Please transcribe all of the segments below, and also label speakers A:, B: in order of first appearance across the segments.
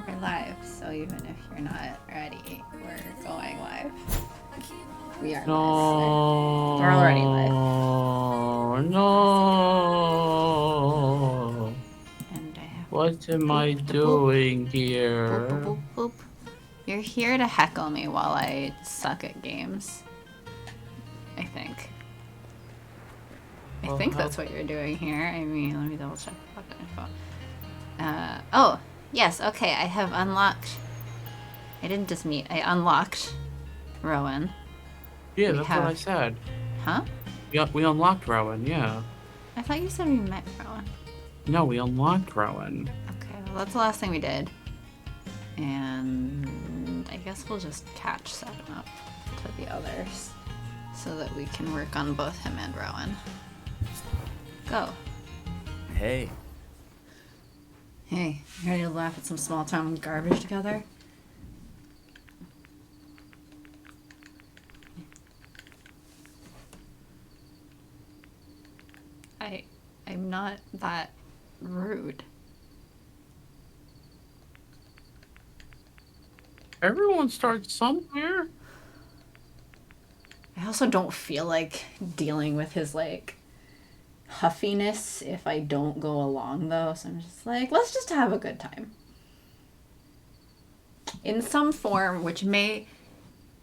A: We're live, so even if you're not ready, we're going live. We are
B: No,
A: live. We're already live.
B: No.
A: And I have
B: What am I doing here?
A: boop, boop, boop. You're here to heckle me while I suck at games. I think. I think that's what you're doing here. I mean, let me double check the info. Oh, yes, okay, I have unlocked. I didn't just meet, I unlocked Rowan.
B: Yeah, that's what I said.
A: Huh?
B: Yeah, we unlocked Rowan, yeah.
A: I thought you said we met Rowan.
B: No, we unlocked Rowan.
A: Okay, well, that's the last thing we did. And I guess we'll just catch 7 up to the others so that we can work on both him and Rowan. Go.
C: Hey.
A: Hey, you ready to laugh at some small town garbage together? I'm not that rude.
B: Everyone starts somewhere.
A: I also don't feel like dealing with his, like, huffiness if I don't go along, though. So I'm just like, let's just have a good time. In some form, which may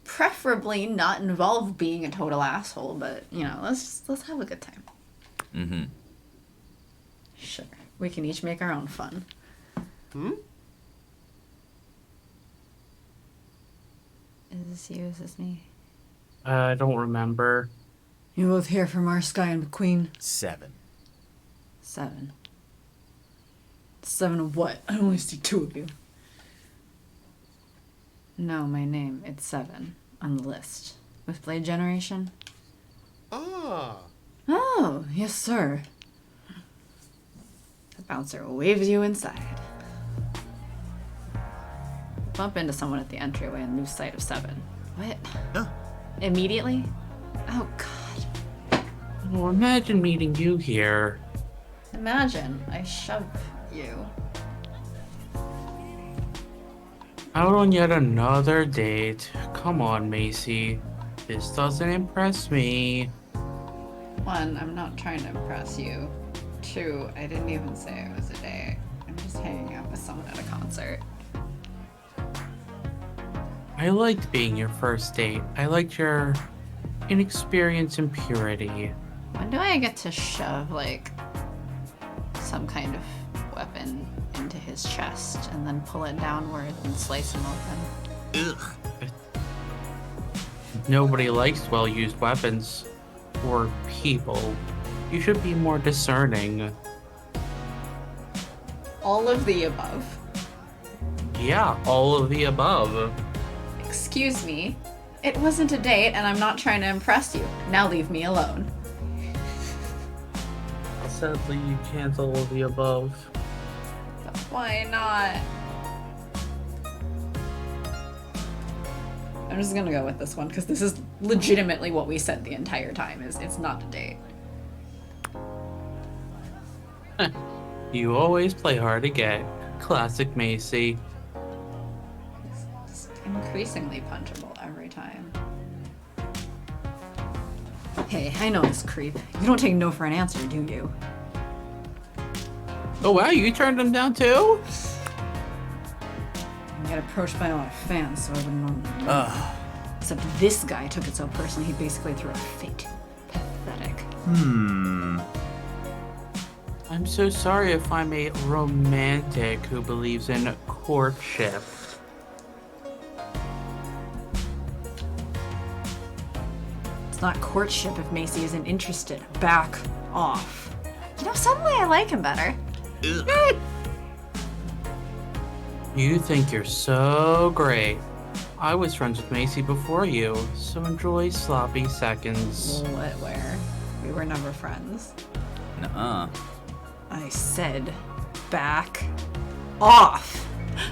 A: preferably not involve being a total asshole, but, you know, let's have a good time.
C: Mm-hmm.
A: Sure. We can each make our own fun.
D: Hmm?
A: Is this you? Is this me?
B: I don't remember.
A: You both here from our Sky and McQueen?
C: 7.
A: 7. 7 of what? I only see 2 of you. No, my name. It's 7 on the list. With Blade Generation?
D: Ah.
A: Oh, yes, sir. The bouncer waves you inside. Bump into someone at the entryway and lose sight of 7. What?
C: Huh?
A: Immediately? Oh, God.
B: Well, imagine meeting you here.
A: Imagine I shove you.
B: Out on yet another date. Come on, Macy. This doesn't impress me.
A: 1, I'm not trying to impress you. 2, I didn't even say it was a date. I'm just hanging out with someone at a concert.
B: I liked being your first date. I liked your inexperience and purity.
A: When do I get to shove, like, some kind of weapon into his chest and then pull it downward and slice him open?
C: Ugh.
B: Nobody likes well-used weapons. Or people. You should be more discerning.
A: All of the above.
B: Yeah, all of the above.
A: Excuse me. It wasn't a date and I'm not trying to impress you. Now leave me alone.
B: Sadly, you can't all of the above.
A: But why not? I'm just gonna go with this one because this is legitimately what we said the entire time, is it's not a date.
B: You always play hard to get. Classic Macy.
A: It's just increasingly punchable every time. Hey, I know this creep. You don't take no for an answer, do you?
B: Oh wow, you turned him down too?
A: I get approached by a lot of fans, so I wouldn't normally.
C: Ugh.
A: Except this guy took it so personally, he basically threw a fit. Pathetic.
B: I'm so sorry if I'm a romantic who believes in courtship.
A: It's not courtship if Macy isn't interested. Back off. You know, suddenly I like him better.
C: Ugh.
B: You think you're so great. I was friends with Macy before you, so enjoy sloppy seconds.
A: What, where? We were never friends.
C: Nuh-uh.
A: I said, back off.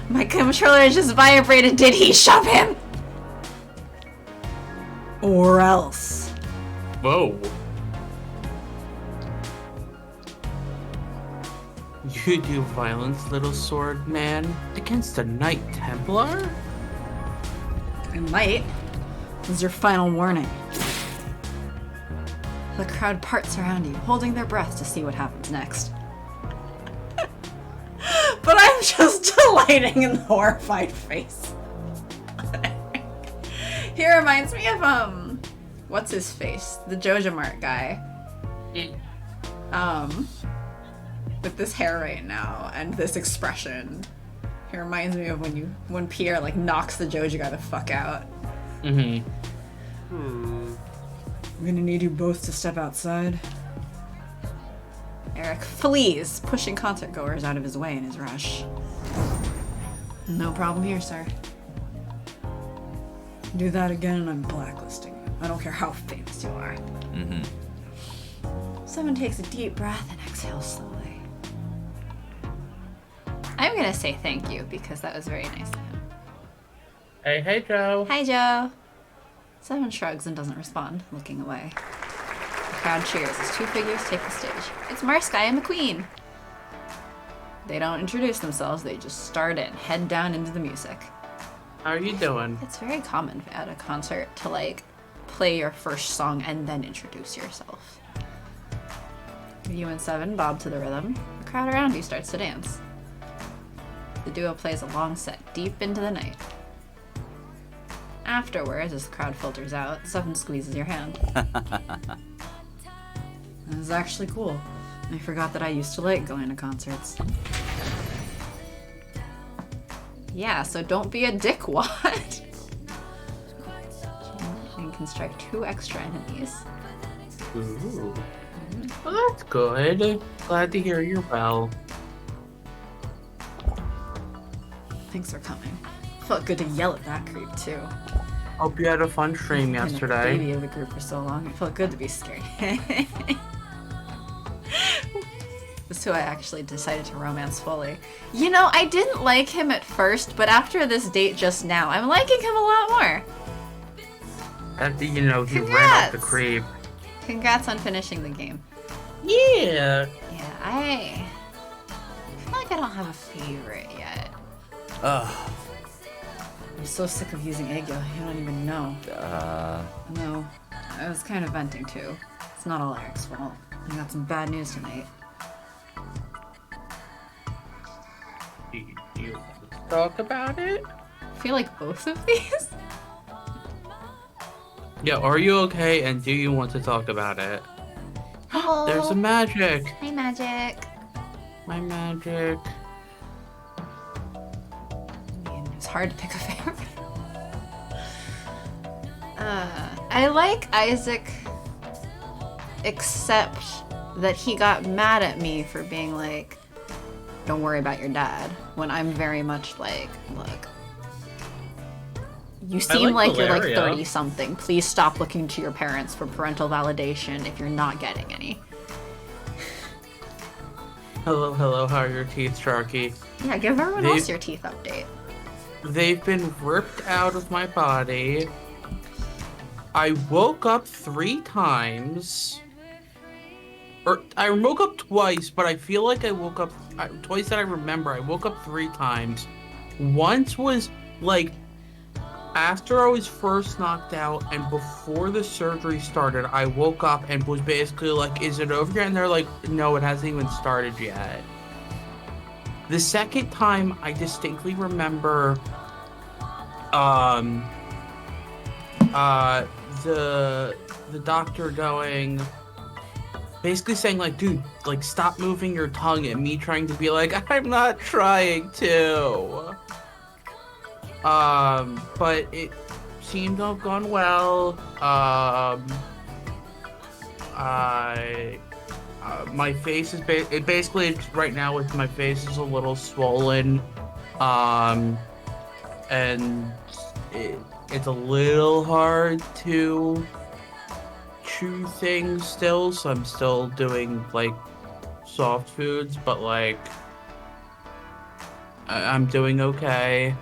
A: My controller just vibrated. Did he shove him? Or else.
B: Whoa. You do violence, little sword man, against a Knight Templar?
A: I might. This is your final warning. The crowd parts around you, holding their breath to see what happens next. But I'm just delighting in the horrified face. He reminds me of, what's his face? The Jojo Mart guy. With this hair right now and this expression. He reminds me of when Pierre like knocks the Jojo guy the fuck out.
B: Mm-hmm.
A: I'm gonna need you both to step outside. Eric flees, pushing concert goers out of his way in his rush. No problem here, sir. Do that again and I'm blacklisting you. I don't care how famous you are.
C: Mm-hmm.
A: Someone takes a deep breath and exhales slowly. I'm gonna say thank you because that was very nice of him.
B: Hey, Joe.
A: Hi, Joe. Seven shrugs and doesn't respond, looking away. The crowd cheers as two figures take the stage. It's Marsky and the Queen. They don't introduce themselves, they just start in, head down into the music.
B: How are you doing?
A: It's very common at a concert to like play your first song and then introduce yourself. You and Seven bob to the rhythm. The crowd around you starts to dance. The duo plays a long set deep into the night. Afterwards, as the crowd filters out, Seven squeezes your hand. This is actually cool. I forgot that I used to like going to concerts. Yeah, so don't be a dickwad. And can strike 2 extra enemies.
B: Ooh. Well, that's good. Glad to hear you're well.
A: Thanks for coming. Felt good to yell at that creep too.
B: Hope you had a fun stream
A: Been the
B: yesterday.
A: baby of the group for so long. It felt good to be scared. This who I actually decided to romance fully. You know, I didn't like him at first, but after this date just now, I'm liking him a lot more.
B: After, he ran up the
A: Congrats!
B: creep.
A: Congrats on finishing the game.
B: Yeah.
A: Yeah, I feel like I don't have a favorite yet.
C: Ugh.
A: I'm so sick of using egg yolk, you don't even know. No, I was kind of venting too. It's not all Eric's fault. I got some bad news tonight.
B: Do you want to talk about it?
A: I feel like both of these?
B: Yeah, are you okay and do you want to talk about it?
A: Hello.
B: There's a magic.
A: Hi, Magic.
B: My magic.
A: I mean, it's hard to pick a favorite. I like Isaac, except that he got mad at me for being like, don't worry about your dad, when I'm very much like, look, you seem like you're like
B: Valeria.
A: 30-something. Please stop looking to your parents for parental validation if you're not getting any.
B: Hello, how are your teeth, Sharky?
A: Yeah, give everyone else your teeth update.
B: They've been ripped out of my body. I woke up 3 times. Or, I woke up twice, but I feel like I woke up... twice that I remember, I woke up 3 times. Once was, like, after I was first knocked out and before the surgery started, I woke up and was basically like, is it over yet? And they're like, no, it hasn't even started yet. The second time, I distinctly remember, the doctor going, basically saying like, dude, like stop moving your tongue, and me trying to be like, I'm not trying to. But it seemed to have gone well. My face is basically right now with my face is a little swollen, and it's a little hard to chew things still, so I'm still doing like soft foods, but like I'm doing okay.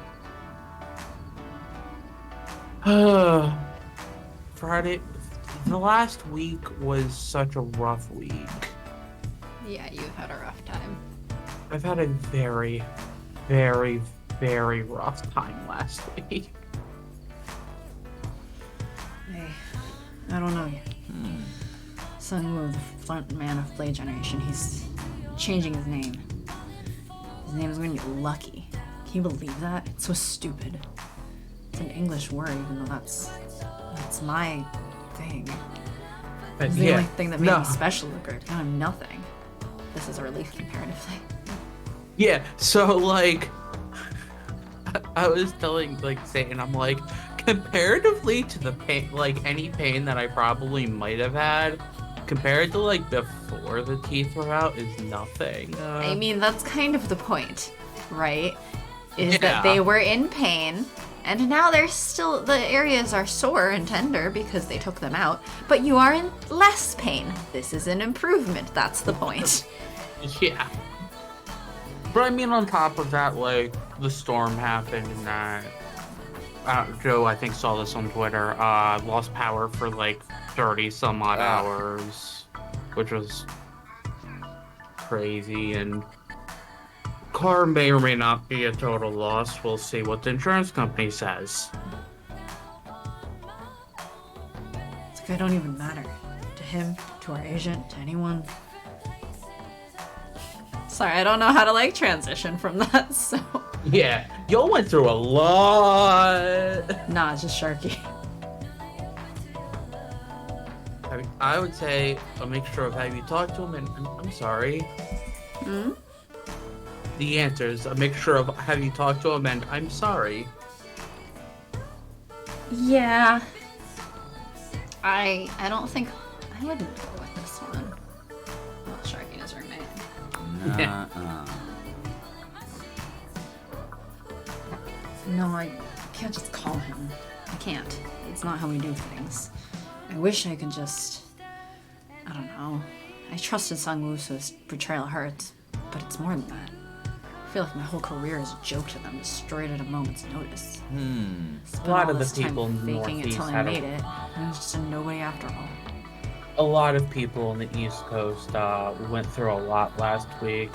B: Friday, the last week was such a rough week.
A: Yeah, you've had a rough time.
B: I've had a very, very, very rough time last week.
A: Hey, I don't know yet. Sungwoo, the front man of Blade Generation, he's changing his name. His name is going to be Lucky. Can you believe that? It's so stupid. It's an English word, even though that's my thing. It's the only thing that made me special or good. I'm nothing. This is a relief comparatively.
B: Yeah, so like I was telling saying I'm like, comparatively to the pain, like any pain that I probably might have had, compared to like before the teeth were out, is nothing.
A: I mean, that's kind of the point, right? Is
B: Yeah.
A: that they were in pain, and now they're still, the areas are sore and tender because they took them out, but you are in less pain. This is an improvement. That's the point.
B: Yeah. But I mean, on top of that, like, the storm happened and that Joe, I think, saw this on Twitter, lost power for like 30 some odd hours, which was crazy, and car may or may not be a total loss. We'll see what the insurance company says.
A: It's like I don't even matter. To him, to our agent, to anyone. Sorry, I don't know how to like transition from that, so.
B: Yeah, y'all went through a lot.
A: Nah, it's just Sharky.
B: I would say a mixture of have you talked to him and I'm sorry.
A: Hmm?
B: The answer is a mixture of have you talked to him and I'm sorry.
A: Yeah. I don't think I wouldn't go with this one. Well, Sharky is roommate.
C: Nuh-uh.
A: No, I can't just call him. I can't. It's not how we do things. I wish I could just... I don't know. I trusted Sungwoo, so his betrayal hurts. But it's more than that. I feel like my whole career is a joke to them, destroyed at a moment's notice. Spent
B: A lot
A: all
B: of the
A: this time
B: people in the
A: faking it
B: Northeast
A: till I
B: had
A: made it. And I was just a nobody after all.
B: a lot of people on the East Coast went through a lot last week.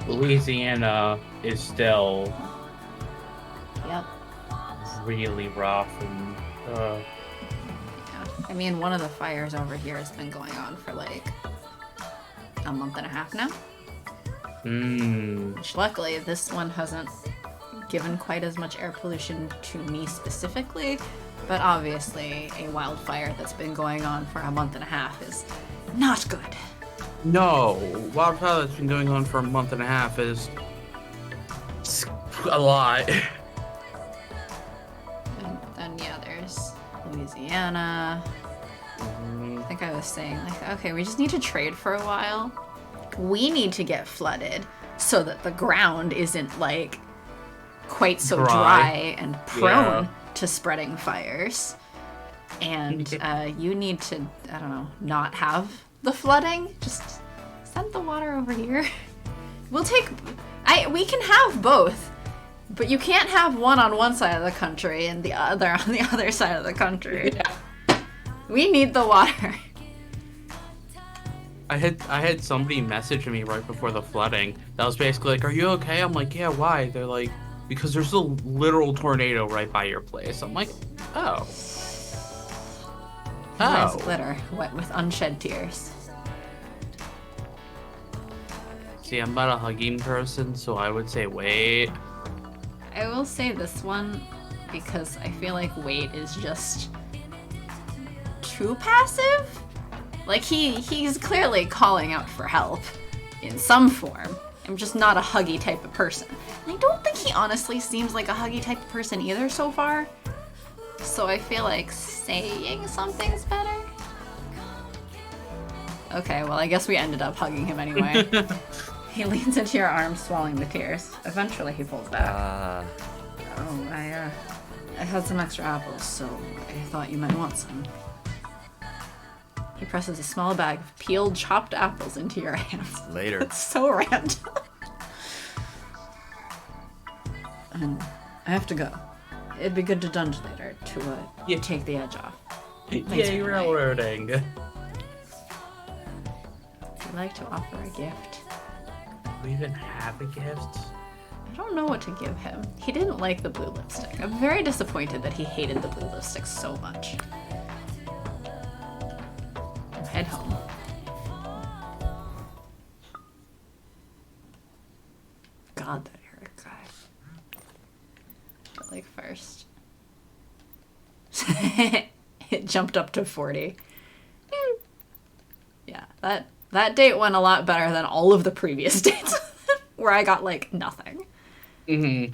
B: Louisiana is still
A: Yep.
B: really rough, and
A: Yeah. I mean, one of the fires over here has been going on for like a month and a half now. Which luckily this one hasn't given quite as much air pollution to me specifically, but obviously a wildfire that's been going on for a month and a half is not good.
B: no, wildfire that's been going on for a month and a half is a lot.
A: And then yeah, there's Louisiana. I think I was saying like, okay, we just need to trade for a while. We need to get flooded so that the ground isn't like quite so dry and prone to spreading fires. And you need to, I don't know, not have the flooding. Just send the water over here. We'll take, we can have both, but you can't have one on one side of the country and the other on the other side of the country. Yeah. We need the water.
B: I had somebody message me right before the flooding that was basically like, "Are you okay?" I'm like, "Yeah, why?" They're like, "Because there's a literal tornado right by your place." I'm like, "Oh."
A: Nice glitter, wet with unshed tears.
B: See, I'm not a hugging person, so I would say wait.
A: I will say this one because I feel like wait is just too passive. Like he's clearly calling out for help in some form. I'm just not a huggy type of person. And I don't think he honestly seems like a huggy type of person either so far. So I feel like saying something's better. Okay, well I guess we ended up hugging him anyway. He leans into your arms, swallowing the tears. Eventually he pulls back. Oh, I had some extra apples, so I thought you might want some. He presses a small bag of peeled, chopped apples into your hands.
C: Later.
A: It's so random. I have to go. It'd be good to dunge later to take the edge off.
B: Yay, railroading.
A: Would you like to offer a gift?
B: we even have a gift?
A: I don't know what to give him. He didn't like the blue lipstick. I'm very disappointed that he hated the blue lipstick so much. Head home. God, that Eric guy. But like first. It jumped up to 40. Yeah, that date went a lot better than all of the previous dates where I got like nothing.
B: Mm-hmm.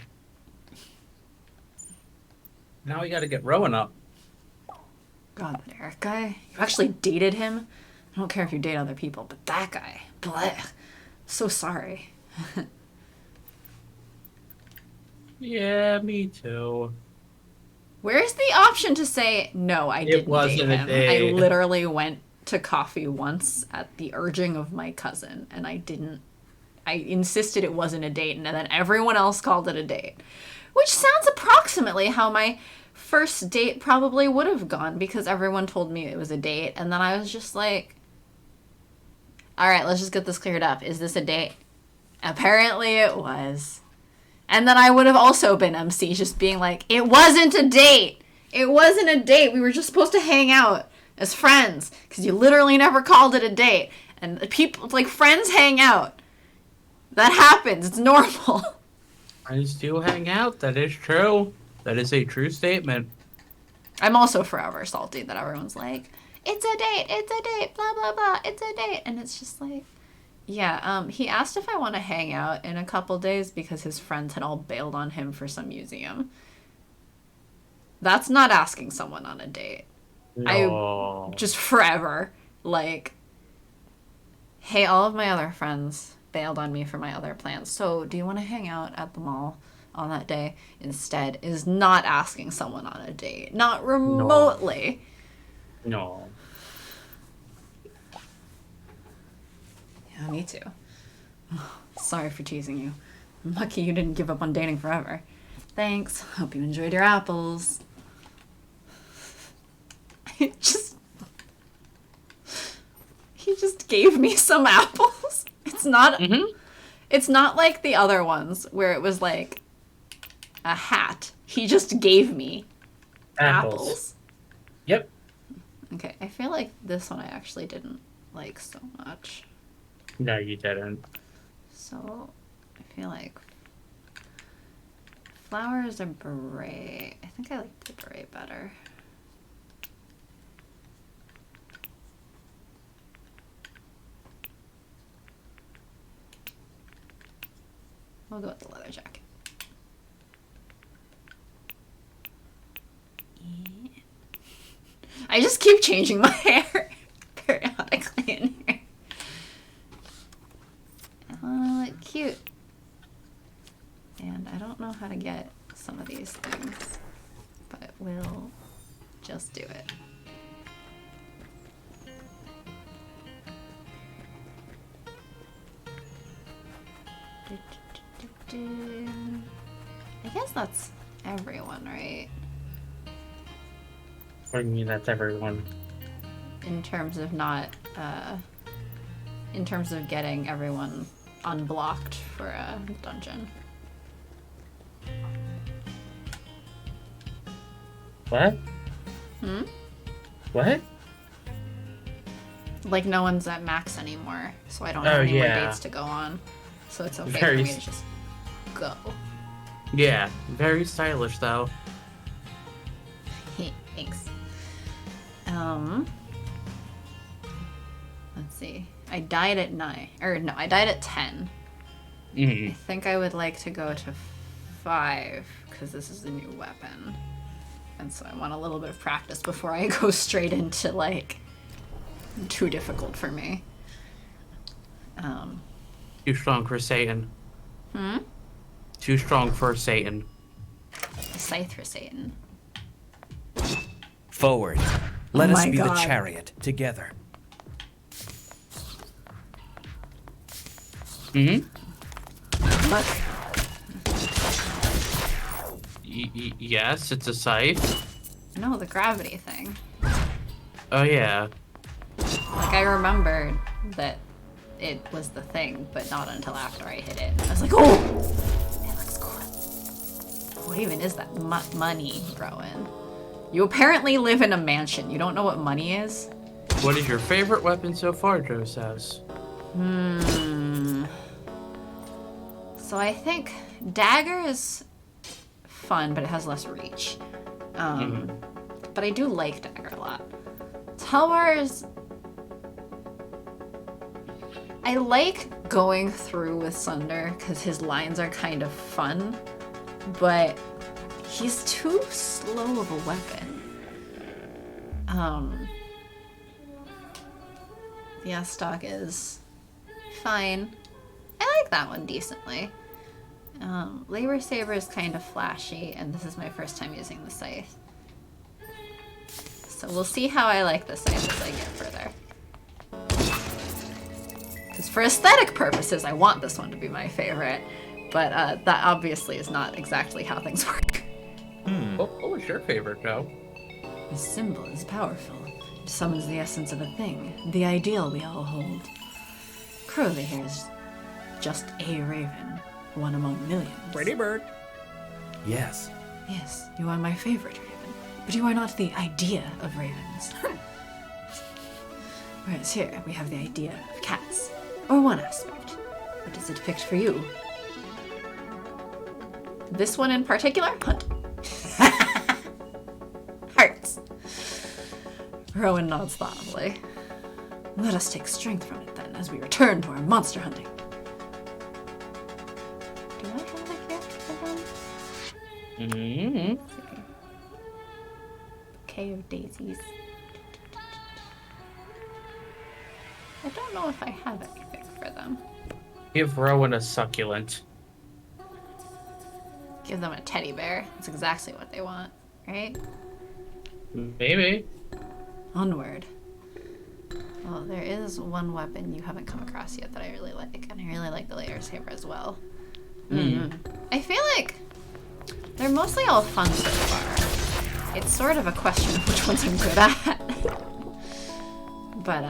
B: Now we gotta get Rowan up.
A: God, that Eric guy. You actually dated him? I don't care if you date other people, but that guy. Blech. So sorry.
B: Yeah, me too.
A: Where's the option to say, no, I didn't date him? I literally went to coffee once at the urging of my cousin, and I insisted it wasn't a date, and then everyone else called it a date. Which sounds approximately how my first date probably would have gone, because everyone told me it was a date, and then I was just like, alright, let's just get this cleared up. Is this a date? Apparently it was. And then I would have also been MC, just being like, it wasn't a date. It wasn't a date. We were just supposed to hang out as friends, because you literally never called it a date. And people, like, friends hang out. That happens. It's normal.
B: Friends do hang out. That is true. That is a true statement.
A: I'm also forever salty that everyone's like, it's a date, blah, blah, blah, it's a date. And it's just like, yeah, he asked if I want to hang out in a couple days because his friends had all bailed on him for some museum. That's not asking someone on a date.
B: No.
A: I just forever, like, hey, all of my other friends bailed on me for my other plans, so do you want to hang out at the mall on that day instead, is not asking someone on a date. Not remotely.
B: No.
A: Yeah, me too. Sorry for teasing you. I'm lucky you didn't give up on dating forever. Thanks. Hope you enjoyed your apples. He just gave me some apples. It's not It's not like the other ones where it was like a hat. He just gave me apples.
B: Yep.
A: Okay, I feel like this one I actually didn't like so much.
B: No, you didn't.
A: So, I feel like flowers or beret. I think I like the beret better. We'll go with the leather jacket. Yeah. I just keep changing my hair periodically in here. I wanna look cute. And I don't know how to get some of these things, but we'll just do it. I guess that's everyone, right?
B: What do you mean that's everyone?
A: In terms of not, in terms of getting everyone unblocked for a dungeon.
B: What? What?
A: Like, no one's at max anymore, so I don't have any more dates to go on. So it's okay for me to just go.
B: Yeah, very stylish though.
A: Thanks. Let's see. I died at 9. Or no, I died at 10. I think I would like to go to 5, because this is the new weapon. And so I want a little bit of practice before I go straight into, like, too difficult for me.
B: Too strong for Satan. Too strong for Satan.
A: Scythe for Satan.
C: Forward. Let us be
A: God.
C: the chariot together.
A: Look.
B: Yes, it's a scythe.
A: No, the gravity thing.
B: Oh yeah.
A: Like, I remembered that it was the thing, but not until after I hit it. I was like, oh, it looks cool. What even is that? Money, Rowan. You apparently live in a mansion. You don't know what money is?
B: What is your favorite weapon so far, Joe says?
A: So I think dagger is fun, but it has less reach. But I do like dagger a lot. Tellwars, I like going through with Sunder because his lines are kind of fun, but he's too slow of a weapon. The S-Stock is fine. I like that one decently. Labor Saber is kind of flashy, and this is my first time using the scythe. So we'll see how I like the scythe as I get further. Because for aesthetic purposes, I want this one to be my favorite, but that obviously is not exactly how things work.
B: What was your favorite, Joe?
A: The symbol is powerful. It summons the essence of a thing, the ideal we all hold. Crowley here is just a raven, one among millions.
C: Pretty bird. Yes.
A: Yes, you are my favorite raven, but you are not the idea of ravens. Whereas here, we have the idea of cats, or one aspect. What does it depict for you? This one in particular? Hunt. Hearts. Rowan nods thoughtfully. Let us take strength from it then, as we return to our monster hunting. Do I have a gift for them? Bouquet of daisies. I don't know if I have anything for them.
B: Give Rowan a succulent.
A: Give them a teddy bear. That's exactly what they want, right?
B: Maybe.
A: Onward. Well, there is one weapon you haven't come across yet that I really like, and I really like the layer saber as well. I feel like they're mostly all fun so far. It's sort of a question of which ones I'm good at. But,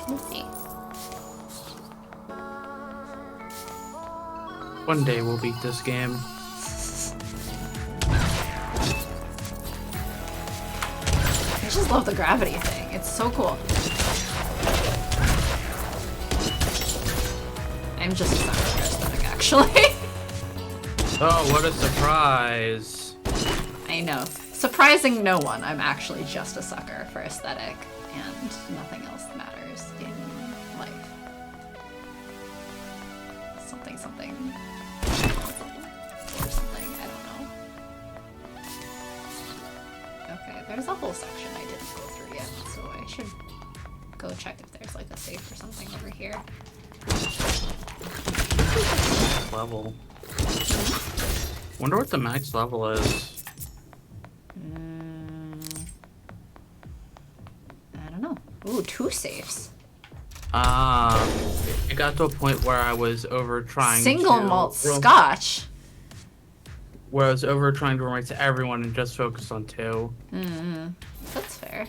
A: let's see.
B: One day we'll beat this game.
A: I just love the gravity thing. It's so cool. I'm just a sucker for aesthetic, actually.
B: Oh, what a surprise.
A: I know. Surprising no one, I'm actually just a sucker for aesthetic, and nothing else matters in life. Something, something. Or something, I don't know. Okay, there's a whole section I didn't go through yet, so I should go check if there's like a safe or something over here.
B: Level. Wonder what the max level is.
A: I don't know. Ooh, 2 safes.
B: It got to a point where I was over trying
A: Single
B: to
A: malt scotch.
B: Where I was over trying to write to everyone and just focus on 2.
A: That's fair.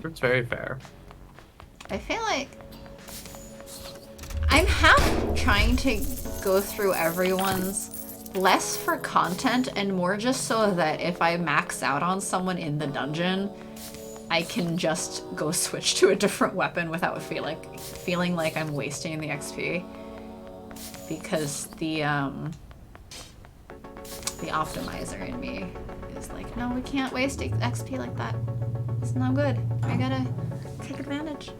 B: It's very fair.
A: I feel like I'm half trying to go through everyone's, less for content and more just so that if I max out on someone in the dungeon, I can just go switch to a different weapon without feeling like I'm wasting the XP. Because the optimizer in me is like, no, we can't waste XP like that. It's not good. I gotta take advantage.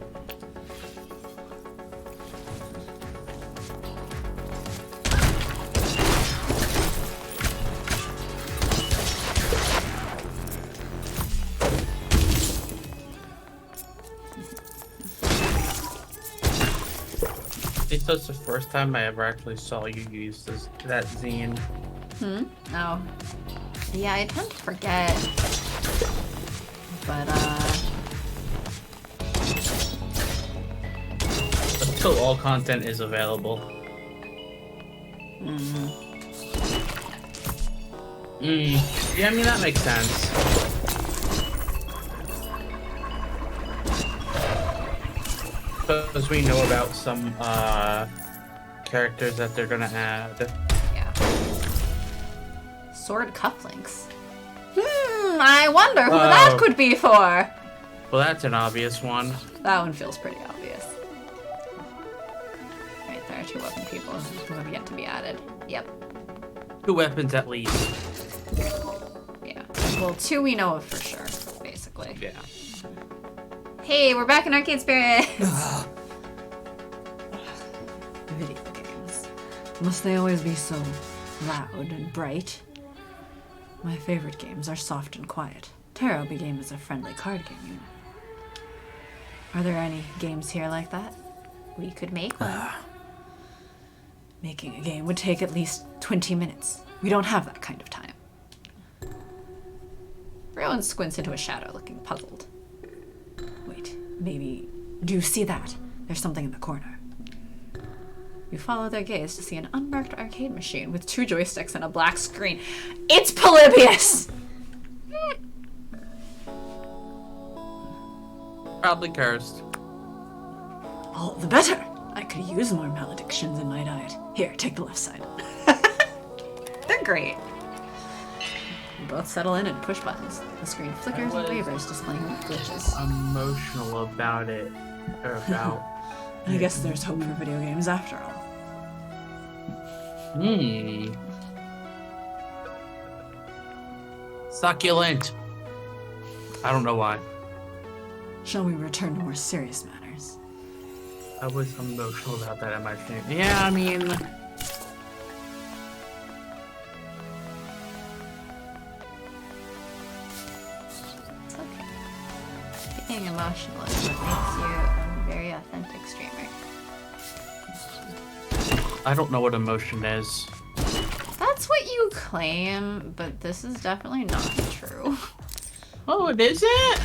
B: I think that's the first time I ever actually saw you use that zine.
A: Oh. Yeah, I tend to forget. But,
B: Until all content is available. Yeah, I mean, that makes sense. Because we know about some characters that they're gonna add.
A: Yeah. Sword cufflinks. I wonder who that could be for.
B: Well, that's an obvious one.
A: That one feels pretty obvious. Right, there are 2 weapon people who have yet to be added. Yep.
B: 2 weapons at least.
A: Yeah. Well, 2 we know of for sure, basically.
B: Yeah.
A: Hey, we're back in Arcade Spirits! Video games. Must they always be so loud and bright? My favorite games are soft and quiet. Tarot game is a friendly card game, you know. Are there any games here like that? We could make one. Making a game would take at least 20 minutes. We don't have that kind of time. Rowan squints into a shadow, looking puzzled. Wait, maybe... Do you see that? There's something in the corner. You follow their gaze to see an unmarked arcade machine with 2 joysticks and a black screen. It's Polybius!
B: Probably cursed.
A: All the better. I could use more maledictions in my diet. Here, take the left side. They're great. We both settle in and push buttons. The screen flickers and wavers, displaying glitches.
B: Emotional about it. Or about...
A: I guess there's hope for video games after all.
B: Succulent. I don't know why.
A: Shall we return to more serious matters?
B: I was emotional about that, am I saying? Yeah, I mean...
A: It's okay. Being emotional is what makes you a very authentic streamer.
B: I don't know what emotion is.
A: That's what you claim, but this is definitely not true.
B: Oh, it isn't?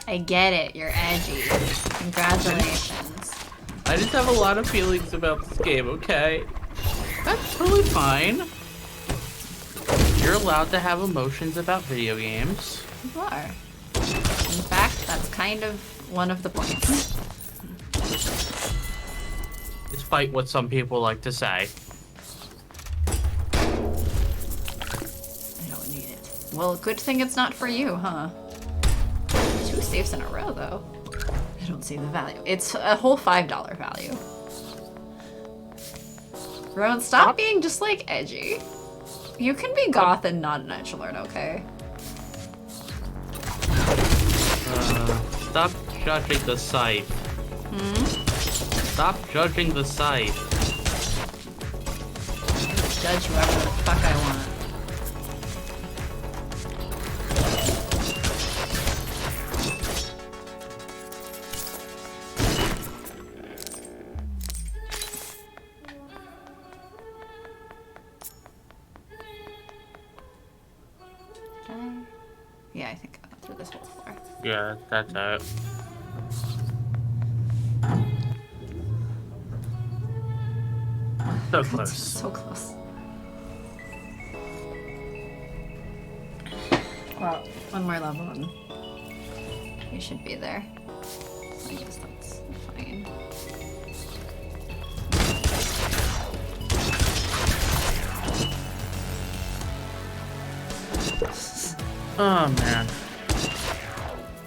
A: I get it, you're edgy. Congratulations.
B: I just have a lot of feelings about this game, okay? That's totally fine. You're allowed to have emotions about video games.
A: You are. In fact, that's kind of one of the points.
B: Despite what some people like to say.
A: I don't need it. Well, good thing it's not for you, huh? 2 saves in a row, though. I don't see the value. It's a whole $5 value. Rowan, stop being just, like, edgy. You can be goth and not an edgelord, okay?
B: Stop judging the site. Stop judging the site.
A: Judge whoever the fuck I want. Yeah, I think I went through this whole floor.
B: Yeah, that's it. So close.
A: So close. Well, one more level and we should be there. I guess that's fine.
B: Oh man.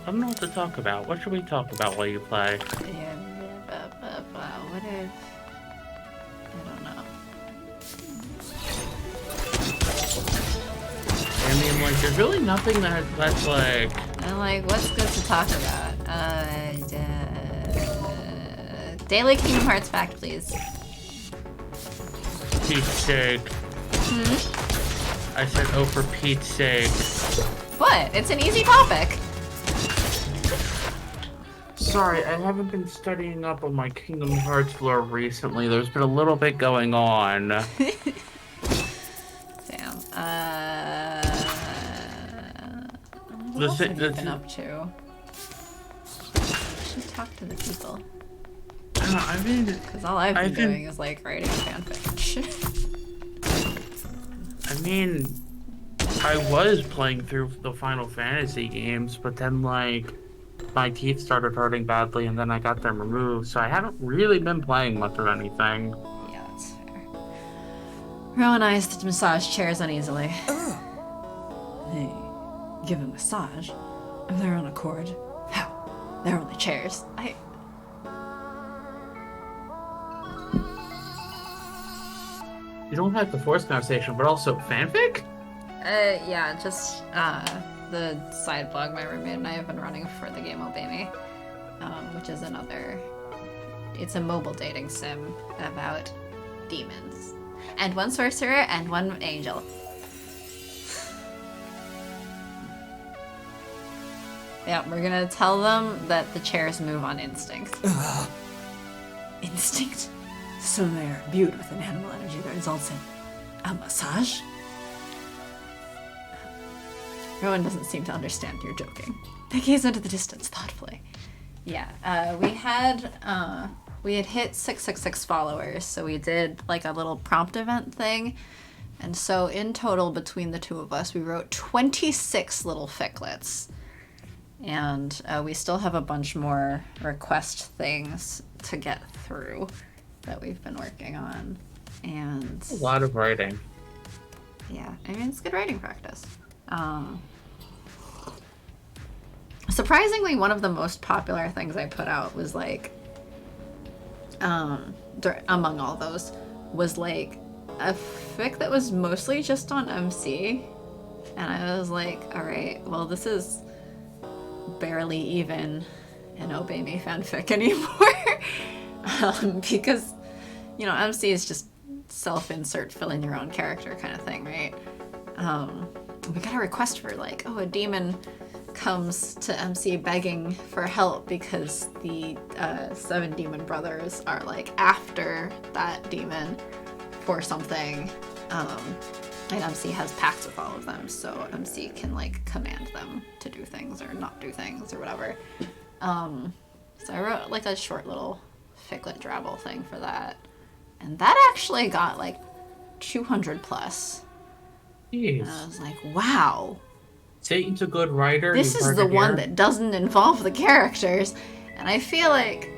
B: I don't know what to talk about. What should we talk about while you play?
A: Yeah, what if... I don't know.
B: I mean, like, there's really nothing that's like...
A: I'm like, what's good to talk about? Daily Kingdom Hearts fact, please.
B: Pete's sake. I said, oh, for Pete's sake.
A: What? It's an easy topic.
B: Sorry, I haven't been studying up on my Kingdom Hearts lore recently. There's been a little bit going on.
A: Damn. What else have you been up to? I should talk to the people.
B: I mean...
A: Because all I've been doing is, like, writing fanfic.
B: I mean, I was playing through the Final Fantasy games, but then, like, my teeth started hurting badly, and then I got them removed, so I haven't really been playing much of anything.
A: Yeah, that's fair. Rowan eyes the massage chairs uneasily. Hey, give a massage? Of their own accord? How? They're only chairs.
B: You don't have the force conversation, but also fanfic?
A: Yeah, just, the side blog my roommate and I have been running for the game Obey Me, which is it's a mobile dating sim about demons. And one sorcerer and one angel. Yeah, we're gonna tell them that the chairs move on instinct. Instinct? So they are imbued with an animal energy that results in a massage? Rowan doesn't seem to understand you're joking. They gaze into the distance thoughtfully. Yeah, we had hit 666 followers, so we did like a little prompt event thing. And so in total, between the two of us, we wrote 26 little ficlets. And we still have a bunch more request things to get through that we've been working on. And
B: A lot of writing.
A: yeah, I mean, it's good writing practice. Surprisingly, one of the most popular things I put out was like, among all those, was like a fic that was mostly just on MC. And I was like, all right, well, this is barely even an Obey Me fanfic anymore. Because, you know, MC is just self-insert, fill in your own character kind of thing, right? We got a request for like, oh, a demon comes to MC begging for help because the 7 demon brothers are like after that demon for something. And MC has pacts with all of them, so MC can like command them to do things or not do things or whatever. So I wrote like a short little ficlet drabble thing for that. And that actually got like 200 plus.
B: Jeez.
A: And I was like, wow.
B: Satan's a good writer.
A: This is the one that doesn't involve the characters. And I feel like,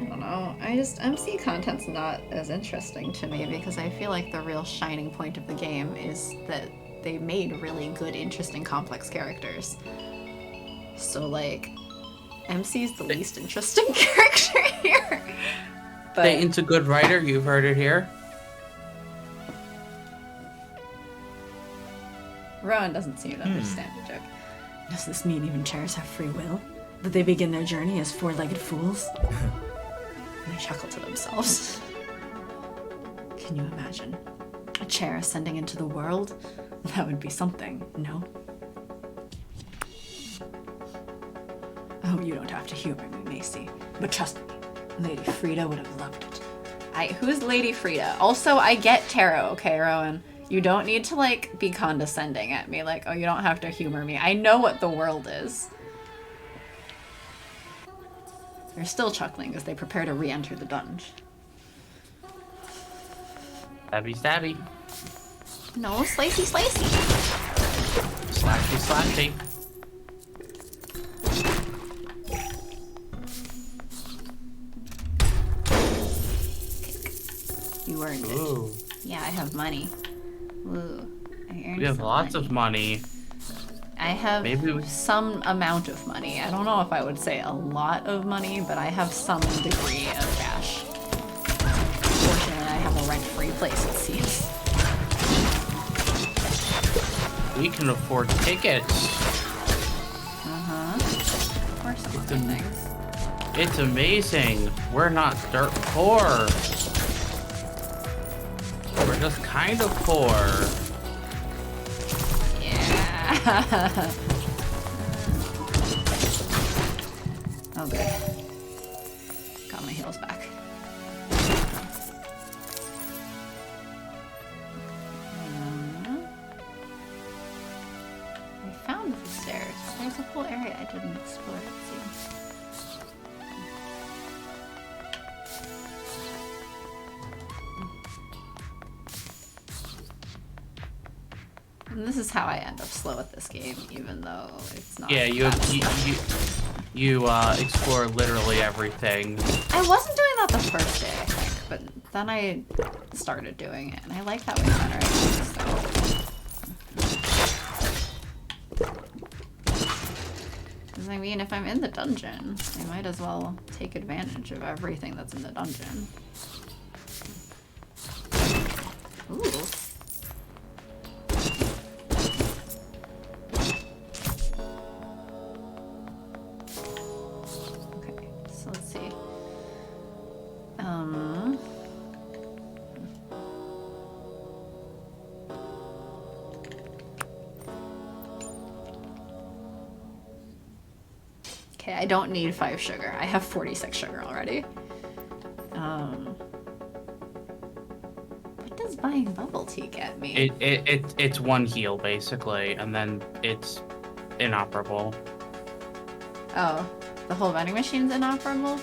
A: I don't know, MC content's not as interesting to me because I feel like the real shining point of the game is that they made really good, interesting, complex characters. So like, MC's the least interesting character here. But
B: Satan's a good writer. You've heard it here.
A: Rowan doesn't seem to understand the joke. Does this mean even chairs have free will? That they begin their journey as 4-legged fools? They chuckle to themselves. Can you imagine? A chair ascending into the world? That would be something, no? Oh, you don't have to humor me, Macy. But trust me, Lady Frida would have loved it. Who's Lady Frida? Also, I get tarot, okay, Rowan? You don't need to, like, be condescending at me. Like, oh, you don't have to humor me. I know what the world is. They're still chuckling as they prepare to re-enter the dungeon.
B: Stabby, stabby.
A: No, slicey, slicey.
B: Slashy, slashy.
A: You earned it.
B: Ooh.
A: Yeah, I have money. Ooh, I earned
B: We have
A: some
B: lots
A: money.
B: of money.
A: I have
B: Maybe we-
A: some amount of money. I don't know if I would say a lot of money, but I have some degree of cash. Fortunately, I have a rent-free place, it seems.
B: We can afford tickets.
A: Or some other things.
B: It's amazing. We're not dirt poor. We're just kind of poor.
A: Yeah. Oh, good. Got my heels back. I found the stairs. There's a whole area I didn't explore, it seems. And this is how I end up slow at this game, even though it's not.
B: Yeah, you explore literally everything.
A: I wasn't doing that the first day, I think, but then I started doing it, and I like that way better. I think, so. Because I mean, if I'm in the dungeon, I might as well take advantage of everything that's in the dungeon. Ooh. Okay, so let's see. Okay, I don't need 5 sugar. I have 46 sugar already. What does buying bubble tea get me?
B: It's 1 heal basically, and then it's inoperable.
A: Oh, the whole vending machine's inoperable?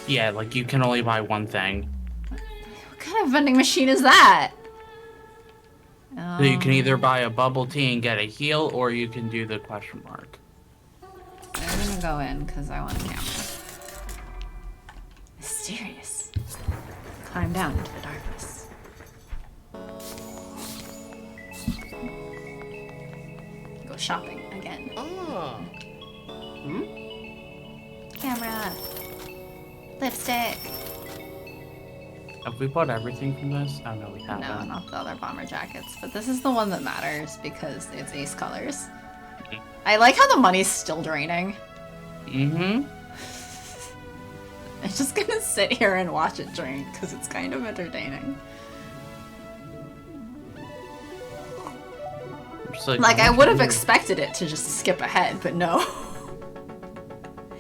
B: Yeah, like you can only buy 1 thing.
A: What kind of vending machine is that?
B: So you can either buy a bubble tea and get a heal, or you can do the question mark.
A: I'm gonna go in because I want a camera. Mysterious. Climb down into the darkness. Go shopping again.
D: Ah. Hmm?
A: Camera. Lipstick.
B: Have we bought everything from this? Oh no, we haven't.
A: No, not the other bomber jackets. But this is the one that matters because it's ace colors. I like how the money's still draining.
B: Mm-hmm.
A: I'm just gonna sit here and watch it drain because it's kind of entertaining. Like I would have expected it to just skip ahead, but no.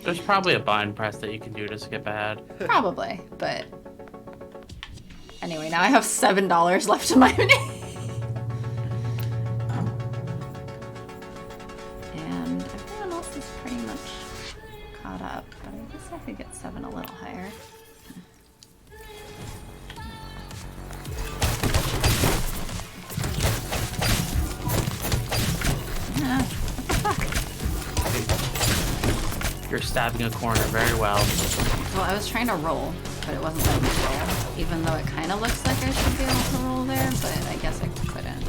B: There's probably a button press that you can do to skip ahead.
A: Probably, but anyway, now I have $7 left in my name. And everyone else is pretty much caught up, but I guess I could get 7 a little higher. Yeah, what the fuck?
B: You're stabbing a corner very well.
A: Well, I was trying to roll, but it wasn't letting me roll. Even though it kind of looks like I should be able to roll there, but I guess I couldn't.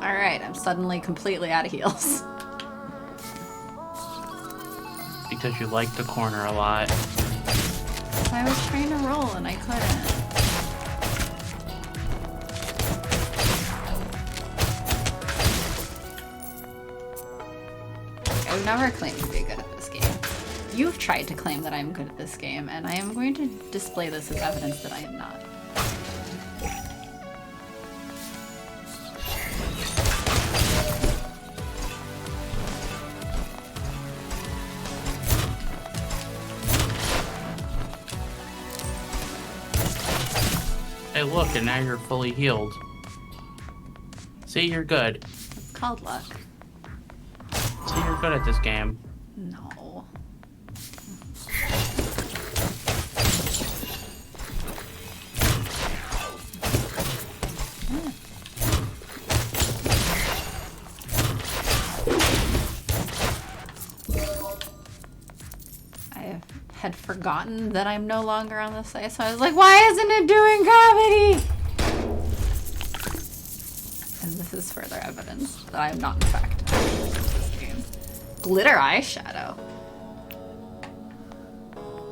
A: Alright, I'm suddenly completely out of heals.
B: Because you like the corner a lot.
A: I was trying to roll and I couldn't. I would never claim to be good at this game. You've tried to claim that I'm good at this game, and I am going to display this as evidence that I am not.
B: Hey look, and now you're fully healed. See, you're good.
A: It's called luck.
B: See, you're good at this game.
A: No. I had forgotten that I'm no longer on the site, so I was like, why isn't it doing gravity? And this is further evidence that I am not, in fact, actually good at this game. Glitter eyeshadow.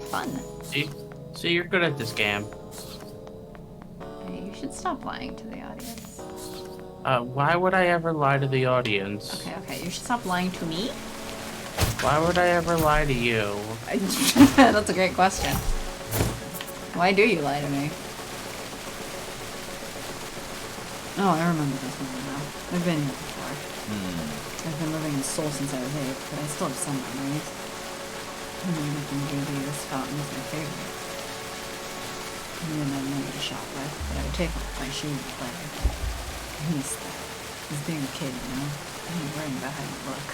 A: Fun.
B: See, you're good at this game.
A: Hey, you should stop lying to the audience.
B: Why would I ever lie to the audience?
A: Okay, you should stop lying to me.
B: Why would I ever lie to you?
A: That's a great question. Why do you lie to me? Oh, I remember this one now. I've been here before. I've been living in Seoul since I was 8, but I still have some memories. This fountain is my favorite. didn't have money to shop with, but I would take off my shoes and play. I miss that. He's being a kid, you know? I ain't worrying about how you look.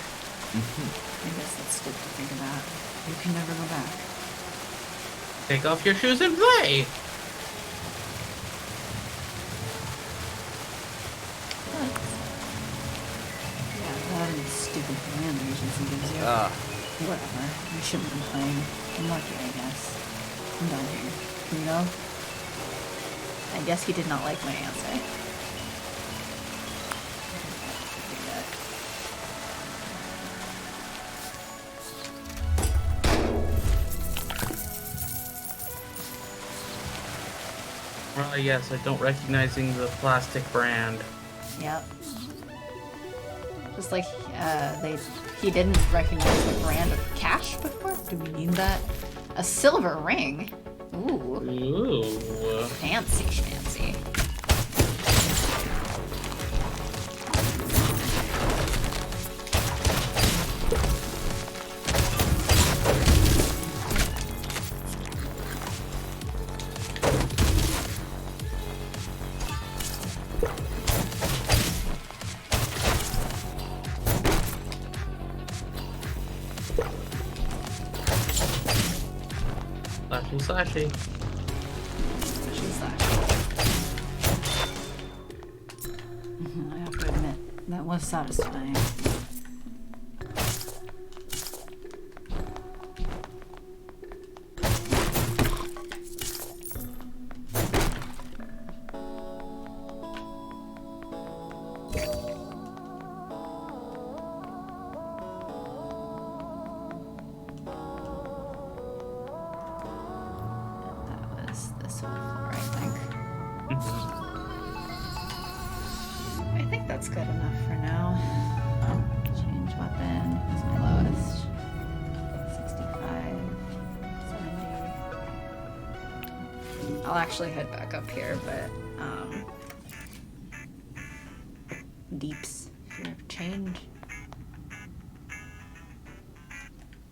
A: I guess that's stupid to think about. You can never go back.
B: Take off your shoes and play.
A: Yeah, that and stupid command agency gives you. Whatever. I shouldn't complain. I'm lucky, I guess. I'm done here. Can you go? I guess he did not like my answer.
B: Well, yes, I don't recognizing the plastic brand.
A: Yep. Just like he didn't recognize the brand of cash before? Do we need that? A silver ring? Ooh.
B: Ooh.
A: Fancy schmancy.
B: Slashy.
A: I have to admit, that was satisfying. I think that's good enough for now. Change weapon. What's my lowest? 65, 70. I'll actually head back up here, but deeps here. Change.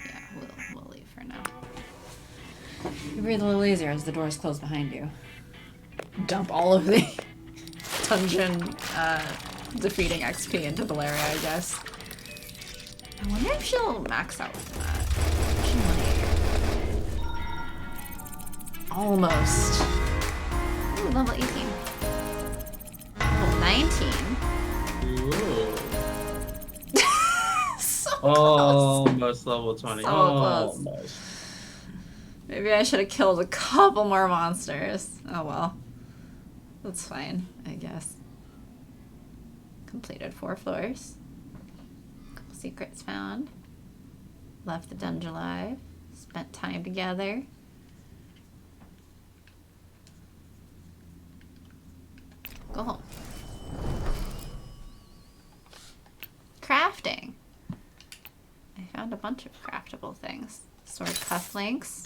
A: Yeah, we'll leave for now. You breathe a little easier as the doors close behind you. Dump all of the dungeon defeating XP into Valeria, I guess. I wonder if she'll max out with that. She might. Almost. Ooh, level 18. Level 19.
B: Ooh.
A: So
B: Almost level 20.
A: So close.
B: Almost.
A: Maybe I should have killed a couple more monsters. Oh well. That's fine, I guess. Completed 4 floors. Couple secrets found. Left the dungeon alive. Spent time together. Go home. Crafting. I found a bunch of craftable things. Sword cufflinks.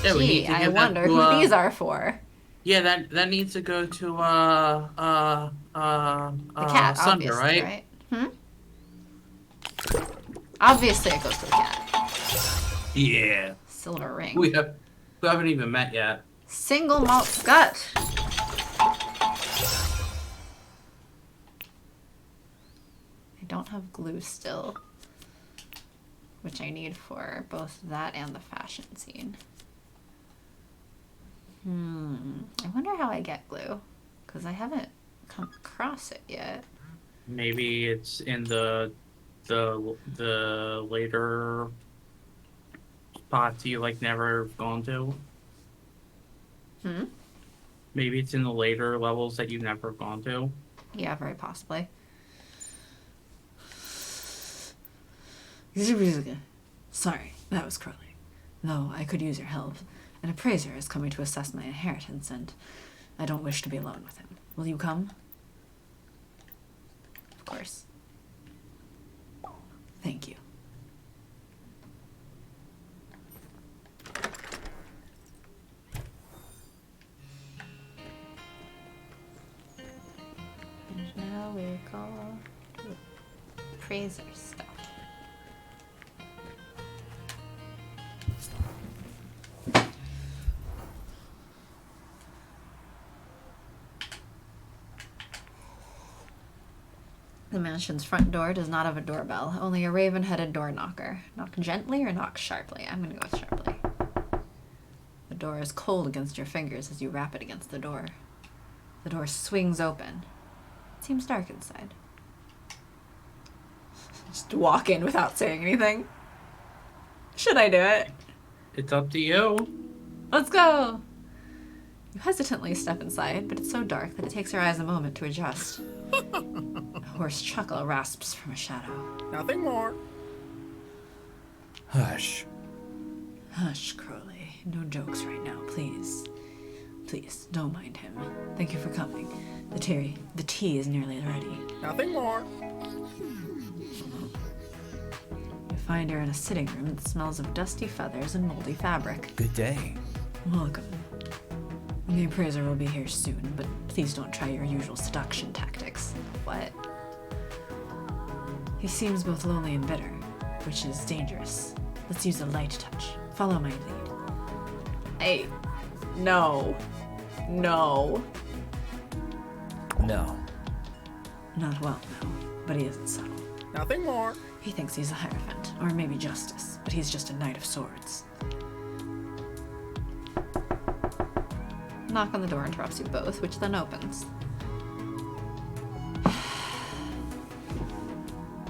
B: Yeah, we need
A: Gee,
B: to
A: I
B: give
A: wonder
B: that to,
A: who these are for.
B: Yeah, that needs to go to
A: The cat,
B: Sunder,
A: obviously,
B: right?
A: Obviously it goes to the cat.
B: Yeah.
A: Silver ring.
B: We haven't even met yet.
A: Single malt gut. I don't have glue still, which I need for both that and the fashion scene. I wonder how I get glue, because I haven't come across it yet.
B: Maybe it's in the later spots you like never gone to. Maybe it's in the later levels that you've never gone to.
A: Yeah, very possibly. Sorry, that was Crowley. Though I could use your help. An appraiser is coming to assess my inheritance, and I don't wish to be alone with him. Will you come? Of course. Thank you. Now we go to appraiser stuff. The mansion's front door does not have a doorbell, only a raven-headed door knocker. Knock gently or knock sharply? I'm gonna go with sharply. The door is cold against your fingers as you rap it against the door. The door swings open. It seems dark inside. Just walk in without saying anything. Should I do it?
B: It's up to you.
A: Let's go! You hesitantly step inside, but it's so dark that it takes your eyes a moment to adjust. A hoarse chuckle rasps from a shadow.
D: Nothing more.
C: Hush.
A: Hush, Crowley. No jokes right now, please. Please, don't mind him. Thank you for coming. The tea is nearly ready.
D: Nothing more.
A: You find you're in a sitting room that smells of dusty feathers and moldy fabric.
C: Good day.
A: Welcome. The appraiser will be here soon, but please don't try your usual seduction tactics. What? He seems both lonely and bitter, which is dangerous. Let's use a light touch. Follow my lead. No.
C: No.
A: Not well, no, but he isn't subtle.
D: Nothing more.
A: He thinks he's a Hierophant, or maybe Justice, but he's just a Knight of Swords. Knock on the door interrupts you both, which then opens.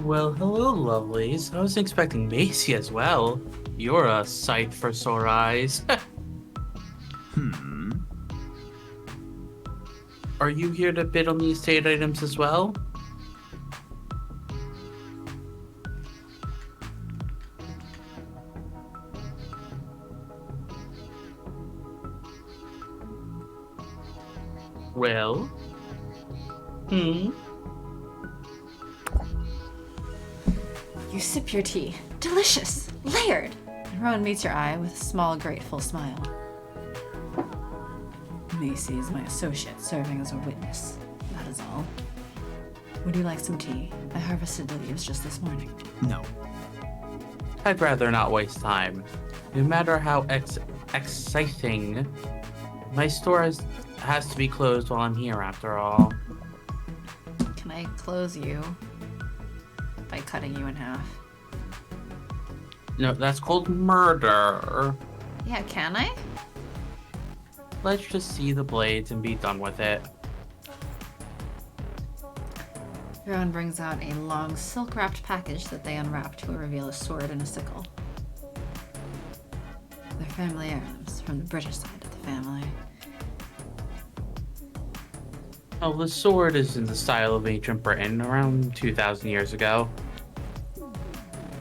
B: Well, hello, lovelies. I was expecting Macy as well. You're a sight for sore eyes. Are you here to bid on the estate items as well? Well?
A: You sip your tea. Delicious! Layered! And Rowan meets your eye with a small, grateful smile. Macy is my associate, serving as a witness. That is all. Would you like some tea? I harvested the leaves just this morning.
C: No.
B: I'd rather not waste time. No matter how exciting, my store has to be closed while I'm here after all.
A: Can I close you by cutting you in half?
B: No, that's called murder.
A: Yeah, can I?
B: Let's just see the blades and be done with it.
A: Rowan brings out a long, silk-wrapped package that they unwrap to reveal a sword and a sickle. They're family heirlooms from the British side of the family.
B: Oh, the sword is in the style of ancient Britain, around 2,000 years ago.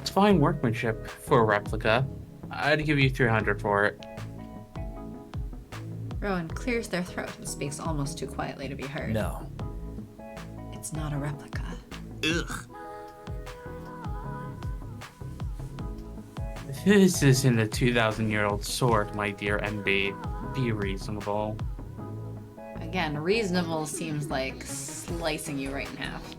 B: It's fine workmanship for a replica. I'd give you 300 for it.
A: Rowan clears their throat and speaks almost too quietly to be heard.
C: No.
A: It's not a replica.
C: Ugh.
B: This isn't a 2,000-year-old sword, my dear MB. Be reasonable.
A: Again, reasonable seems like slicing you right in half.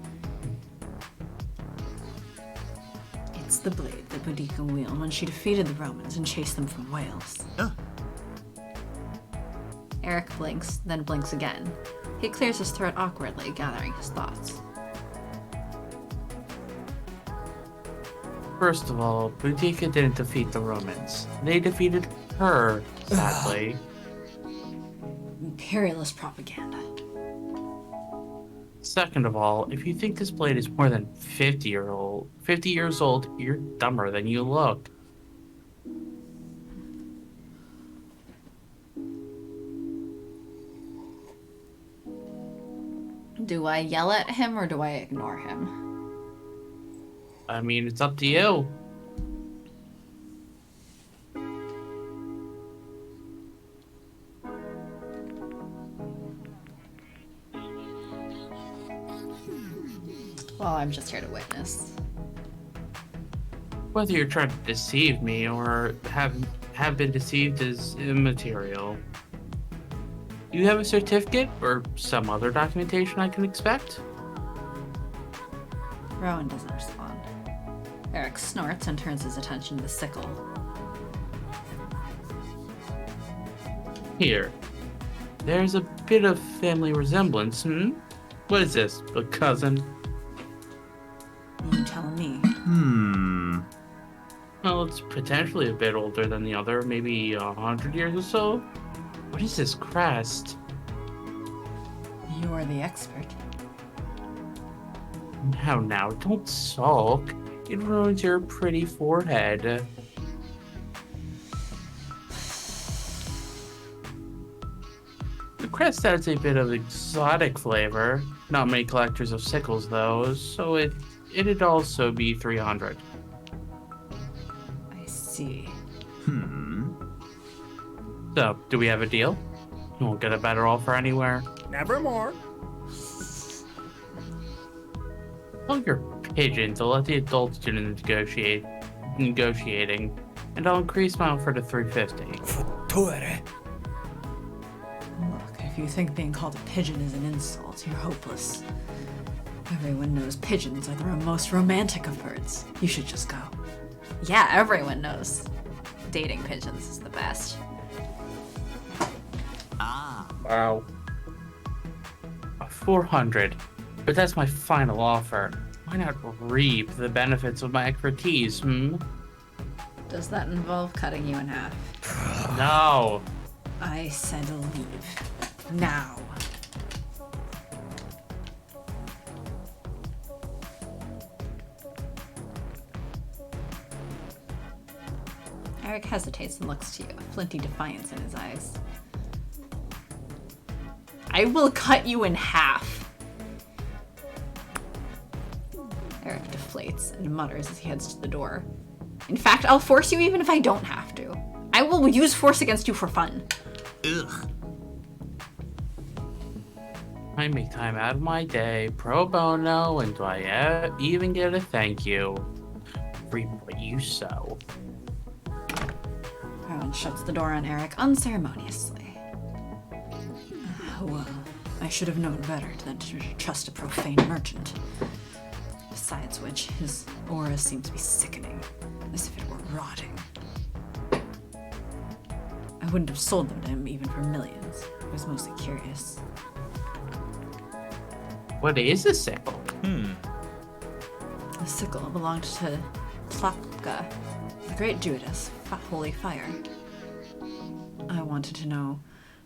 A: It's the blade that Boudica wielded when she defeated the Romans and chased them from Wales. Eric blinks, then blinks again. He clears his throat awkwardly, gathering his thoughts.
B: First of all, Boudica didn't defeat the Romans. They defeated her, sadly.
A: Imperialist propaganda.
B: Second of all, if you think this blade is more than 50 years old, you're dumber than you look.
A: Do I yell at him or do I ignore him?
B: I mean, it's up to you.
A: Well, I'm just here to witness.
B: Whether you're trying to deceive me or have been deceived is immaterial. Do you have a certificate or some other documentation I can expect?
A: Rowan doesn't respond. Eric snorts and turns his attention to the sickle.
B: Here. There's a bit of family resemblance, What is this, a cousin? looks potentially a bit older than the other, maybe 100 years or so. What is this crest?
A: You are the expert.
B: Now, don't sulk. It ruins your pretty forehead. The crest adds a bit of exotic flavor. Not many collectors of sickles, though, so it'd also be 300.
A: I see.
B: So, do we have a deal? You won't get a better offer anywhere.
D: Nevermore.
B: Tell your pigeon to let the adults do the negotiating, and I'll increase my offer to 350.
A: Look, if you think being called a pigeon is an insult, you're hopeless. Everyone knows pigeons are the most romantic of birds. You should just go. Yeah, everyone knows. Dating pigeons is the best.
B: Wow. 400. But that's my final offer. Why not reap the benefits of my expertise,
A: Does that involve cutting you in half?
B: No.
A: I said leave. Now. Eric hesitates and looks to you, flinty defiance in his eyes. I will cut you in half. Eric deflates and mutters as he heads to the door. In fact, I'll force you even if I don't have to. I will use force against you for fun.
C: Ugh.
B: I make time out of my day, pro bono, and do I even get a thank you? Reap what you sow.
A: Rowan shuts the door on Eric unceremoniously. Well, I should have known better than to trust a profane merchant. Besides which, his aura seems to be sickening, as if it were rotting. I wouldn't have sold them to him even for millions. I was mostly curious.
B: What is a sickle?
A: The sickle belonged to Tlapka, the great Judas, holy fire. I wanted to know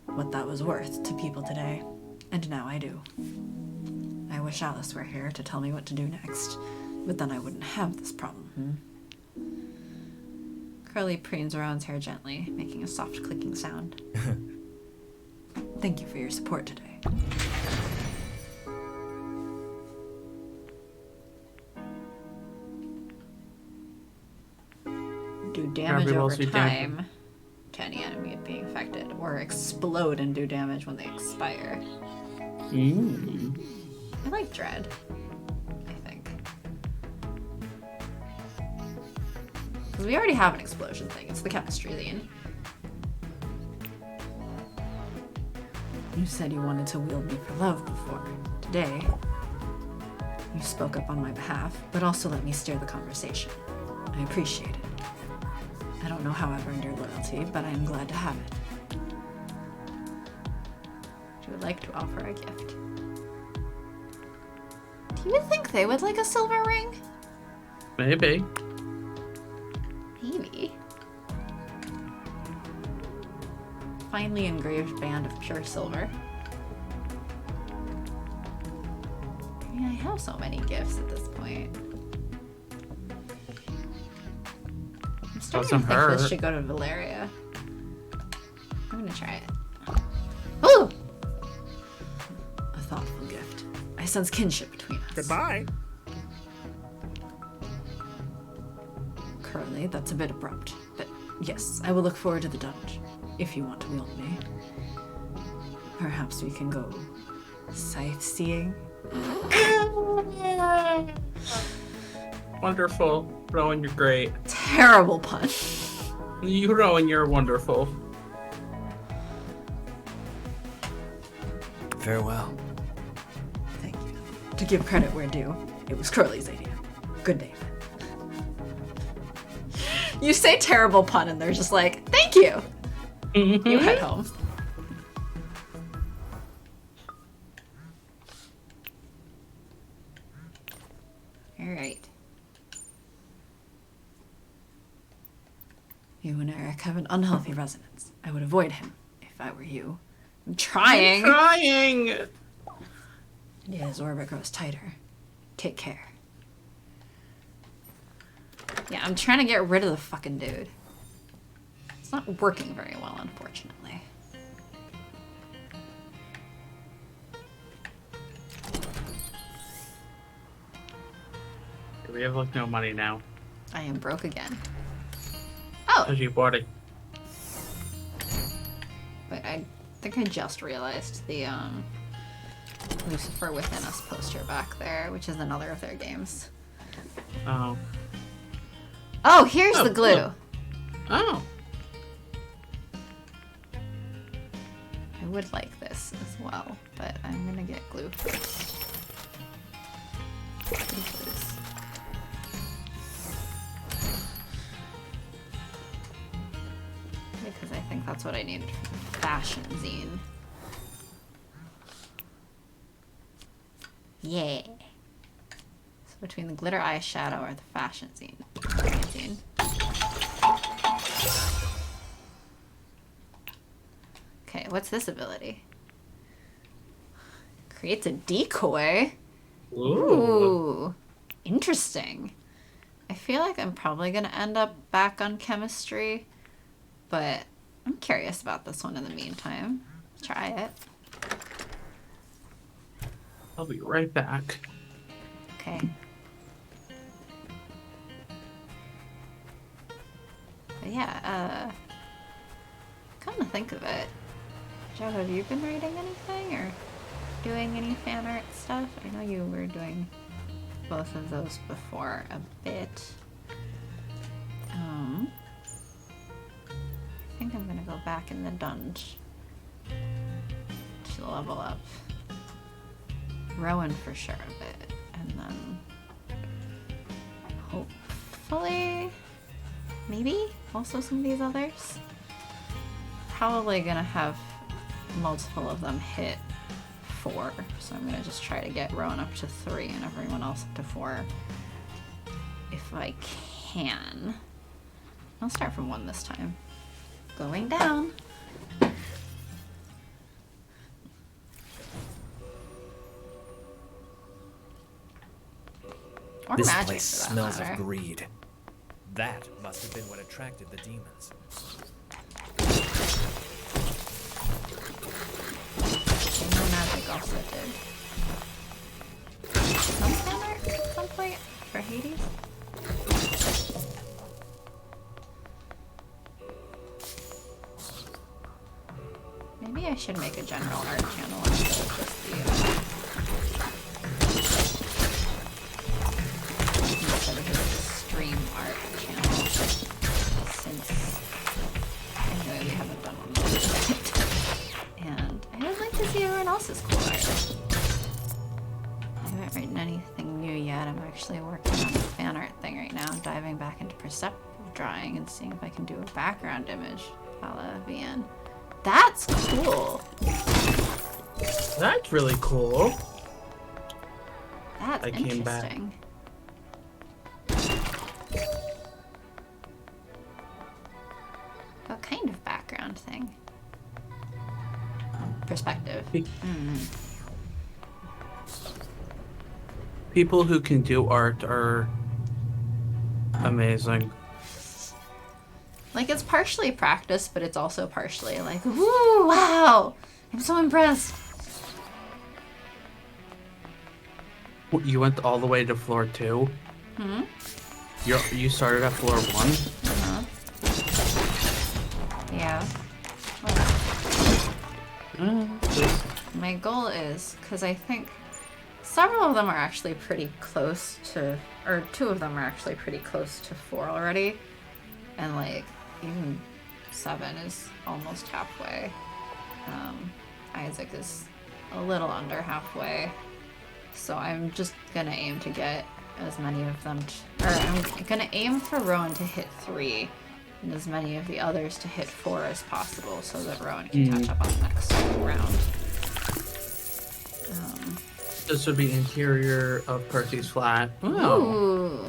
A: what that was worth to people today, and now I do. I wish Alice were here to tell me what to do next, but then I wouldn't have this problem, Curly preens Rowan's hair gently, making a soft clicking sound. Thank you for your support today. Do damage
B: Every
A: over
B: well-suited
A: time to any enemy being affected, or explode and do damage when they expire. I like Dread, I think. Because we already have an explosion thing. It's the chemistry lean. You said you wanted to wield me for love before. Today, you spoke up on my behalf, but also let me steer the conversation. I appreciate it. I don't know how I've earned your loyalty, but I am glad to have it. You would like to offer a gift. Do you think they would like a silver ring?
B: Maybe.
A: Maybe. Finely engraved band of pure silver. I mean, I have so many gifts at this point. I'm starting
B: Doesn't
A: to think this
B: hurt.
A: should go to Valeria. I'm gonna try it. Ooh! A thoughtful gift. I sense kinship between us.
D: Goodbye.
A: Currently, that's a bit abrupt, but yes, I will look forward to the dungeon, if you want to wield me. Perhaps we can go sightseeing?
B: Wonderful. Rowan, you're great.
A: Terrible pun.
B: You, Rowan, you're wonderful.
E: Farewell.
A: Thank you. To give credit where due, it was Curly's idea. Good day. You say terrible pun and they're just like, thank you. You head home. All right. You and Eric have an unhealthy resonance. I would avoid him if I were you. I'm trying. Yeah, his orbit grows tighter. Take care. Yeah, I'm trying to get rid of the fucking dude. It's not working very well, unfortunately.
B: We have like no money now.
A: I am broke again. Oh!
B: Because you bought it.
A: But I think I just realized the Lucifer Within Us poster back there, which is another of their games.
B: Oh.
A: Oh, here's the glue.
B: Cool. Oh.
A: I would like this as well, but I'm gonna get glue first. Because I think that's what I needed for the fashion zine. Yeah. So between the glitter eyeshadow or the fashion zine. Okay, what's this ability? Creates a decoy. Ooh. Interesting. I feel like I'm probably gonna end up back on chemistry, but I'm curious about this one in the meantime. Try it.
B: I'll be right back.
A: Okay. But yeah, come to think of it, Joe, have you been reading anything or doing any fan art stuff? I know you were doing both of those before a bit. I think I'm gonna go back in the dungeon to level up Rowan for sure a bit, and then hopefully maybe also some of these others. Probably gonna have multiple of them hit 4, so I'm gonna just try to get Rowan up to 3 and everyone else up to 4 if I can. I'll start from 1 this time. Going down. Or
E: This
A: magic,
E: place
A: for that
E: smells
A: matter.
E: of greed. That must have been what attracted the demons.
A: No magic also did. Some fan art at some point for Hades? Maybe I should make a general art channel instead of just the stream art channel, since anyway we haven't done one yet. And I would like to see everyone else's cool art. I haven't written anything new yet. I'm actually working on a fan art thing right now. I'm diving back into perceptive drawing and seeing if I can do a background image a la VN. That's cool.
B: That's really cool.
A: That's
B: I came back.
A: interesting. What kind of background thing? Perspective.
B: People who can do art are amazing.
A: Like, it's partially practice, but it's also partially like, woo, wow, I'm so impressed.
B: What, you went all the way to floor 2?
A: Hmm?
B: You started at floor 1?
A: Uh-huh. Yeah. My goal is, because I think several of them are actually pretty close to, or 2 of them are actually pretty close to 4 already. And like, even 7 is almost halfway. Isaac is a little under halfway. So I'm just gonna aim to get as many of them, I'm gonna aim for Rowan to hit 3 and as many of the others to hit 4 as possible so that Rowan can catch up on the next round.
B: This would be interior of Percy's flat. Oh.
A: Ooh,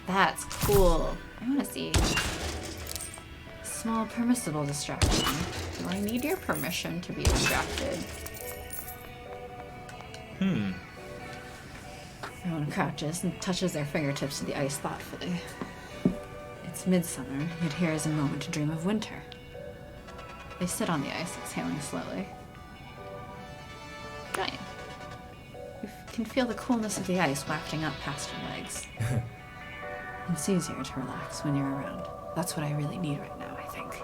A: that's cool. I wanna see. small permissible distraction. Do I need your permission to be distracted? Rowan crouches and touches their fingertips to the ice thoughtfully. It's midsummer, yet here is a moment to dream of winter. They sit on the ice, exhaling slowly. Join. You can feel the coolness of the ice wafting up past your legs. It's easier to relax when you're around. That's what I really need right now, I think.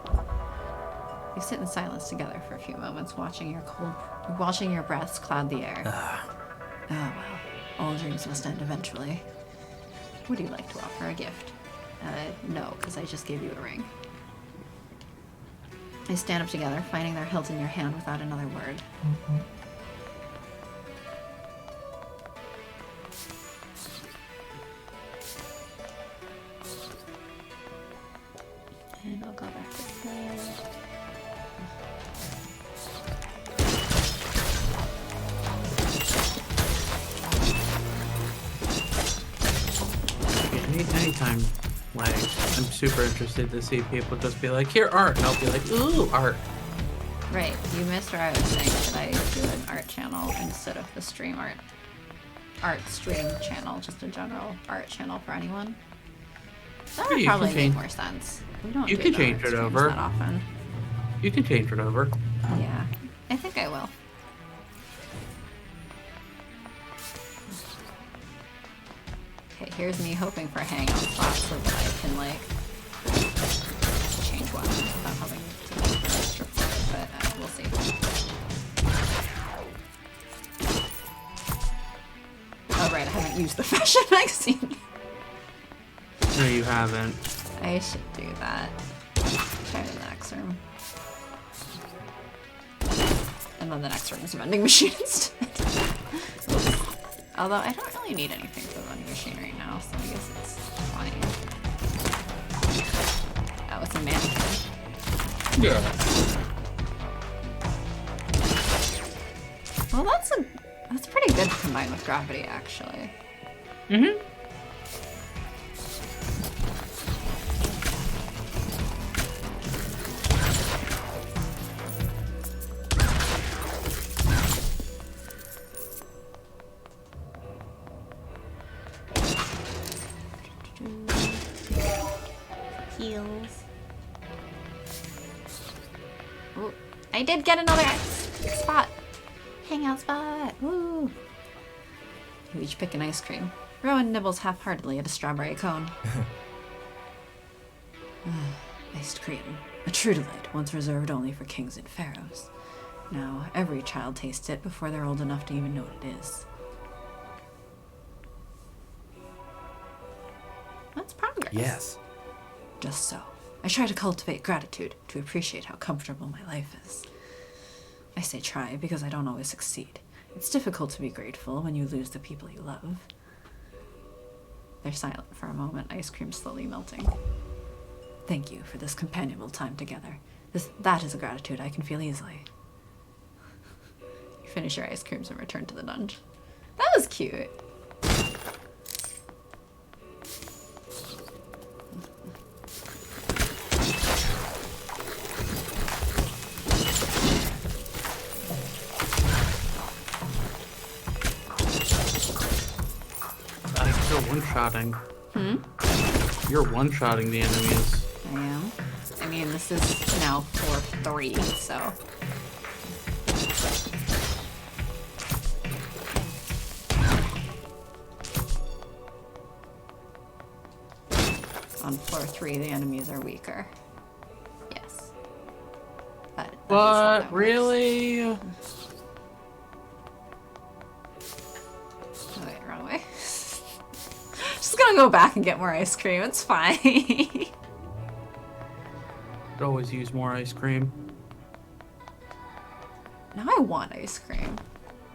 A: You sit in silence together for a few moments, watching your breaths cloud the air. Oh well, all dreams must end eventually. Would you like to offer a gift? No, because I just gave you a ring. They stand up together, finding their hilt in your hand without another word. And I'll go back to bed.
B: Anytime, like, I'm super interested to see people just be like, here, art, and I'll be like, ooh, art.
A: Right, you missed where I was saying, should I do an art channel instead of the stream art stream channel, just a general art channel for anyone? That would probably make more sense. We don't do the art streams that often.
B: You can change it over.
A: Yeah, I think I will. Okay, here's me hoping for a hangout spot so that I can, like, change weapons without having to make an extra for it, but we'll see. Oh, right, I haven't used the fashion magazine.
B: No, you haven't.
A: I should do that. Try the next room. And then the next room is a vending machine instead. Although I don't really need anything for the vending machine right now, so I guess it's fine. Oh, it's a mannequin.
B: Yeah.
A: Well, that's pretty good to combine with gravity, actually.
B: Mm-hmm.
A: Heals. Ooh, I did get another spot. Hangout spot. Woo. You each pick an ice cream. Rowan nibbles half-heartedly at a strawberry cone. Iced cream. A true delight, once reserved only for kings and pharaohs. Now, every child tastes it before they're old enough to even know what it is. That's progress.
E: Yes.
A: Just so. I try to cultivate gratitude, to appreciate how comfortable my life is. I say try because I don't always succeed. It's difficult to be grateful when you lose the people you love. They're silent for a moment, ice cream slowly melting. Thank you for this companionable time together. That is a gratitude I can feel easily. You finish your ice creams and return to the dungeon. That was cute.
B: One-shotting. You're one-shotting the enemies.
A: I am. I mean, this is now 4-3, so... On floor 3, the enemies are weaker. Yes. That is how that works.
B: Really?
A: Oh, wait, wrong way. Just gonna go back and get more ice cream. It's fine.
B: Could always use more ice cream.
A: Now I want ice cream.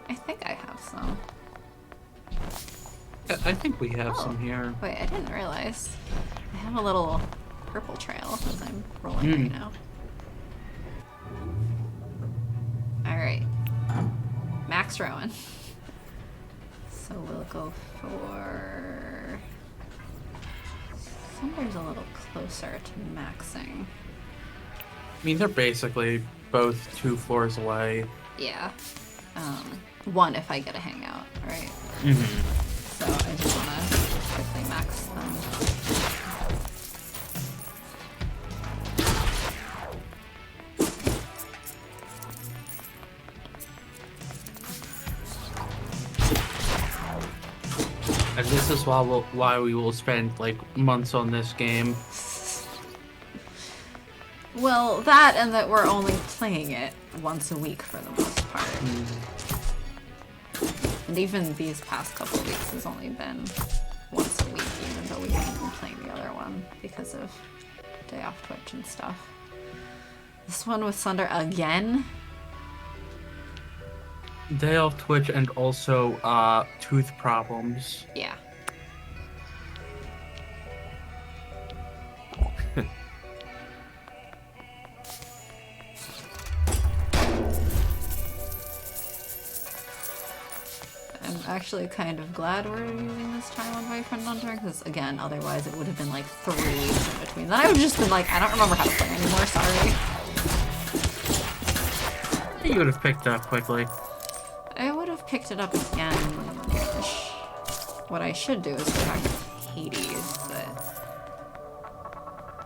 A: I think I have some.
B: I think we have some here.
A: Wait, I didn't realize. I have a little purple trail as I'm rolling right now. Alright. Max Rowan. So we'll go for... Somewhere's a little closer to maxing.
B: I mean, they're basically both 2 floors away.
A: Yeah. One if I get a hangout, right?
B: Mm-hmm.
A: So I just wanna quickly max them.
B: And this is why we will spend like months on this game.
A: Well, that and that we're only playing it once a week for the most part. And even these past couple of weeks has only been once a week, even though we haven't been playing the other one because of day off Twitch and stuff. This one with Sunder again?
B: Day off Twitch and also tooth problems.
A: Yeah. I'm actually kind of glad we're using this time on Boyfriend Hunter, because again, otherwise it would have been like 3 weeks in between. Then I would have just been like, I don't remember how to play anymore, sorry.
B: You would have picked up quickly.
A: I would have picked it up again. What I should do is go back to Hades, but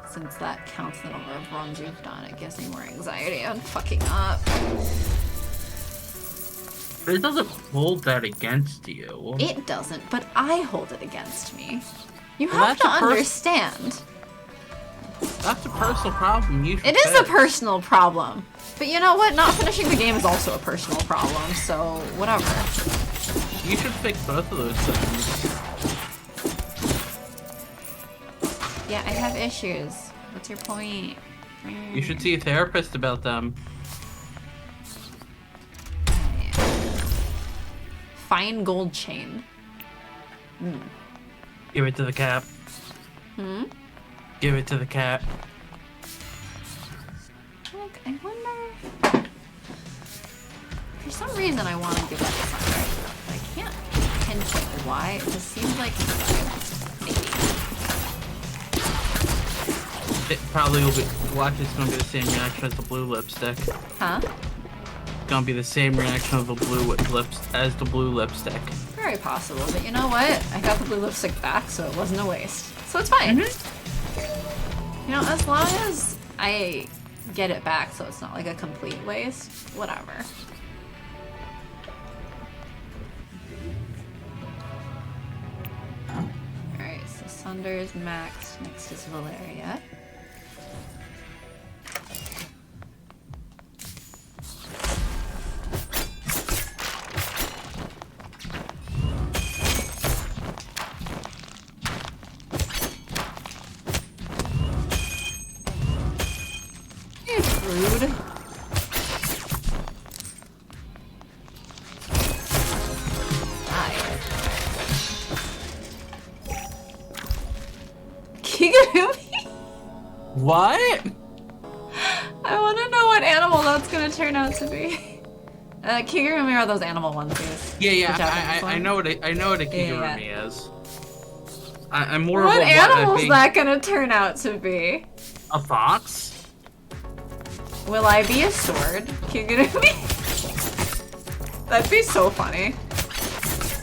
A: since that counts the number of runs you've done, it gives me more anxiety on fucking up.
B: But it doesn't hold that against you.
A: It doesn't, but I hold it against me. You
B: Well,
A: have to
B: that's a
A: understand.
B: That's a personal problem. You should
A: It is a
B: fix.
A: personal problem. But you know what? Not finishing the game is also a personal problem, so whatever.
B: You should fix both of those things.
A: Yeah, I have issues. What's your point?
B: You should see a therapist about them.
A: Fine gold chain.
B: Give it to the cat. Give it to the cat.
A: Like, I wonder... For some reason I want to give that to Sunder. I can't pinpoint why. It just seems like maybe.
B: It probably will be. Watch, it's gonna be the same reaction as the blue lipstick.
A: Huh?
B: It's gonna be the same reaction of the blue lips as the blue lipstick.
A: Very possible, but you know what? I got the blue lipstick back, so it wasn't a waste. So it's fine. You know, as long as I get it back so it's not like a complete waste, whatever. Alright, so Sunder's maxed, next is Valeria. Rude. Kigurumi?
B: What?
A: I want to know what animal that's going to turn out to be. Kigurumi are those animal onesies.
B: Yeah,
A: The Japanese
B: I
A: one.
B: know what a kigurumi is. I'm more
A: What
B: of a
A: animal is
B: being
A: that going to turn out to be?
B: a fox.
A: Will I be a sword, Kigurumi? That'd be so funny.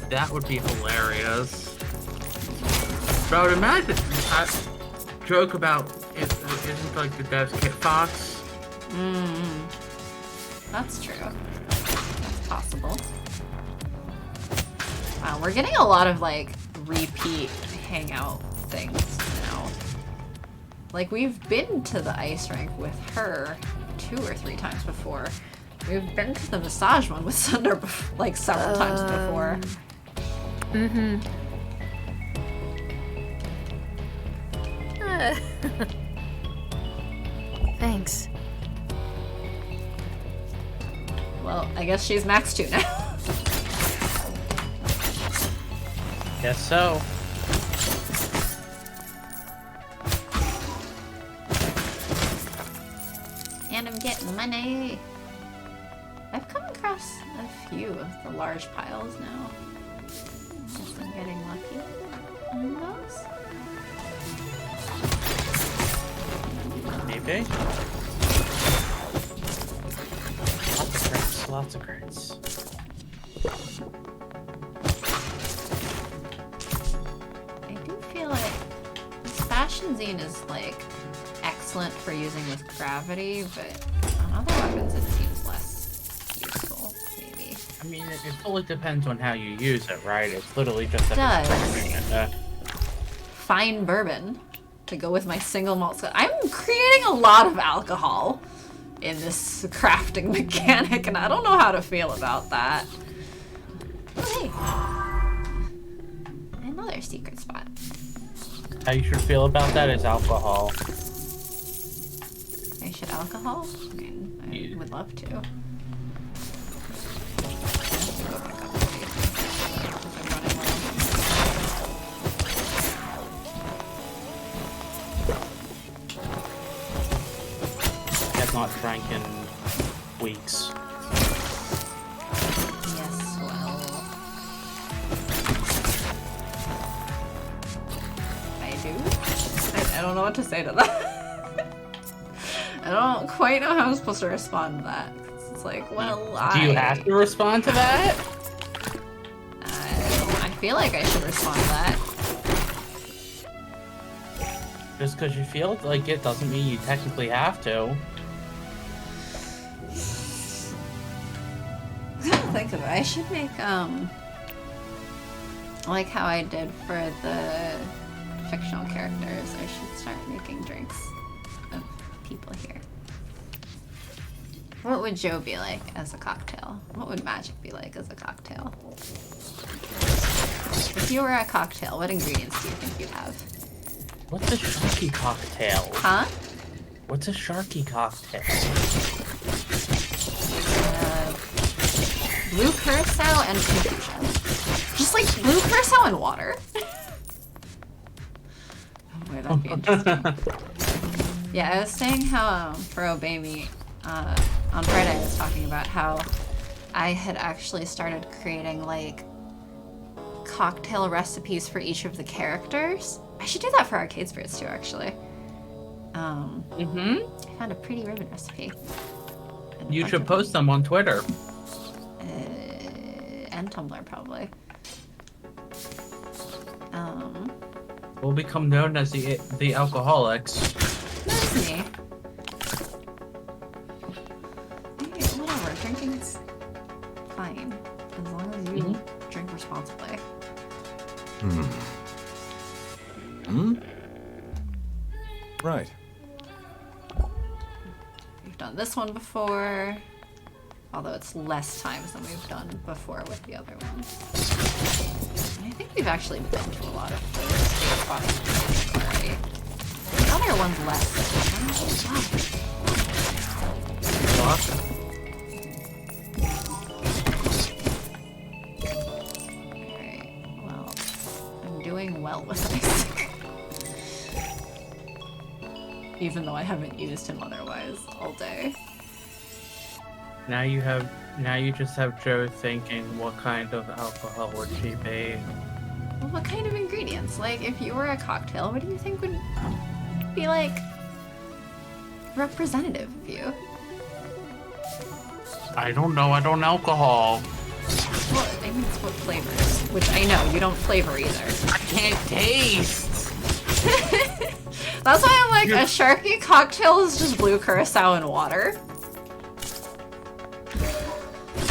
B: That would be hilarious. But I would imagine I joke about it isn't like the dev's kit fox.
A: That's true. That's possible. Wow, we're getting a lot of like repeat hangout things now. Like we've been to the ice rink with her 2 or 3 times before. We've been to the massage one with Sunder like several times before.
F: Thanks.
A: Well, I guess she's max 2 now.
B: Guess so.
A: And I'm getting money. I've come across a few of the large piles now. Guess I'm getting lucky on those.
B: Maybe. lots of crits.
A: I do feel like this fashion zine is like excellent for using with gravity, but on other weapons it seems less useful, maybe.
B: I mean, it fully depends on how you use it, right? It's literally just a
A: Does.
B: description.
A: Fine bourbon to go with my single malt. I'm creating a lot of alcohol in this crafting mechanic, and I don't know how to feel about that. Oh, hey. Another secret spot.
B: How you should feel about that is alcohol.
A: I should alcohol? I mean, I
B: Yeah.
A: would love to. I'm running low.
B: I've not drank in weeks.
A: Yes, well. I do? I don't know what to say to that. I don't quite know how I'm supposed to respond to that. It's like, well,
B: Do you have to respond to that?
A: I feel like I should respond to that.
B: Just because you feel like it doesn't mean you technically have to.
A: Think of it. I should make like how I did for the fictional characters. I should start making drinks of people here. What would Joe be like as a cocktail? What would Magic be like as a cocktail? If you were a cocktail, what ingredients do you think you'd have?
B: What's a Sharky cocktail?
A: Huh?
B: What's a Sharky cocktail?
A: Blue curacao and confusion. Just like blue curacao and water. Oh boy, that'd be interesting. Yeah, I was saying how for Obey Me, on Friday I was talking about how I had actually started creating like cocktail recipes for each of the characters. I should do that for Arcade Spirits too, actually. I found a pretty ribbon recipe. And a
B: You
A: bunch
B: should
A: of
B: post them on Twitter.
A: and Tumblr probably.
B: We'll become known as the alcoholics.
A: That's me. Hey, whatever, drinking's fine. As long as you drink responsibly.
F: Right.
A: We've done this one before. Although it's less times than we've done before with the other ones. And I think we've actually been to a lot of those spots already. The other one's less. I don't know why. Alright, well, I'm doing well with Isaac. Even though I haven't used him otherwise all day.
B: Now you just have Joe thinking, what kind of alcohol would she be?
A: Well, what kind of ingredients? Like, if you were a cocktail, what do you think would be, like, representative of you?
B: I don't know, I don't alcohol.
A: Well, I mean, it's what flavors. Which I know, you don't flavor either.
B: I can't taste!
A: That's why I'm like, a Sharky cocktail is just blue curacao and water.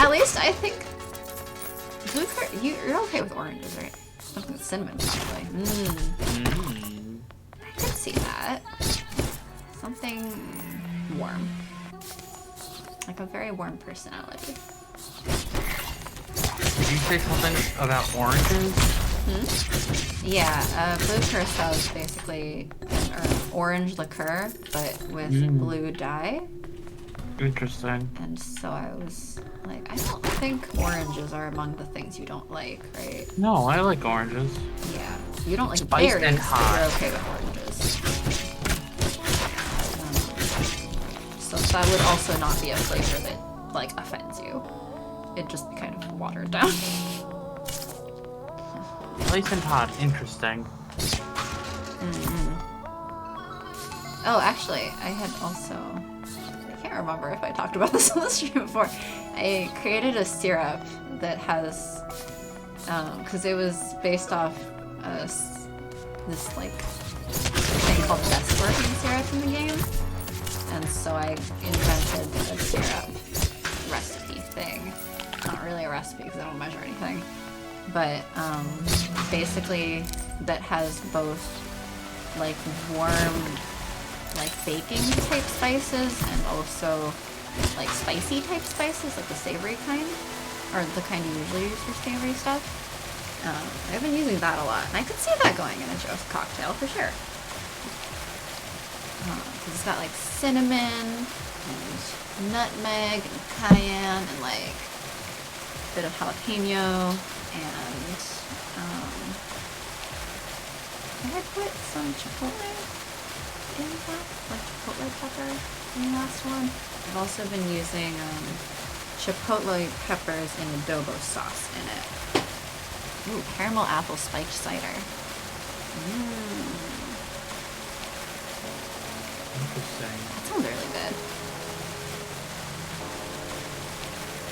A: At least I think you're okay with oranges, right? Something with cinnamon, probably. I could see that. Something warm, like a very warm personality.
B: Did you say something about oranges?
A: Yeah, blue curacao is basically an orange liqueur, but with blue dye.
B: Interesting.
A: And so I was like, I don't think oranges are among the things you don't like, right?
B: No, I like oranges.
A: Yeah. You don't like
B: Spiced
A: berries,
B: and
A: but
B: hot.
A: you're okay with oranges. So that would also not be a flavor that, like, offends you. It'd just be kind of watered down.
B: Spiced and hot, interesting.
A: Oh, actually, I had also... I can't remember if I talked about this on the stream before. I I created a syrup that has, because it was based off this like thing called best working syrup in the game, and so I invented a syrup recipe thing. It's not really a recipe because I don't measure anything, but basically that has both like warm, like baking type spices and also like spicy type spices, like the savory kind, or the kind you usually use for savory stuff. I've been using that a lot, and I could see that going in a Joe's cocktail for sure. Cause it's got like cinnamon and nutmeg and cayenne and like a bit of jalapeno and did I put some chipotle in that? Like chipotle pepper in the last one? I've also been using chipotle peppers and adobo sauce in it. Ooh, caramel apple spiked cider.
B: Interesting.
A: That sounds really good.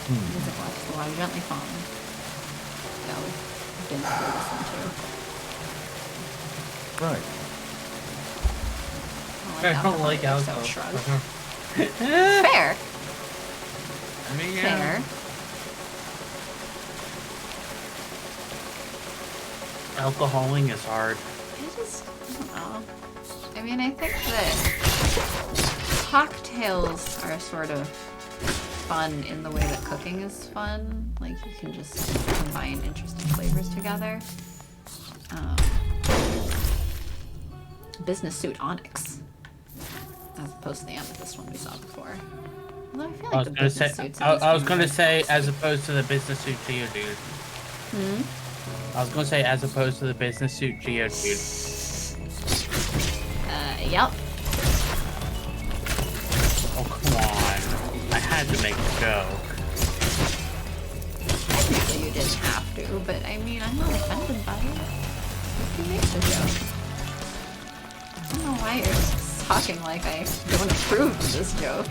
A: Music watches the water gently falling. Yeah, we've been through this one too.
F: Right.
B: I don't like
A: alcohol.
B: alcohol.
A: Fair.
B: I mean,
A: Fair.
B: alcoholing is hard.
A: I don't know. I mean, I think that cocktails are sort of fun in the way that cooking is fun. Like, you can just combine interesting flavors together. Business Suit Onyx, as opposed to the amethyst one we saw before. Although I feel like the business suits.
B: I was gonna say as opposed to the business suit Geodude. I was gonna say as opposed to the business suit Geodude.
A: Yep.
B: Oh come on! I had to make a joke.
A: Technically, you didn't have to, but I mean, I'm not offended by it. You make the joke. I don't know why you're talking like I don't approve of this joke.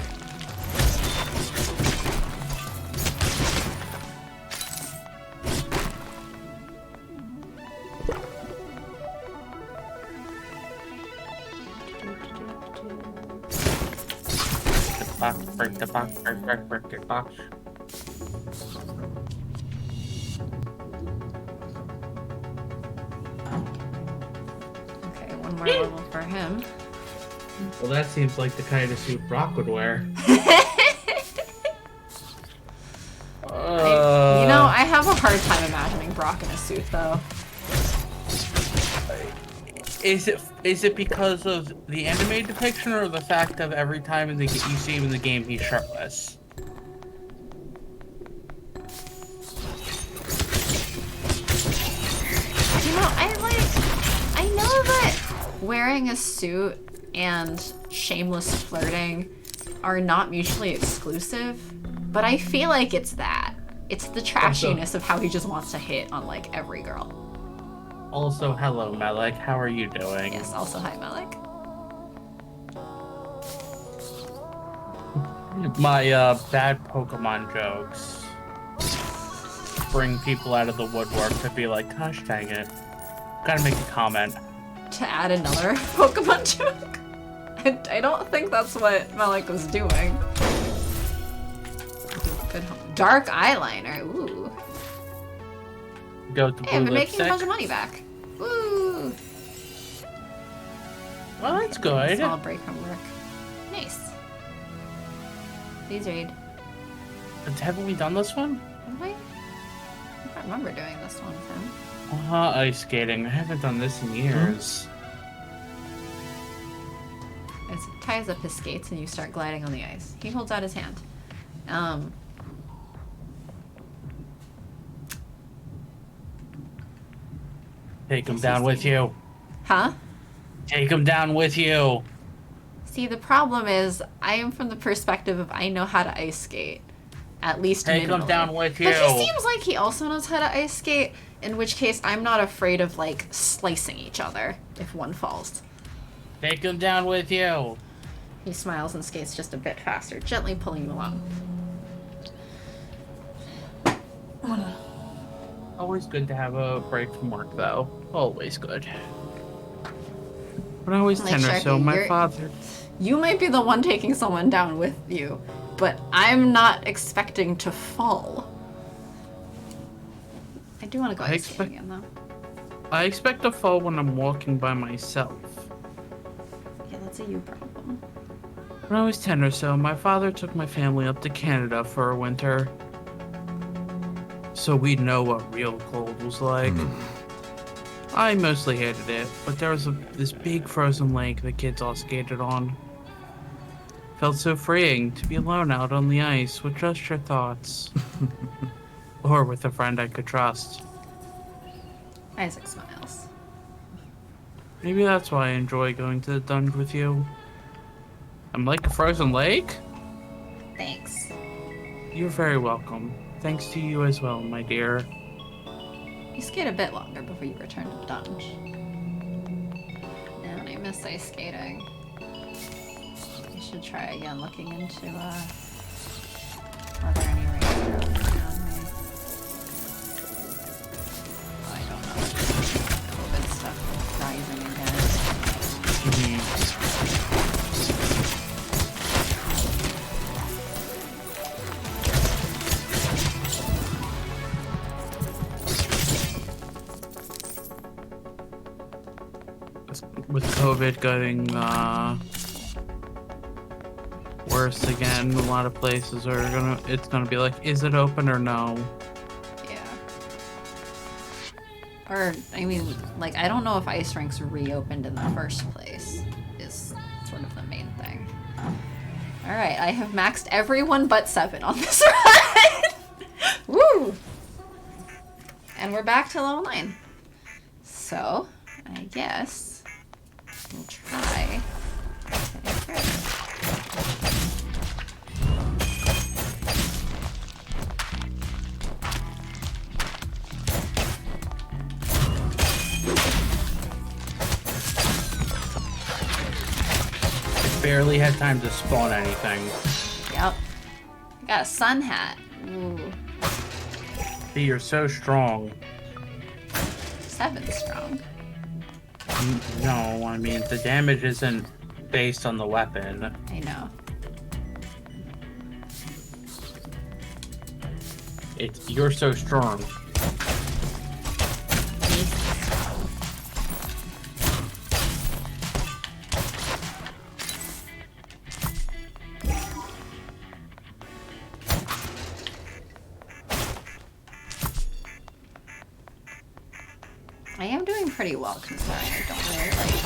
B: Break the box, break the box.
A: Okay, one more level for him.
B: Well, that seems like the kind of suit Brock would wear.
A: You know, I have a hard time imagining Brock in a suit, though.
B: Is it because of the anime depiction or the fact of every time you see him in the game he's shirtless?
A: You know, I know that wearing a suit and shameless flirting are not mutually exclusive, but I feel like it's that. It's the trashiness of how he just wants to hit on, like, every girl.
B: Also, hello, Melek. How are you doing?
A: Yes, also hi, Melek.
B: My bad Pokemon jokes bring people out of the woodwork to be like, gosh dang it. Gotta make a comment.
A: To add another Pokemon joke? I don't think that's what Melek was doing. Good home. Dark eyeliner, ooh.
B: Go to
A: Hey, I've
B: blue
A: been making a
B: lipstick.
A: bunch of money back. Woo!
B: Well, that's good.
A: Small break from work. Nice. Please read.
B: Haven't we done this one?
A: Have I? I can't remember doing this one with him.
B: Ice skating. I haven't done this in years.
A: It ties up his skates and you start gliding on the ice. He holds out his hand.
B: Take him down with you.
A: Huh?
B: Take him down with you.
A: See, the problem is, I am from the perspective of I know how to ice skate. At least
B: Take him
A: minimally.
B: down with you.
A: But he seems like he also knows how to ice skate, in which case I'm not afraid of, like, slicing each other if one falls.
B: Take him down with you.
A: He smiles and skates just a bit faster, gently pulling you along.
B: Always good to have a break from work, though. Always good. When I was
A: Like
B: 10 or so,
A: Sharky,
B: my
A: you're-
B: father...
A: You might be the one taking someone down with you, but I'm not expecting to fall. I do want to go ice skating again, though.
B: I expect to fall when I'm walking by myself.
A: Yeah, that's a you problem.
B: When I was 10 or so, my father took my family up to Canada for a winter. So we'd know what real cold was like. I mostly hated it, but there was this big frozen lake the kids all skated on. Felt so freeing to be alone out on the ice with just your thoughts. Or with a friend I could trust.
A: Isaac smiles.
B: Maybe that's why I enjoy going to the dungeon with you. I'm like a frozen lake?
A: Thanks.
B: You're very welcome. Thanks to you as well, my dear.
A: You skate a bit longer before you return to the dungeon. Man, I miss ice skating. You should try again looking into, are there any rangers around me? Oh, I don't know. COVID stuff rising again.
B: With COVID getting worse again, a lot of places are it's gonna be like, is it open or no?
A: Yeah. Or, I mean, like, I don't know if ice rinks reopened in the first place, is sort of the main thing. Alright, I have maxed everyone but 7 on this ride! Woo! And we're back to level 9. So, I guess we'll try getting further.
B: Barely had time to spawn anything.
A: Yep. I got a sun hat. Ooh.
B: But you're so strong.
A: 7 strong.
B: No, I mean, the damage isn't based on the weapon.
A: I know.
B: You're so strong.
A: I am doing pretty well considering I don't really like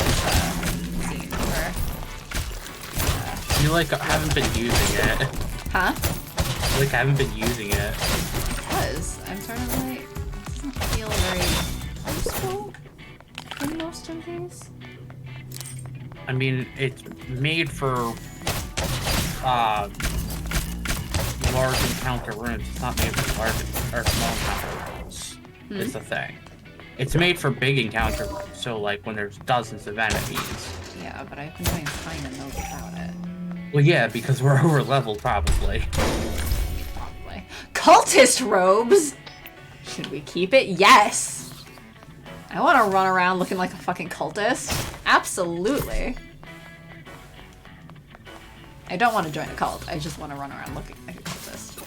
A: scene where...
B: You like haven't been using it.
A: Huh?
B: Like I haven't been using it.
A: Because I'm sort of like... It doesn't feel very useful in most of these.
B: I mean, it's made for large encounter rooms. It's not made for large or small encounter rooms. It's the thing. It's made for big encounter rooms, so like when there's dozens of enemies.
A: Yeah, but I've been doing fine in those without it.
B: Well, yeah, because we're over leveled probably.
A: Probably. Cultist robes! Should we keep it? Yes! I want to run around looking like a fucking cultist. Absolutely. I don't want to join a cult. I just want to run around looking like a cultist.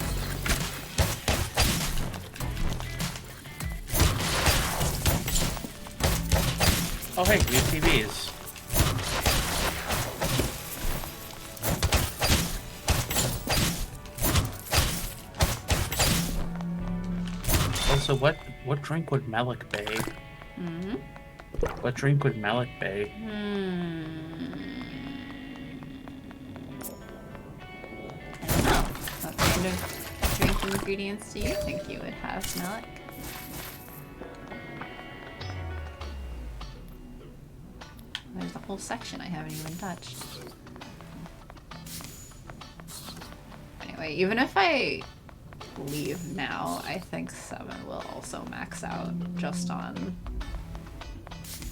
B: Oh hey, UTVs. Also, what drink would Melik be?
A: Mm-hmm.
B: What drink would Melik be?
A: I don't know. What kind of drink ingredients do you think you would have, Melik? There's a whole section I haven't even touched. Anyway, even if I leave now, I think 7 will also max out just on...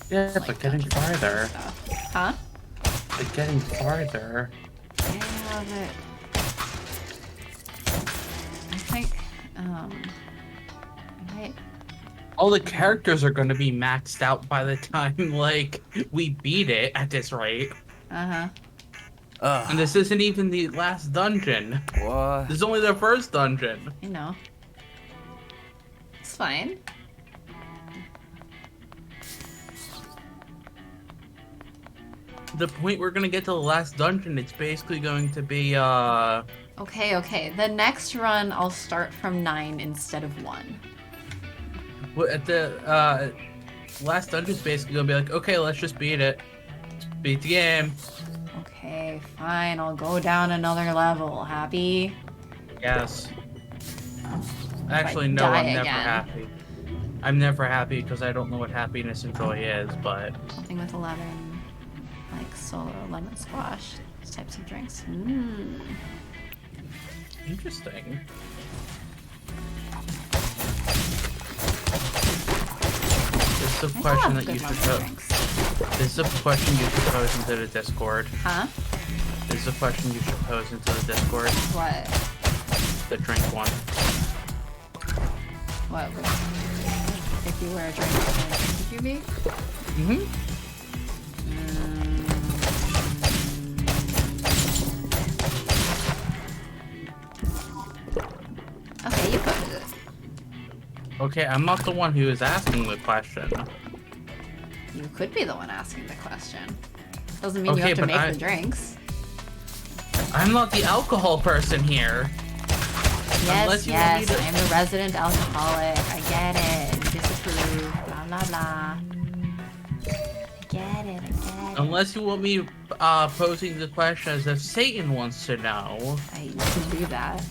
B: Yeah,
A: like,
B: but getting
A: dungeons and
B: farther.
A: stuff. Huh?
B: But getting farther.
A: Yeah, but... I think,
B: All the characters are going to be maxed out by the time, like, we beat it at this rate.
A: Uh-huh.
B: And this isn't even the last dungeon.
F: What?
B: This is only the first dungeon.
A: You know. It's fine.
B: The point we're going to get to the last dungeon, it's basically going to be,
A: Okay. The next run, I'll start from 9 instead of 1.
B: at the, last dungeon's basically going to be like, okay, let's just beat it. Beat the game.
A: Okay, fine. I'll go down another level. Happy?
B: Yes. Actually, no,
A: die
B: I'm never
A: again.
B: happy. I'm never happy because I don't know what happiness and joy is, but...
A: Something with 11. Like solo lemon squash. Those types of drinks. Mmm.
B: Interesting. This is a question that you should pose. This is a question you should pose into the Discord.
A: Huh?
B: This is a question you should pose into the Discord.
A: What?
B: The drink one.
A: What? If you were a drink, would you be?
B: Mm-hmm.
A: Okay, you pose it.
B: Okay, I'm not the one who is asking the question.
A: You could be the one asking the question. Doesn't mean you
B: Okay,
A: have to
B: but
A: make
B: I-
A: the drinks.
B: I'm not the alcohol person here. Unless
A: Yes,
B: you want me
A: yes,
B: to-
A: I am the resident alcoholic. I get it. You disapprove. Blah, blah, blah. I get it.
B: Unless you want me posing the question as if Satan wants to know.
A: I can do that.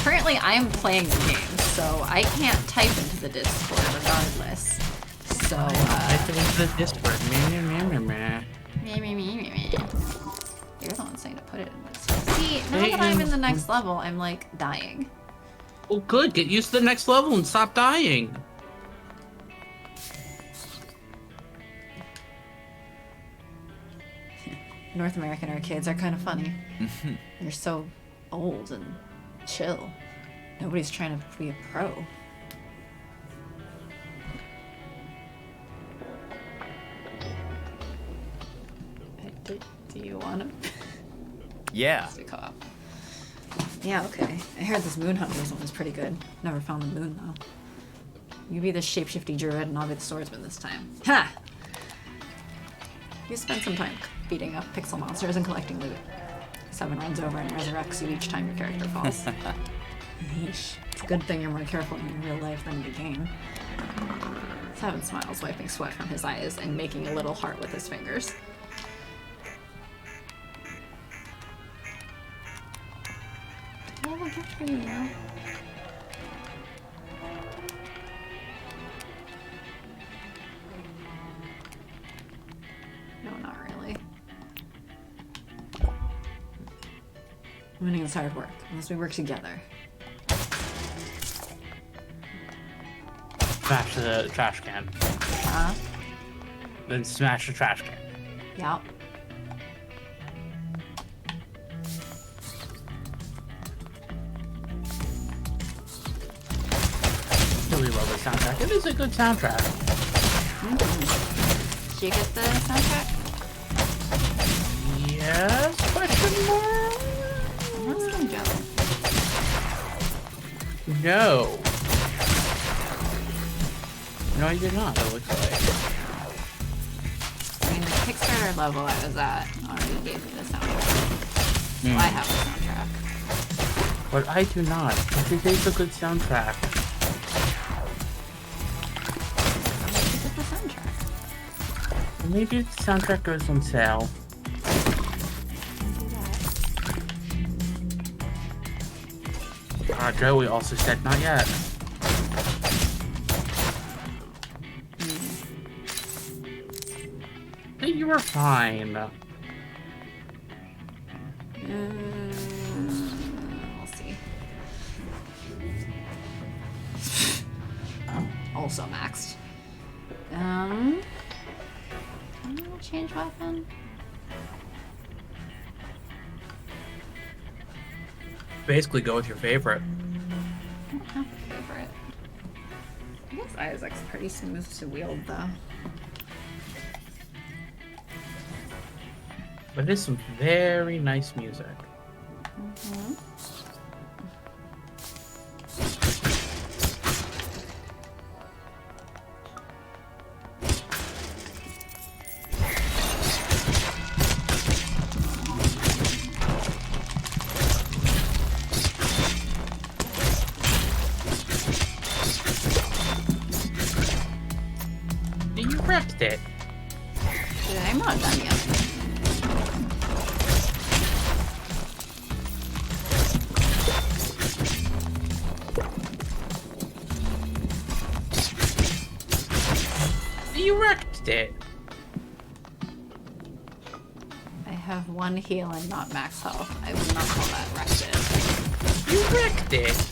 A: Currently, I am playing the game, so I can't type into the Discord regardless. So,
B: I think the Discord. Meh.
A: You're the one saying to put it in this. See, now that I'm in the next level, I'm like dying.
B: Well, good. Get used to the next level and stop dying.
A: North American arcades are kind of funny. They're so old and chill. Nobody's trying to be a pro. Do you want to?
E: Yeah.
A: Co-op. Yeah, okay. I heard this Moon Hunters one was pretty good. Never found the moon though. You be the shapeshifty druid and I'll be the swordsman this time. Ha! You spend some time beating up pixel monsters and collecting loot. 7 runs over and resurrects you each time your character falls. Yeesh. It's a good thing you're more careful in real life than in the game. 7 smiles, wiping sweat from his eyes and making a little heart with his fingers. Do I have a gift for you now? No, not really. Winning is hard work, unless we work together.
B: Smash the trash can. Then smash the trash can.
A: Yep.
B: Really love the soundtrack. It is a good soundtrack.
A: Did you get the soundtrack?
B: Yes? Question mark?
A: I'm asking Joe.
B: No. No, I did not, it looks like.
A: I mean, the Kickstarter level I was at already gave me the soundtrack. So I have the soundtrack.
B: But I do not. It is a good soundtrack.
A: How much is the soundtrack?
B: Maybe the soundtrack goes on sale. Joey also said not yet. Hey, you were fine.
A: We'll see. Also maxed. I'm gonna change weapon.
B: Basically, go with your favorite.
A: I don't have a favorite. I guess Isaac's pretty smooth to wield, though.
B: But it is some very nice music.
A: Mm-hmm.
B: You wrecked it.
A: Dude, I'm not done yet.
B: You wrecked it.
A: I have one heal and not max health. I would not call that wrecked it.
B: You wrecked it.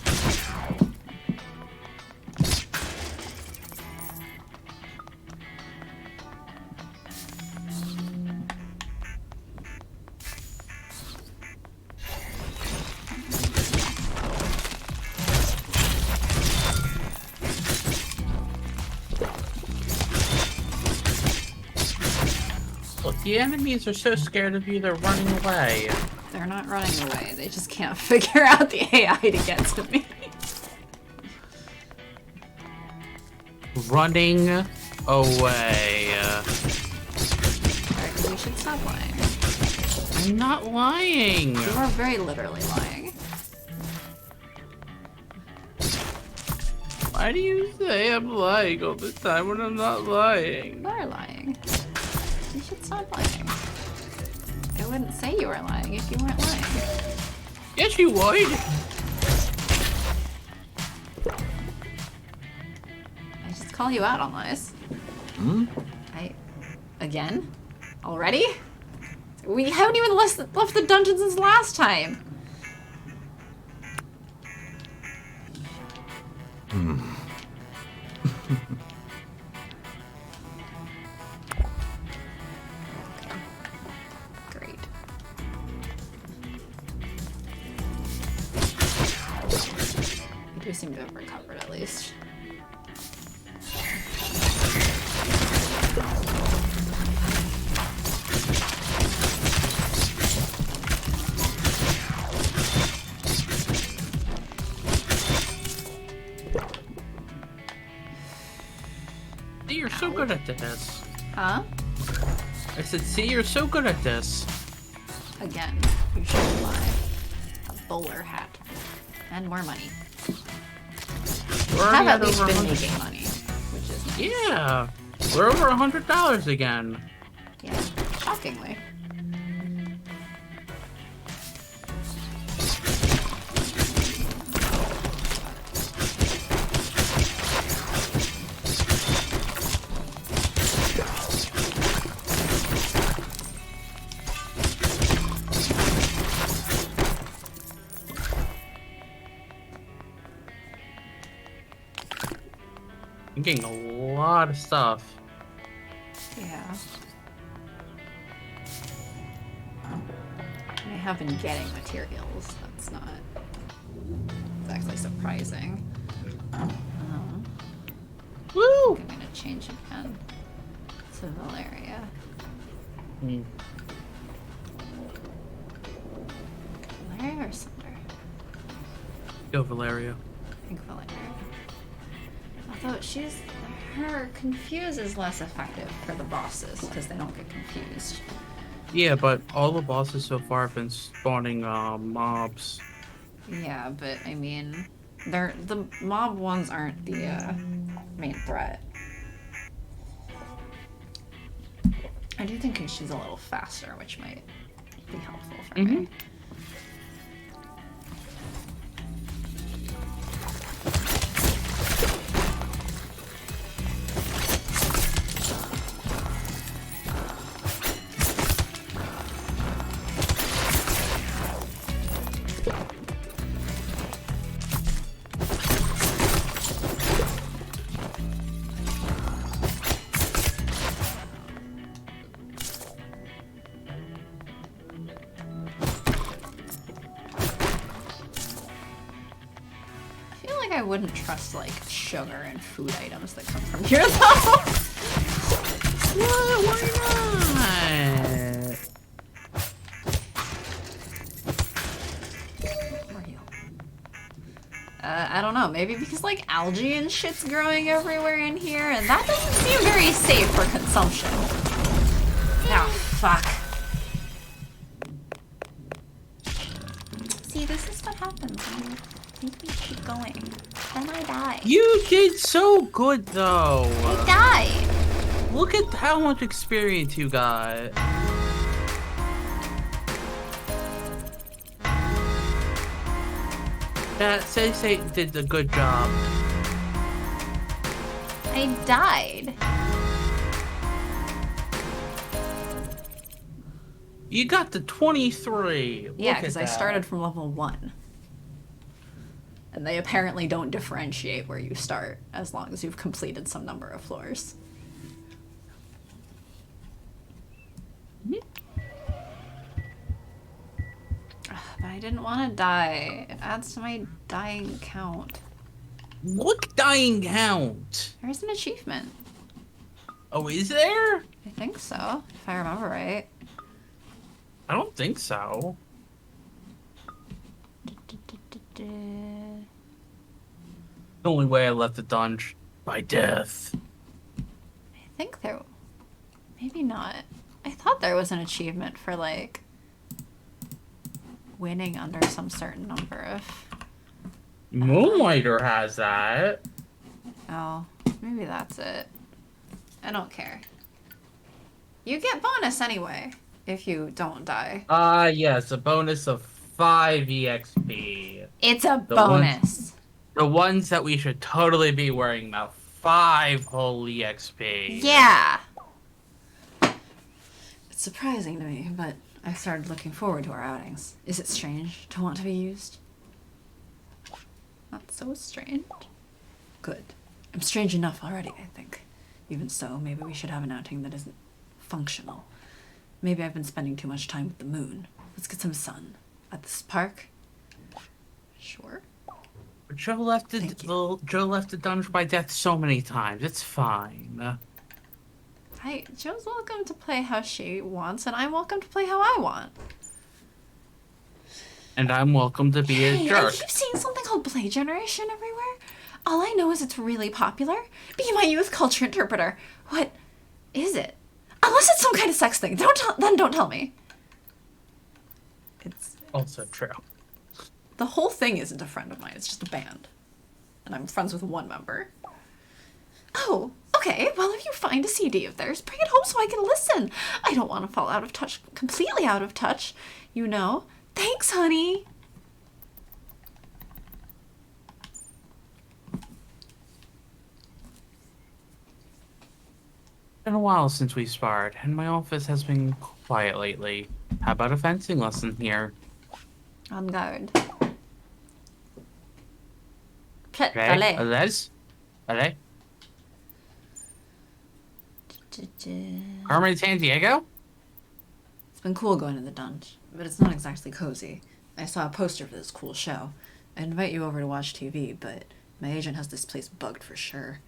B: Look, the enemies are so scared of you, they're running away.
A: They're not running away. They just can't figure out the AI to get to me.
B: Running away.
A: Alright, we should stop lying.
B: I'm not lying.
A: You are very literally lying.
B: Why do you say I'm lying all the time when I'm not lying?
A: You are lying. You should stop lying. I wouldn't say you were lying if you weren't lying.
B: Yes, you would.
A: I just call you out on lies.
F: Hmm?
A: Again? Already? We haven't even left the dungeon since last time. Great. We do seem to have recovered at least.
B: See, you're so good at this.
A: Huh?
B: I said, see, you're so good at this.
A: Again, you should buy a bowler hat and more money.
B: We're
A: Have
B: already
A: at
B: at
A: least
B: over
A: been
B: 100.
A: making money, which is nice.
B: Yeah, we're over $100 again.
A: Yeah, shockingly.
B: I'm getting a lot of stuff.
A: Yeah. I have been getting materials. That's not exactly surprising.
B: Woo!
A: I'm gonna change again to Valeria.
B: Hmm.
A: Valeria or Cinder?
B: Go, Valeria.
A: I think Valeria. Although her confuse is less effective for the bosses because they don't get confused.
B: Yeah, but all the bosses so far have been spawning mobs.
A: Yeah, but I mean, the mob ones aren't the main threat. I do think she's a little faster, which might be helpful for me. I wouldn't trust, like, sugar and food items that come from here, though.
B: What? Why not?
A: I don't know, maybe because, like, algae and shit's growing everywhere in here, and that doesn't seem very safe for consumption. Oh, fuck. See, this is what happens when you make me keep going. Then I die.
B: You did so good, though.
A: I died.
B: Look at how much experience you got. Yeah, Sensei did a good job.
A: I died.
B: You got the 23.
A: Yeah, because I started from level 1. And they apparently don't differentiate where you start as long as you've completed some number of floors. But I didn't want to die. It adds to my dying count.
B: Look, dying count.
A: There's an achievement.
B: Oh, is there?
A: I think so, if I remember right.
B: I don't think so.
A: The
B: only way I left the dungeon by death.
A: I think there... Maybe not. I thought there was an achievement for, like, winning under some certain number of...
B: Moonlighter has that.
A: Oh, maybe that's it. I don't care. You get bonus anyway, if you don't die.
B: Yes, a bonus of 5 EXP.
A: It's a bonus.
B: The ones that we should totally be worrying about. 5 whole EXP.
A: Yeah. It's surprising to me, but I started looking forward to our outings. Is it strange to want to be used? Not so strange. Good. I'm strange enough already, I think. Even so, maybe we should have an outing that isn't functional. Maybe I've been spending too much time with the moon. Let's get some sun. At this park? Sure.
B: Joe left the dungeon by death so many times. It's fine.
A: Joe's welcome to play how she wants, and I'm welcome to play how I want.
B: And I'm welcome to be a jerk.
A: I keep seeing something called Play Generation everywhere. All I know is it's really popular. Be my youth culture interpreter. What is it? Unless it's some kind of sex thing. Then don't tell me. It's
B: also true.
A: The whole thing isn't a friend of mine. It's just a band. And I'm friends with one member. Oh, okay. Well, if you find a CD of theirs, bring it home so I can listen. I don't want to fall out of touch, completely out of touch. You know. Thanks, honey.
B: Been a while since we sparred, and my office has been quiet lately. How about a fencing lesson here?
A: On guard.
B: Okay, Alez? Ale? Carmen San Diego?
A: It's been cool going to the dungeon, but it's not exactly cozy. I saw a poster for this cool show. I'd invite you over to watch TV, but my agent has this place bugged for sure.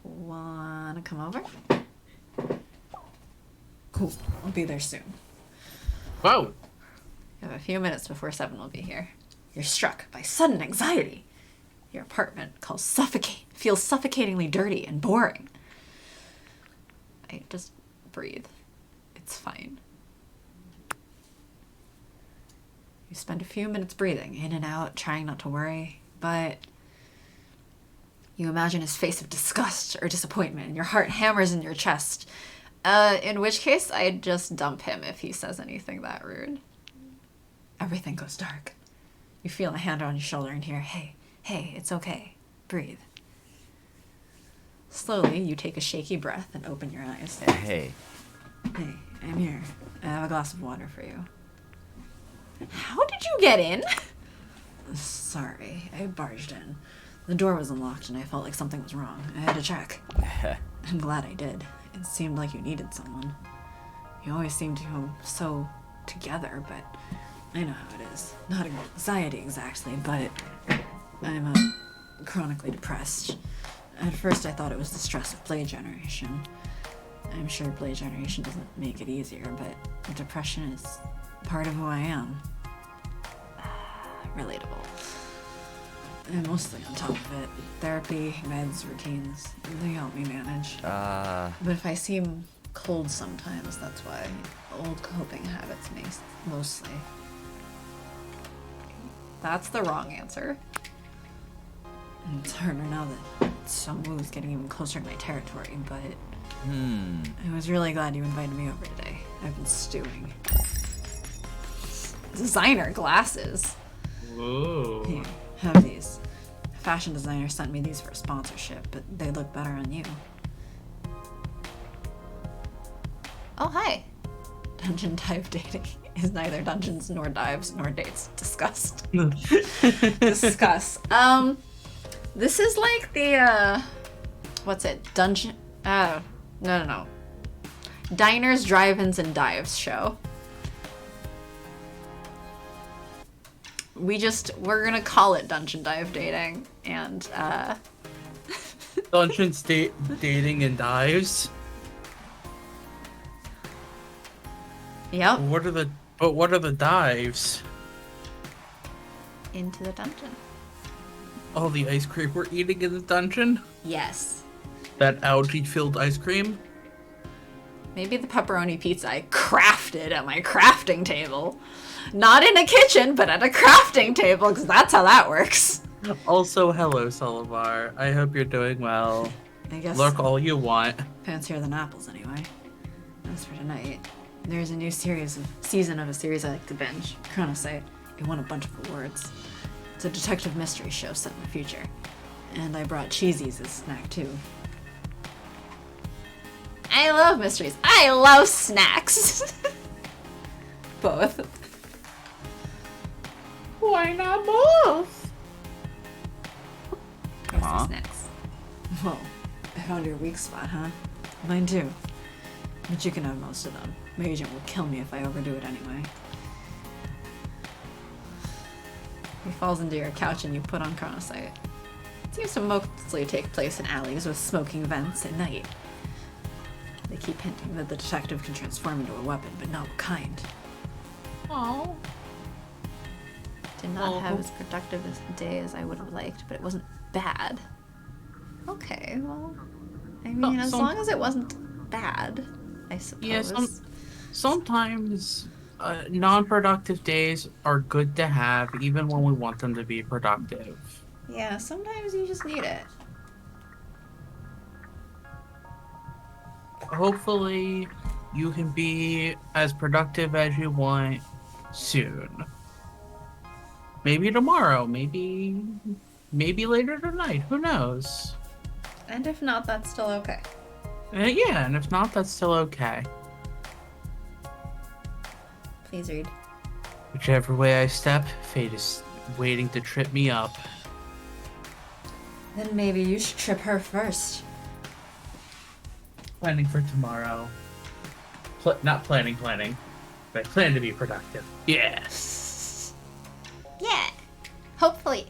A: Wanna come over? Cool. I'll be there soon.
B: Whoa!
A: You have a few minutes before 7 will be here. You're struck by sudden anxiety. Your apartment feels suffocatingly dirty and boring. Just breathe. It's fine. You spend a few minutes breathing in and out, trying not to worry, but you imagine his face of disgust or disappointment, and your heart hammers in your chest. In which case, I'd just dump him if he says anything that rude. Everything goes dark. You feel a hand on your shoulder and hear, hey, it's okay. Breathe. Slowly, you take a shaky breath and open your eyes.
E: Hey.
A: Hey, I'm here. I have a glass of water for you. How did you get in? Sorry, I barged in. The door was unlocked and I felt like something was wrong. I had to check. I'm glad I did. It seemed like you needed someone. You always seem to so together, but I know how it is. Not anxiety exactly, but
G: I'm chronically depressed. At first I thought it was the stress of Blade Generation. I'm sure Blade Generation doesn't make it easier, but depression is part of who I am. Relatable. And mostly on top of it, therapy, meds, routines, they help me manage. But if I seem cold sometimes, that's why. Old coping habits mostly. That's the wrong answer. And it's harder now that Songwoo's getting even closer to my territory, but I was really glad you invited me over today. I've been stewing. Designer glasses.
B: Ooh.
G: Here, have these. A fashion designer sent me these for a sponsorship, but they look better on you.
A: Oh, hi.
G: Dungeon dive dating is neither dungeons nor dives nor dates. Discussed. Discuss. This is like the, what's it? Dungeon, no. Diners, Drive-Ins, and Dives show. We're gonna call it Dungeon Dive Dating, and,
B: Dungeons, dating, and dives.
G: Yep.
B: What are the dives?
A: Into the dungeon.
B: All the ice cream we're eating in the dungeon?
A: Yes.
B: That algae-filled ice cream?
G: Maybe the pepperoni pizza I crafted at my crafting table. Not in a kitchen, but at a crafting table, because that's how that works.
B: Also, hello, Solivar. I hope you're doing well.
G: I guess
B: Lurk all you want.
G: fancier than apples, anyway. As for tonight, there's a new season of a series I like to binge, Chronosite. It won a bunch of awards. It's a detective mystery show set in the future. And I brought cheesies as snack, too. I love mysteries. I love snacks. Both.
B: Why not both?
G: Here's the snacks. Whoa, I found your weak spot, huh? Mine too. But you can have most of them. My agent will kill me if I overdo it anyway. He falls into your couch and you put on Chronosite. It seems to mostly take place in alleys with smoking vents at night. They keep hinting that the detective can transform into a weapon, but not what kind.
B: Oh.
A: Did not have as productive a day as I would have liked, but it wasn't bad. Okay, well, I mean, as long as it wasn't bad, I suppose.
B: Yeah, sometimes non-productive days are good to have, even when we want them to be productive.
A: Yeah, sometimes you just need it.
B: Hopefully, you can be as productive as you want soon. Maybe tomorrow, maybe later tonight, who knows?
A: And if not, that's still okay.
B: Yeah, and if not, that's still okay.
A: Please read.
B: Whichever way I step, fate is waiting to trip me up.
G: Then maybe you should trip her first.
B: Planning for tomorrow. Not planning, but I plan to be productive. Yeah.
A: Yeah, hopefully.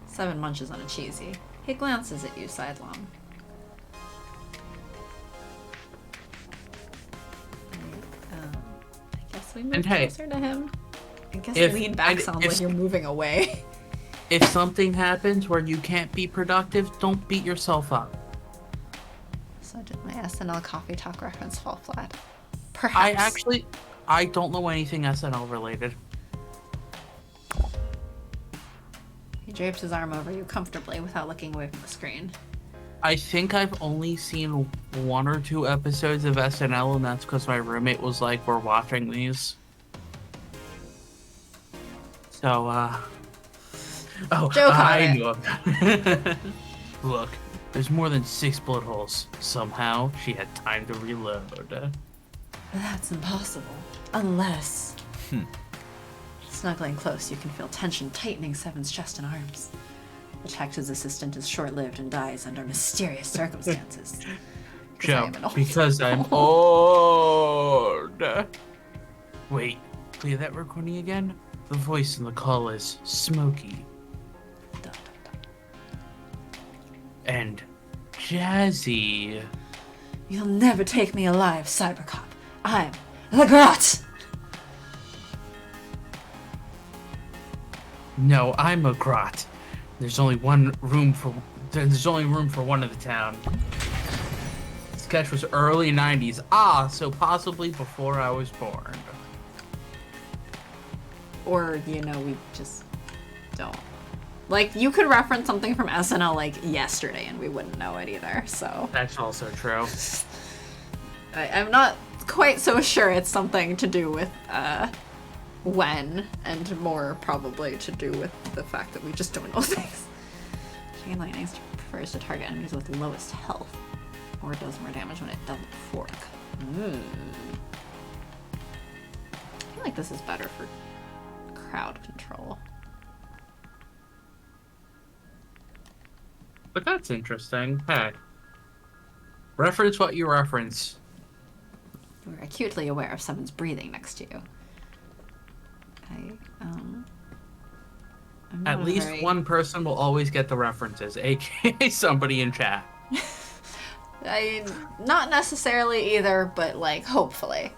G: 7 munches on a cheesy. He glances at you sidelong.
A: I guess we move
B: And hey,
A: closer to him.
G: I guess
B: If-
G: lean back
B: and
G: sounds
B: if-
G: like you're moving away.
B: If something happens where you can't be productive, don't beat yourself up.
A: So did my SNL coffee talk reference fall flat? Perhaps.
B: I don't know anything SNL related.
G: He drapes his arm over you comfortably without looking away from the screen.
B: I think I've only seen 1 or 2 episodes of SNL, and that's because my roommate was like, we're watching these. So,
G: Joke on
B: I
G: it.
B: knew about Look, there's more than 6 bullet holes. Somehow, she had time to reload.
G: That's impossible. Unless... Snuggling close, you can feel tension tightening Seven's chest and arms. The detective's assistant is short-lived and dies under mysterious circumstances.
B: Joe, because I'm old. Wait, Play that recording again. The voice in the call is Smokey. And Jazzy.
G: You'll never take me alive, Cybercop. I'm the Grot!
B: No, I'm a grot. There's only room for one in the town. This sketch was early 90s. So possibly before I was born.
G: Or, we just don't. Like, you could reference something from SNL, like, yesterday, and we wouldn't know it either, so.
B: That's also true.
G: I'm not quite so sure it's something to do with, when, and more probably to do with the fact that we just don't know things. Chain lightning prefers to target enemies with lowest health, or does more damage when it doesn't fork. I feel like this is better for crowd control.
B: But that's interesting. Hey. Reference what you reference.
G: We're acutely aware of someone's breathing next to you. I'm not
B: At least one person will always get the references, aka somebody in chat.
G: Not necessarily either, but like hopefully.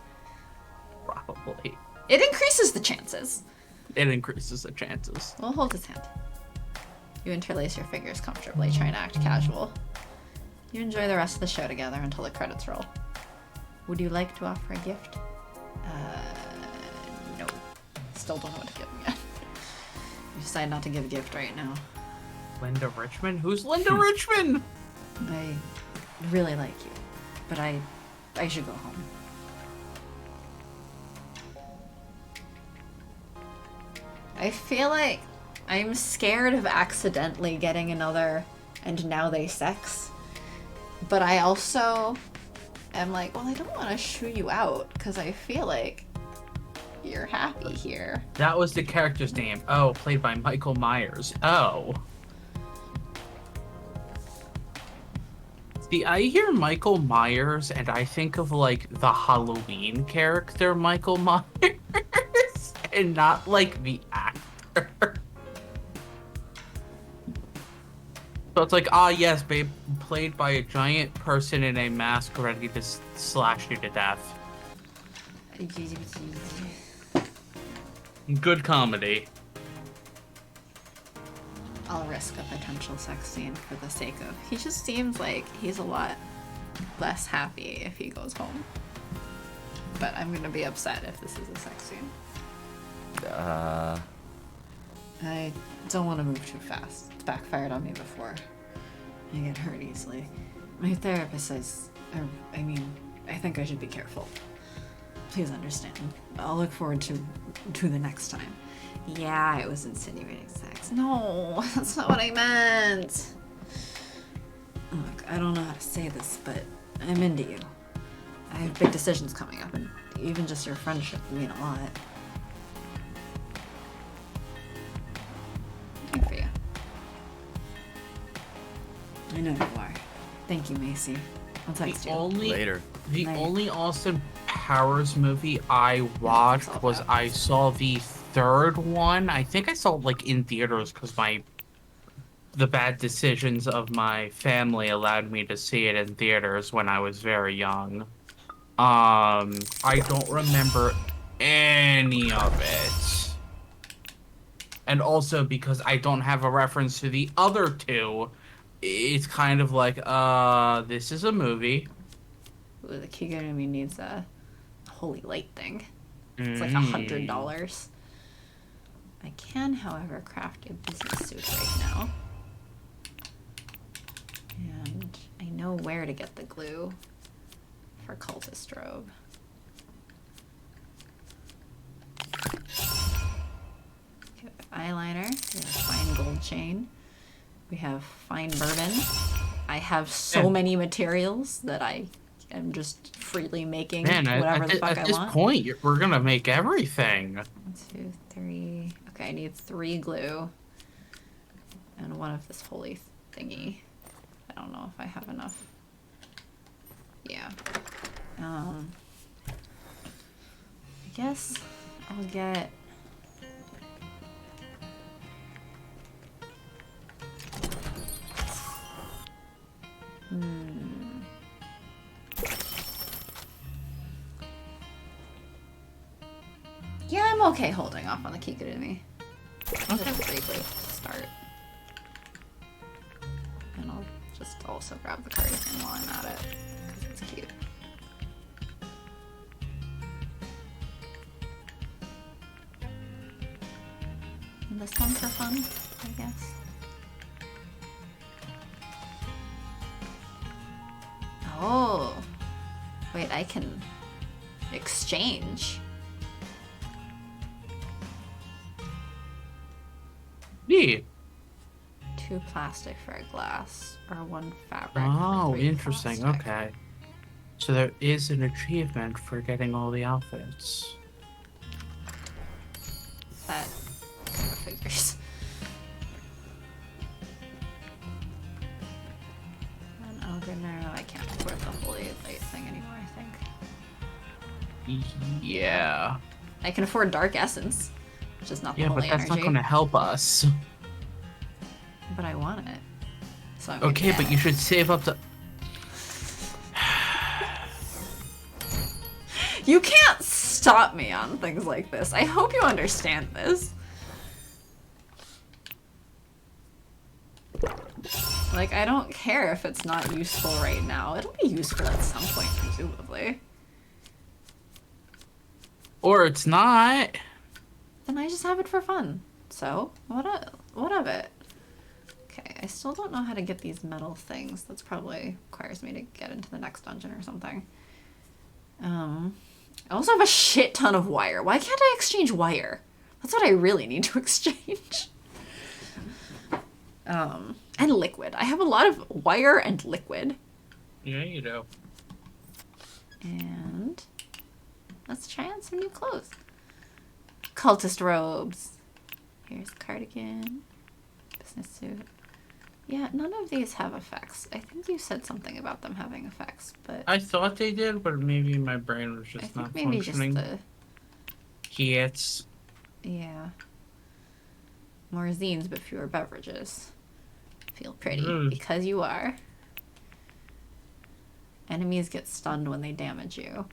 B: Probably.
G: It increases the chances.
B: It increases the chances.
G: We'll hold his hand. You interlace your fingers comfortably, trying to act casual. You enjoy the rest of the show together until the credits roll. Would you like to offer a gift? No. Still don't know what to give him yet. You decide not to give a gift right now.
B: Linda Richmond? Who's Linda Richmond?
G: I really like you, but I should go home. I feel like I'm scared of accidentally getting another and now they sex. But I also am like, well, I don't want to shoo you out because I feel like you're happy here.
B: That was the character's name. Oh, played by Michael Myers. Oh. See, I hear Michael Myers and I think of like the Halloween character Michael Myers and not like the actor. So it's like, yes, babe, played by a giant person in a mask ready to slash you to death. Good comedy.
G: I'll risk a potential sex scene for the sake of... He just seems like he's a lot less happy if he goes home. But I'm gonna be upset if this is a sex scene. I don't want to move too fast. It's backfired on me before. I get hurt easily. My therapist says... I think I should be careful. Please understand. I'll look forward to the next time. Yeah, I was insinuating sex. No, that's not what I meant. Look, I don't know how to say this, but I'm into you. I have big decisions coming up, and even just your friendship would mean a lot. Good for you. I know you are. Thank you, Macy. I'll text you.
E: Later.
B: The
G: Night.
B: only Austin Powers movie I watched was I saw the third one. I think I saw it like in theaters because the bad decisions of my family allowed me to see it in theaters when I was very young. I don't remember any of it. And also because I don't have a reference to the other two, it's kind of like, this is a movie.
G: Ooh, the Kigurumi needs a holy light thing. It's like $100. I can, however, craft a business suit right now. And I know where to get the glue for cultist robe. Okay, we have eyeliner, we have fine gold chain, we have fine bourbon. I have so many materials that I am just freely making whatever the fuck I want.
B: At this point, we're gonna make everything.
G: 1, 2, 3. Okay, I need 3 glue and 1 of this holy thingy. I don't know if I have enough. Yeah. I guess I'll get... Yeah, I'm okay holding off on the Kikurumi. That's a pretty good start. And I'll just also grab the cardigan while I'm at it, because it's cute. And this one for fun, I guess. Oh! Wait, I can exchange.
B: Neat.
G: 2 plastic for a glass, or 1 fabric.
B: Oh,
G: for 3
B: interesting.
G: plastic.
B: Okay. So there is an achievement for getting all the outfits.
G: That figures. An Ogre, I can't afford the Holy Light thing anymore, I think.
B: Yeah.
G: I can afford Dark Essence, which is not the
B: Yeah,
G: Holy
B: but that's
G: Energy.
B: not going to help us.
G: But I want it. So I'm
B: Okay,
G: gonna
B: but you should save up to...
G: You can't stop me on things like this. I hope you understand this. Like, I don't care if it's not useful right now. It'll be useful at some point, presumably.
B: Or it's not.
G: Then I just have it for fun. So, what of it? Okay, I still don't know how to get these metal things. That's probably requires me to get into the next dungeon or something. I also have a shit ton of wire. Why can't I exchange wire? That's what I really need to exchange. And liquid. I have a lot of wire and liquid.
B: Yeah, you do.
G: And let's try on some new clothes. Cultist robes. Here's cardigan. Business suit. Yeah, none of these have effects. I think you said something about them having effects, but
B: I thought they did, but maybe my brain was
G: I
B: just
G: think
B: not
G: maybe
B: functioning.
G: just the...
B: Kids.
G: Yeah. More zines, but fewer beverages. Feel pretty,
B: Mm.
G: because you are. Enemies get stunned when they damage you.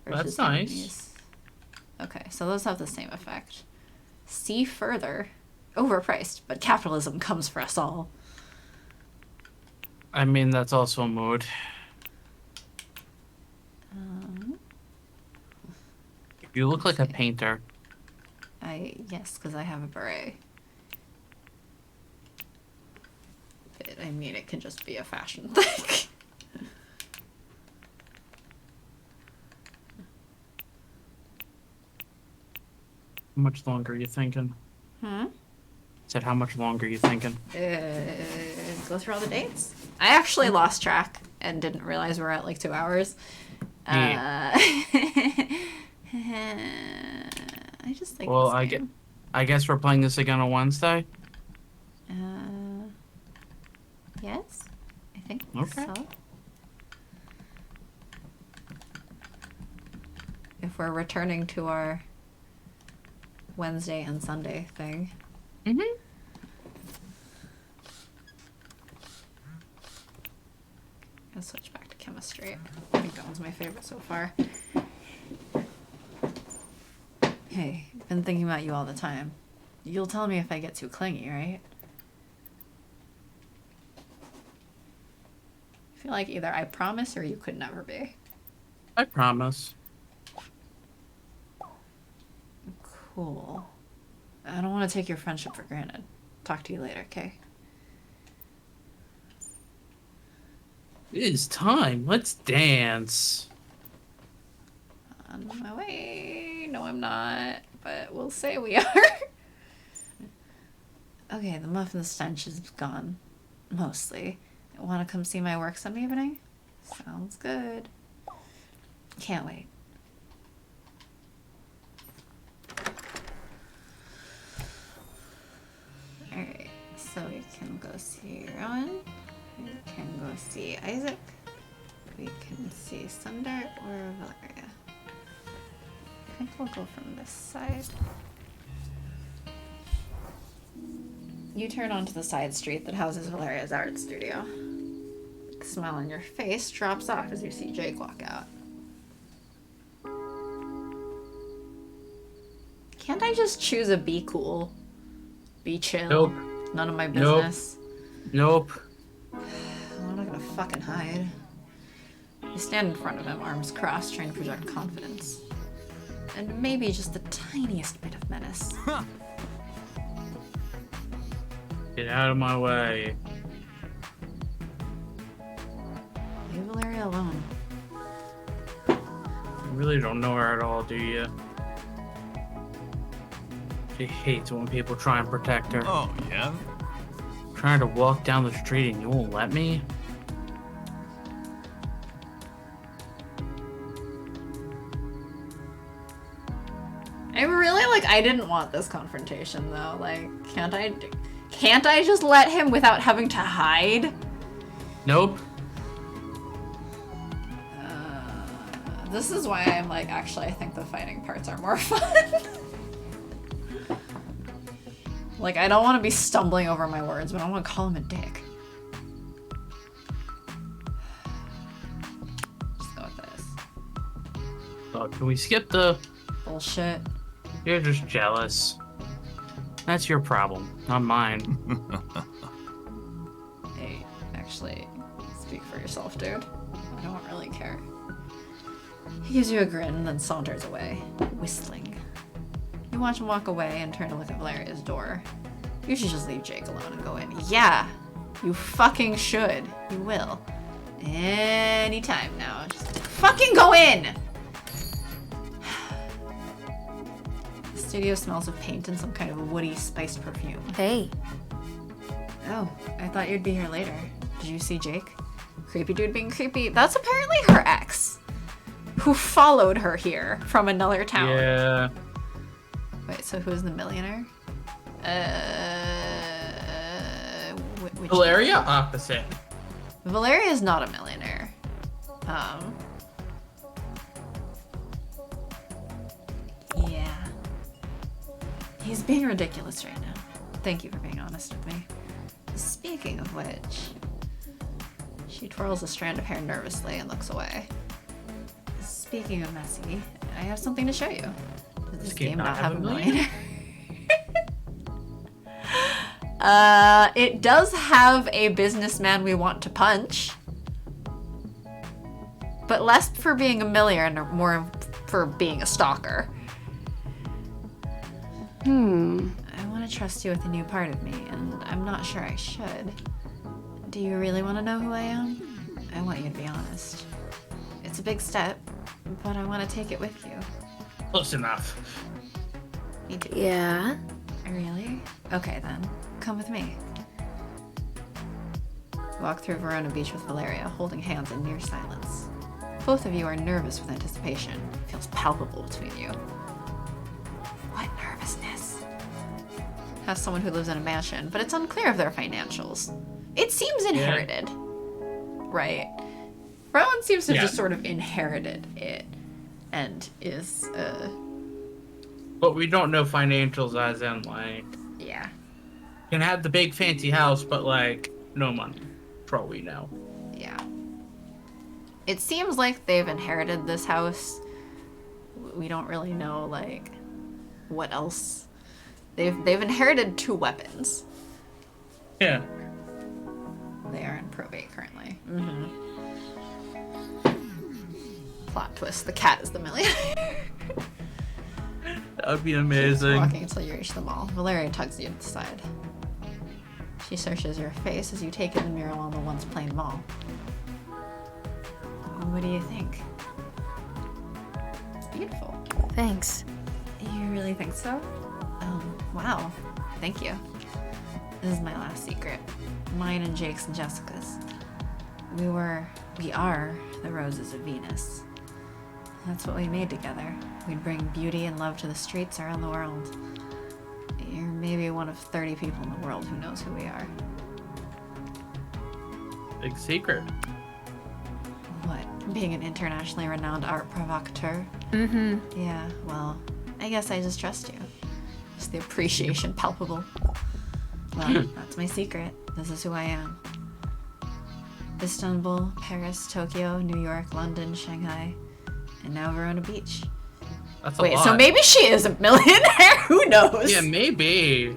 B: That's nice.
G: Enemies. Okay, so those have the same effect. See further. Overpriced, but capitalism comes for us all.
B: I mean, that's also a mood. You look like a painter.
G: Yes, because I have a beret. But, I mean, it can just be a fashion thing.
B: How much longer are you thinking?
G: Hmm?
B: Said, how much longer are you thinking?
G: Go through all the dates. I actually lost track and didn't realize we're at like 2 hours.
B: Yeah.
G: I just think.
B: Well,
G: this game.
B: I guess we're playing this again on Wednesday.
G: Yes, I think
B: Okay.
G: so. If we're returning to our Wednesday and Sunday thing.
B: Mm-hmm.
G: I'll switch back to chemistry. I think that one's my favorite so far. Hey, been thinking about you all the time. You'll tell me if I get too clingy, right? I feel like either I promise or you could never be.
B: I promise.
G: Cool. I don't want to take your friendship for granted. Talk to you later, okay?
B: It is time. Let's dance.
G: On my way. No, I'm not. But we'll say we are. Okay, the muffin stench is gone. Mostly. Want to come see my work some evening? Sounds good. Can't wait. Alright, so we can go see Rowan. We can go see Isaac. We can see Sundar or Valeria.
A: think we'll go from this side. You turn onto the side street that houses Valeria's art studio. The smile on your face drops off as you see Jake walk out. Can't I just choose a be cool? Be chill?
B: Nope.
A: None of my
B: Nope.
A: business?
B: Nope.
A: I'm not gonna fucking hide. You stand in front of him, arms crossed, trying to project confidence. And maybe just the tiniest bit of menace.
B: Get out of my way.
A: Leave Valeria alone.
B: You really don't know her at all, do you? She hates when people try and protect her.
F: Oh, yeah?
B: Trying to walk down the street and you won't let me?
A: I didn't want this confrontation though. Like, can't I just let him without having to hide?
B: Nope.
A: This is why I'm like, actually, I think the fighting parts are more fun. Like, I don't want to be stumbling over my words, but I want to call him a dick. Just go with this.
B: Oh, can we skip the...
A: Bullshit.
B: You're just jealous. That's your problem, not mine.
A: Hey, actually, speak for yourself, dude. I don't really care. He gives you a grin and then saunters away, whistling. You watch him walk away and turn to look at Valeria's door. You should just leave Jake alone and go in. Yeah, you fucking should. You will. Anytime now. Just fucking go in! The studio smells of paint and some kind of woody, spiced perfume.
H: Hey.
A: Oh, I thought you'd be here later. Did you see Jake? Creepy dude being creepy. That's apparently her ex, who followed her here from another town.
B: Yeah.
A: Wait, so who's the millionaire? Which
B: Valeria? Opposite.
A: Valeria is not a millionaire. Yeah. He's being ridiculous right now. Thank you for being honest with me. Speaking of which, she twirls a strand of hair nervously and looks away. Speaking of messy, I have something to show you. Does this game not have a millionaire? It does have a businessman we want to punch. But less for being a millionaire, more for being a stalker. I want to trust you with a new part of me, and I'm not sure I should. Do you really want to know who I am? I want you to be honest. It's a big step, but I want to take it with you.
B: Close enough.
A: Me too.
H: Yeah?
A: Really? Okay then. Come with me. Walk through Verona Beach with Valeria, holding hands in near silence. Both of you are nervous with anticipation. It feels palpable between you. What nervousness? Has someone who lives in a mansion, but it's unclear of their financials. It seems inherited. Right? Rowan seems to have just sort of inherited it. And is,
B: But we don't know financials as in, like...
A: yeah.
B: Can have the big fancy house, but, like, no money. For all we know.
A: Yeah. It seems like they've inherited this house. We don't really know, like, what else. They've inherited 2 weapons.
B: Yeah.
A: They are in probate currently. Plot twist, the cat is the millionaire.
B: That would be amazing.
A: Walking until you reach the mall. Valeria tugs you to the side. She searches your face as you take in the mural on the once plain mall. What do you think? It's beautiful.
H: Thanks.
A: You really think so? Wow. Thank you. This is my last secret. Mine and Jake's and Jessica's. We are the roses of Venus. That's what we made together. We'd bring beauty and love to the streets around the world. You're maybe one of 30 people in the world who knows who we are.
B: Big secret.
A: What?
G: Being an internationally renowned art provocateur. Yeah, well, I guess I just trust you. Is the appreciation palpable? Well, that's my secret. This is who I am. Istanbul, Paris, Tokyo, New York, London, Shanghai, and now Verona Beach.
B: That's a
G: Wait,
B: lot.
G: so maybe she is a millionaire? Who knows?
B: Yeah, maybe.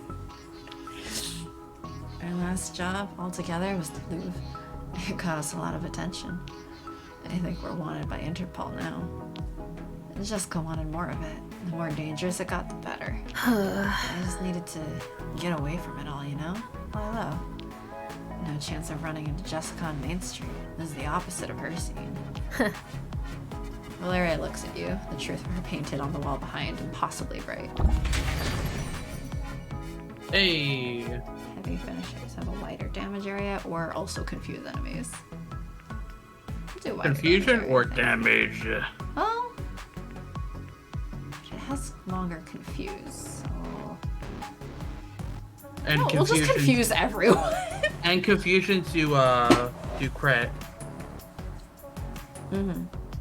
G: Our last job altogether was the Louvre. It got us a lot of attention. I think we're wanted by Interpol now. Jessica wanted more of it. The more dangerous it got, the better. I just needed to get away from it all, you know? Lie low. No chance of running into Jessica on Main Street. This is the opposite of her scene. Valeria looks at you, the truth of her painted on the wall behind, impossibly bright.
B: Hey.
G: Heavy finishers have a wider damage area or also confuse enemies. Do wider
B: Confusion
G: damage
B: or
G: area, I think.
B: damage?
G: Well, it has longer confuse, so...
B: And
G: No, we'll just confuse everyone.
B: And confusion to do crit.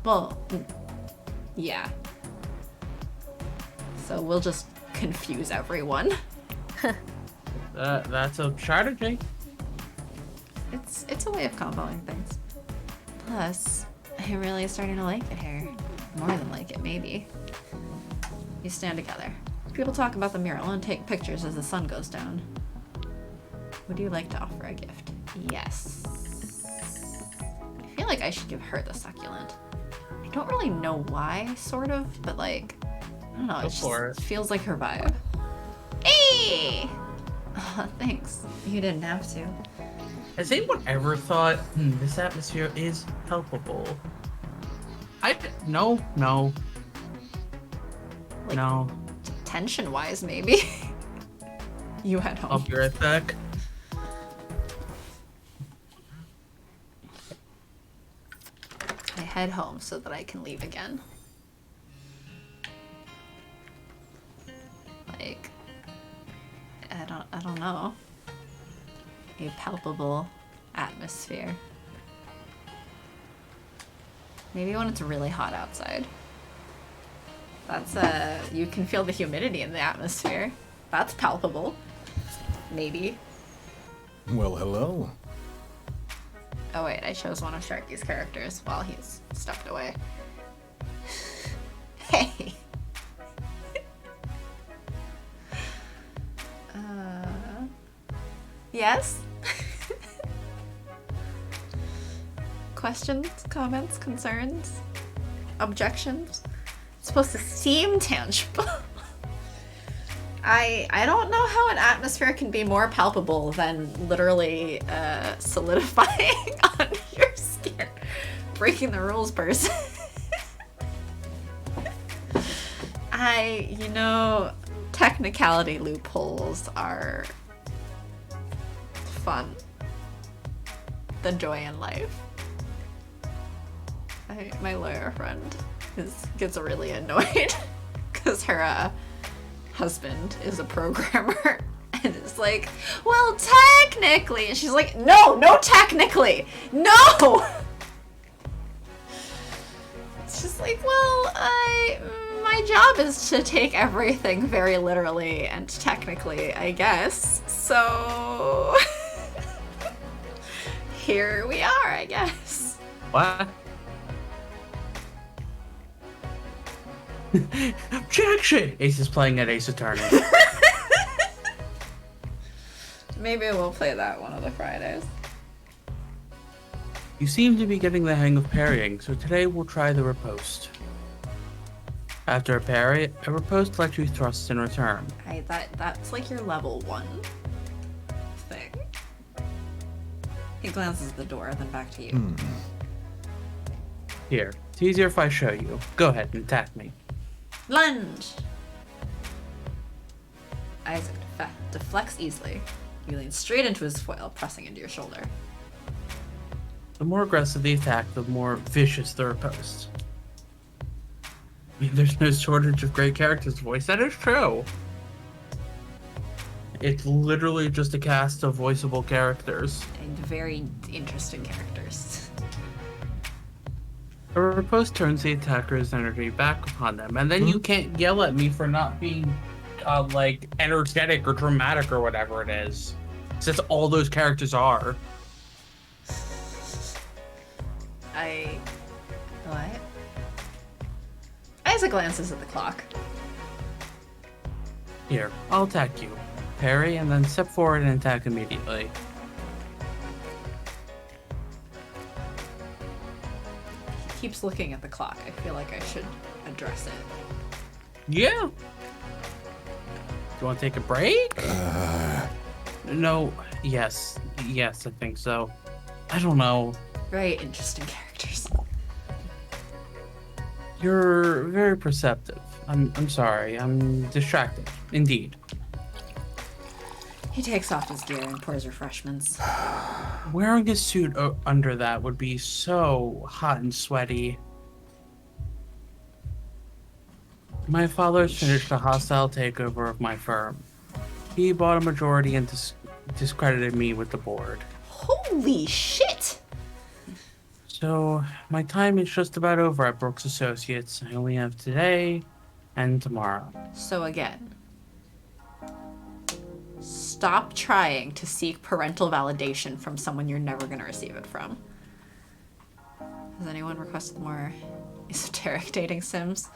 G: Well, yeah. So we'll just confuse everyone.
B: That's a strategy.
G: It's a way of comboing things. Plus, I'm really starting to like it here. More than like it, maybe. You stand together. People talk about the mural and take pictures as the sun goes down. Would you like to offer a gift? Yes. I feel like I should give her the succulent. I don't really know why, sort of, but like, I don't know,
B: Go
G: it
B: for
G: just
B: it.
G: feels like her vibe. Hey! Thanks. You didn't have to.
B: Has anyone ever thought, this atmosphere is palpable? No.
G: Like,
B: No.
G: tension-wise, maybe. You head home.
B: I'll be right back.
G: I head home so that I can leave again. Like, I don't know. A palpable atmosphere. Maybe when it's really hot outside. That's you can feel the humidity in the atmosphere. That's palpable. Maybe.
F: Well, hello.
G: Oh wait, I chose one of Sharky's characters while he's stuffed away. Hey! Yes? Questions, comments, concerns, objections? It's supposed to seem tangible. I don't know how an atmosphere can be more palpable than literally solidifying on your skin. Breaking the rules, person. You know, technicality loopholes are fun. The joy in life. My lawyer friend gets really annoyed because her husband is a programmer and is like, well, technically, and she's like, no technically, no. It's just like, well, my job is to take everything very literally and technically, I guess. So here we are, I guess.
B: What? Objection! Ace is playing at Ace Attorney.
G: Maybe we'll play that one of the Fridays.
B: You seem to be getting the hang of parrying, so today we'll try the riposte. After a parry, a riposte lets you thrust in return.
G: That's like your level 1 thing. He glances at the door, then back to you.
B: Here, it's easier if I show you. Go ahead and attack me.
G: Lunge! Isaac deflects easily. You lean straight into his foil, pressing into your shoulder.
B: The more aggressive the attack, the more vicious the riposte. I mean, there's no shortage of great characters to voice. That is true. It's literally just a cast of voiceable characters.
G: And very interesting characters.
B: A riposte turns the attacker's energy back upon them, and then you can't yell at me for not being, like, energetic or dramatic or whatever it is. Since all those characters are.
G: What? Isaac glances at the clock.
B: Here, I'll attack you. Parry, and then step forward and attack immediately.
G: He keeps looking at the clock. I feel like I should address it.
B: Yeah. Do you want to take a break? No. Yes. Yes, I think so. I don't know.
G: Very interesting characters.
B: You're very perceptive. I'm sorry. I'm distracted. Indeed.
G: He takes off his gear and pours refreshments.
B: Wearing a suit under that would be so hot and sweaty. My father's finished a hostile takeover of my firm. He bought a majority and discredited me with the board.
G: Holy shit!
B: So, my time is just about over at Brooks Associates. I only have today and tomorrow.
G: So again, stop trying to seek parental validation from someone you're never going to receive it from. Has anyone requested more esoteric dating sims?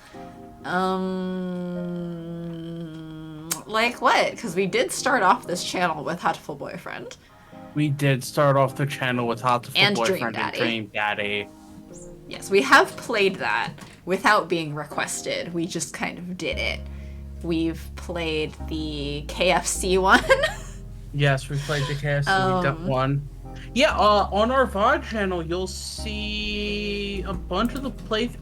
G: Like what? Because we did start off this channel with Hatful Boyfriend.
B: We did start off the channel with Hatful
G: And
B: Boyfriend
G: Dream Daddy.
B: and Dream Daddy.
G: Yes, we have played that without being requested. We just kind of did it. We've played the KFC one.
B: Yes, we played the KFC one. Yeah, on our VOD channel, you'll see a bunch of the playthroughs.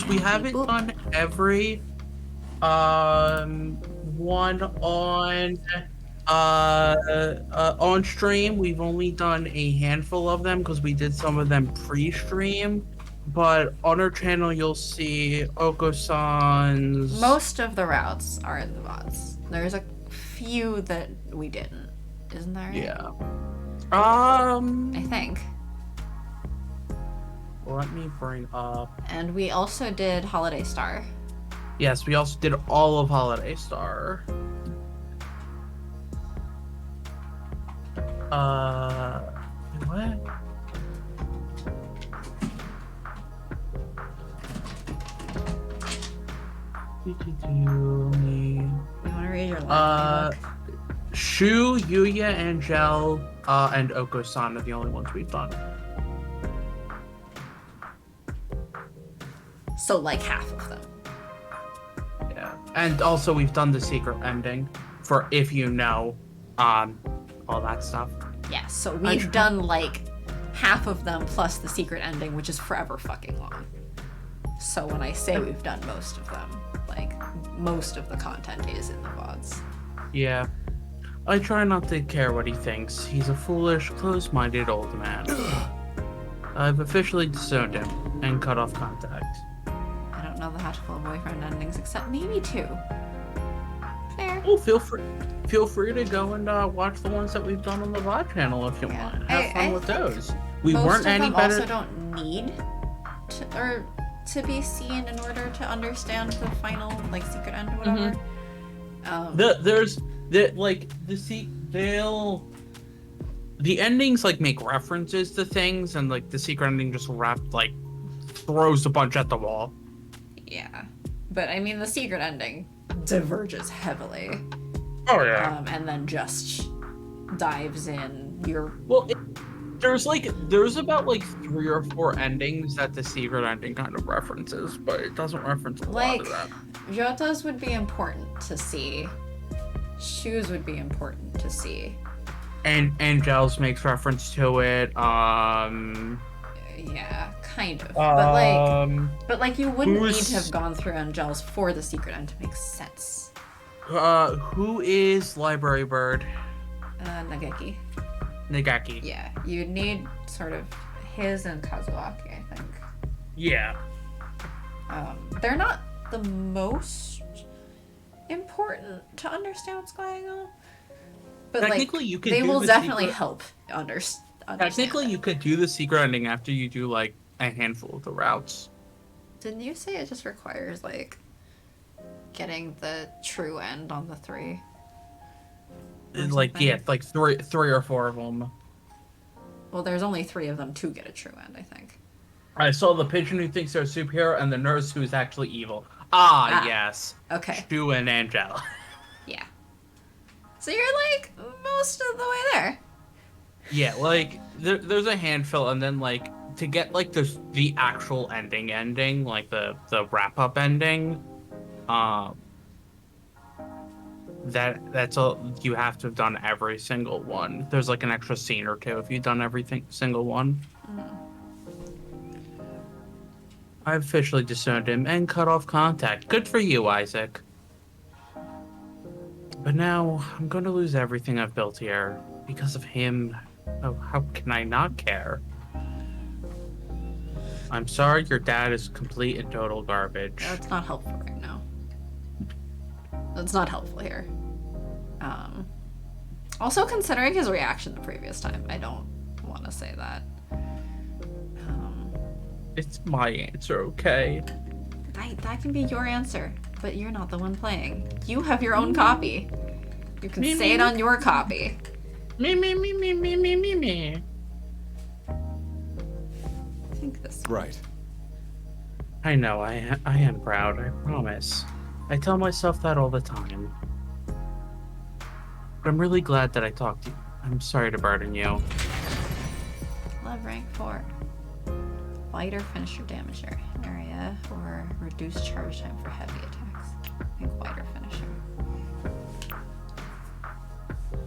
B: We haven't done every one on stream. We've only done a handful of them because we did some of them pre-stream. But on our channel, you'll see Oko-san's.
G: Most of the routes are in the VODs. There's a few that we didn't. Isn't that right?
B: Yeah.
G: I think.
B: Let me bring up.
G: And we also did Holiday Star.
B: Yes, we also did all of Holiday Star. What?
G: You want to read your line?
B: Shu, Yuya, Angel, and Oko-san are the only ones we've done.
G: So like half of them.
B: Yeah. And also we've done the secret ending for if you know, all that stuff.
G: Yeah, so we've done like half of them plus the secret ending, which is forever fucking long. So when I say we've done most of them, like most of the content is in the VODs.
B: Yeah. I try not to care what he thinks. He's a foolish, close-minded old man. I've officially disowned him and cut off contact.
G: I don't know the Hatful Boyfriend endings except maybe 2. Fair.
B: Oh, feel free to go and watch the ones that we've done on the VOD channel if you want. Have fun with those. We
G: Most
B: weren't
G: of
B: any
G: them
B: better.
G: also don't need to be seen in order to understand the final like secret end or whatever.
B: The endings like make references to things, and like the secret ending just throws a bunch at the wall.
G: Yeah, but I mean the secret ending diverges heavily.
B: Oh yeah.
G: And then just dives in.
B: There's about 3 or 4 endings that the secret ending kind of references, but it doesn't reference a lot of that.
G: Jota's would be important to see. Shu's would be important to see.
B: And Angel's makes reference to it.
G: Yeah, kind of. But you wouldn't need to have gone through Angel's for the secret end to make sense.
B: Who is Library Bird?
G: Nageki.
B: Nagaki.
G: Yeah, you'd need sort of his and Kazuaki, I think.
B: Yeah.
G: They're not the most important to understand what's going on. But
B: technically, you could
G: they
B: do
G: will
B: the
G: definitely
B: secret...
G: help understand.
B: Technically, you could do the secret ending after you do a handful of the routes.
G: Didn't you say it just requires, like, getting the true end on the 3? Or
B: Like,
G: something?
B: yeah, like three or four of them.
G: Well, there's only 3 of them to get a true end, I think.
B: I saw the pigeon who thinks they're a superhero and the nurse who is actually evil. Ah, yes.
G: Okay.
B: Stu and Angela.
G: Yeah. So you're, like, most of the way there.
B: Yeah, like, there's a handful, and then, like, to get, like, the actual ending, like, the wrap-up ending, that's all, you have to have done every single one. There's, like, an extra scene or two if you've done single one. I've officially disowned him and cut off contact. Good for you, Isaac. But now, I'm going to lose everything I've built here because of him. Oh, how can I not care? I'm sorry your dad is complete and total garbage.
G: That's not helpful right now. That's not helpful here. Also, considering his reaction the previous time, I don't want to say that.
B: It's my answer, okay?
G: That can be your answer, but you're not the one playing. You have your own copy. You can say it on your copy.
B: Me.
G: I think this one.
F: Right.
B: I know, I am proud, I promise. I tell myself that all the time. But I'm really glad that I talked to you. I'm sorry to burden you.
G: Love rank 4. Fight or finish your damage area, or reduce charge time for heavy attacks. I think fight or finisher.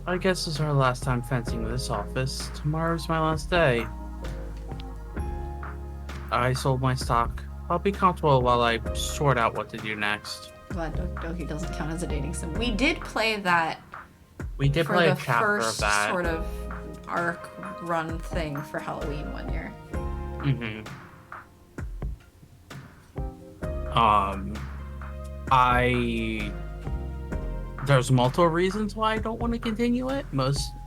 B: I guess this is our last time fencing this office. Tomorrow's my last day. I sold my stock. I'll be comfortable while I sort out what to do next.
G: Glad Doki doesn't count as a dating sim. We did play that
B: We did
G: for
B: play
G: the
B: a chapter of
G: first
B: that.
G: sort of arc run thing for Halloween one year.
B: There's multiple reasons why I don't want to continue it.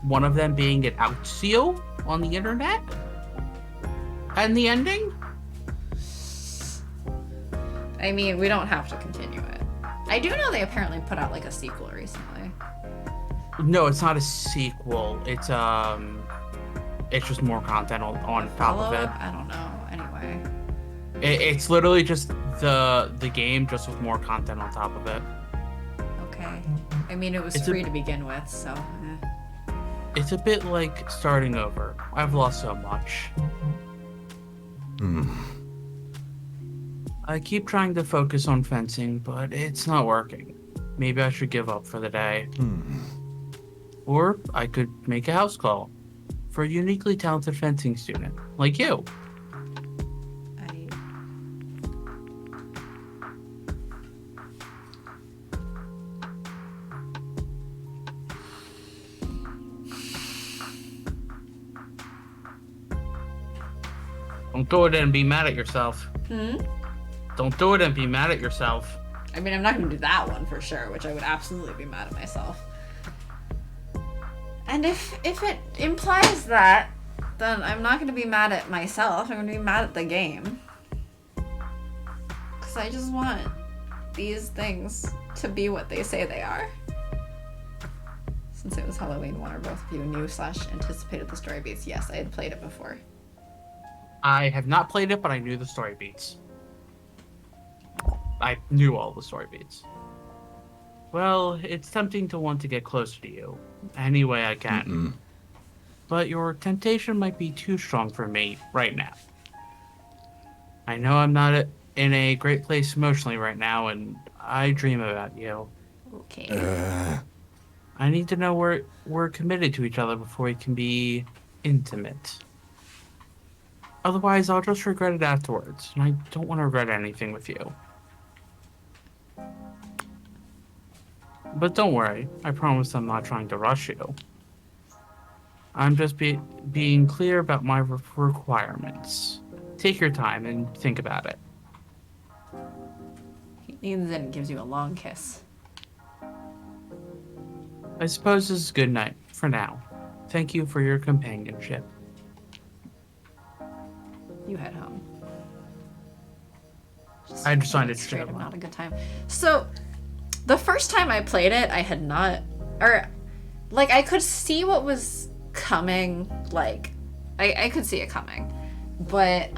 B: One of them being it outs you on the internet. And the ending?
G: I mean, we don't have to continue it. I do know they apparently put out like a sequel recently.
B: No, it's not a sequel. It's just more content on top of it.
G: I don't know. Anyway.
B: It's literally just the game, just with more content on top of it.
G: Okay. I mean, it was free to begin with, so.
B: It's a bit like starting over. I've lost so much. I keep trying to focus on fencing, but it's not working. Maybe I should give up for the day. Or I could make a house call for a uniquely talented fencing student like you. Don't do it and be mad at yourself. Don't do it and be mad at yourself.
G: I mean, I'm not going to do that one for sure, which I would absolutely be mad at myself. And if it implies that, then I'm not going to be mad at myself. I'm going to be mad at the game. Because I just want these things to be what they say they are. Since it was Halloween, one or both of you knew/anticipated the story beats. Yes, I had played it before.
B: I have not played it, but I knew the story beats. I knew all the story beats. Well, it's tempting to want to get closer to you, any way I can. But your temptation might be too strong for me right now. I know I'm not in a great place emotionally right now, and I dream about you.
G: Okay.
B: I need to know we're committed to each other before we can be intimate. Otherwise, I'll just regret it afterwards, and I don't want to regret anything with you. But don't worry, I promise I'm not trying to rush you. I'm just being clear about my requirements. Take your time and think about it.
G: He leans in and gives you a long kiss.
B: I suppose this is good night, for now. Thank you for your companionship.
G: You head home. Just
B: I just find it
G: straight up
B: terrible.
G: not a good time. So, the first time I played it, I had not, or like I could see what was coming. Like, I could see it coming, but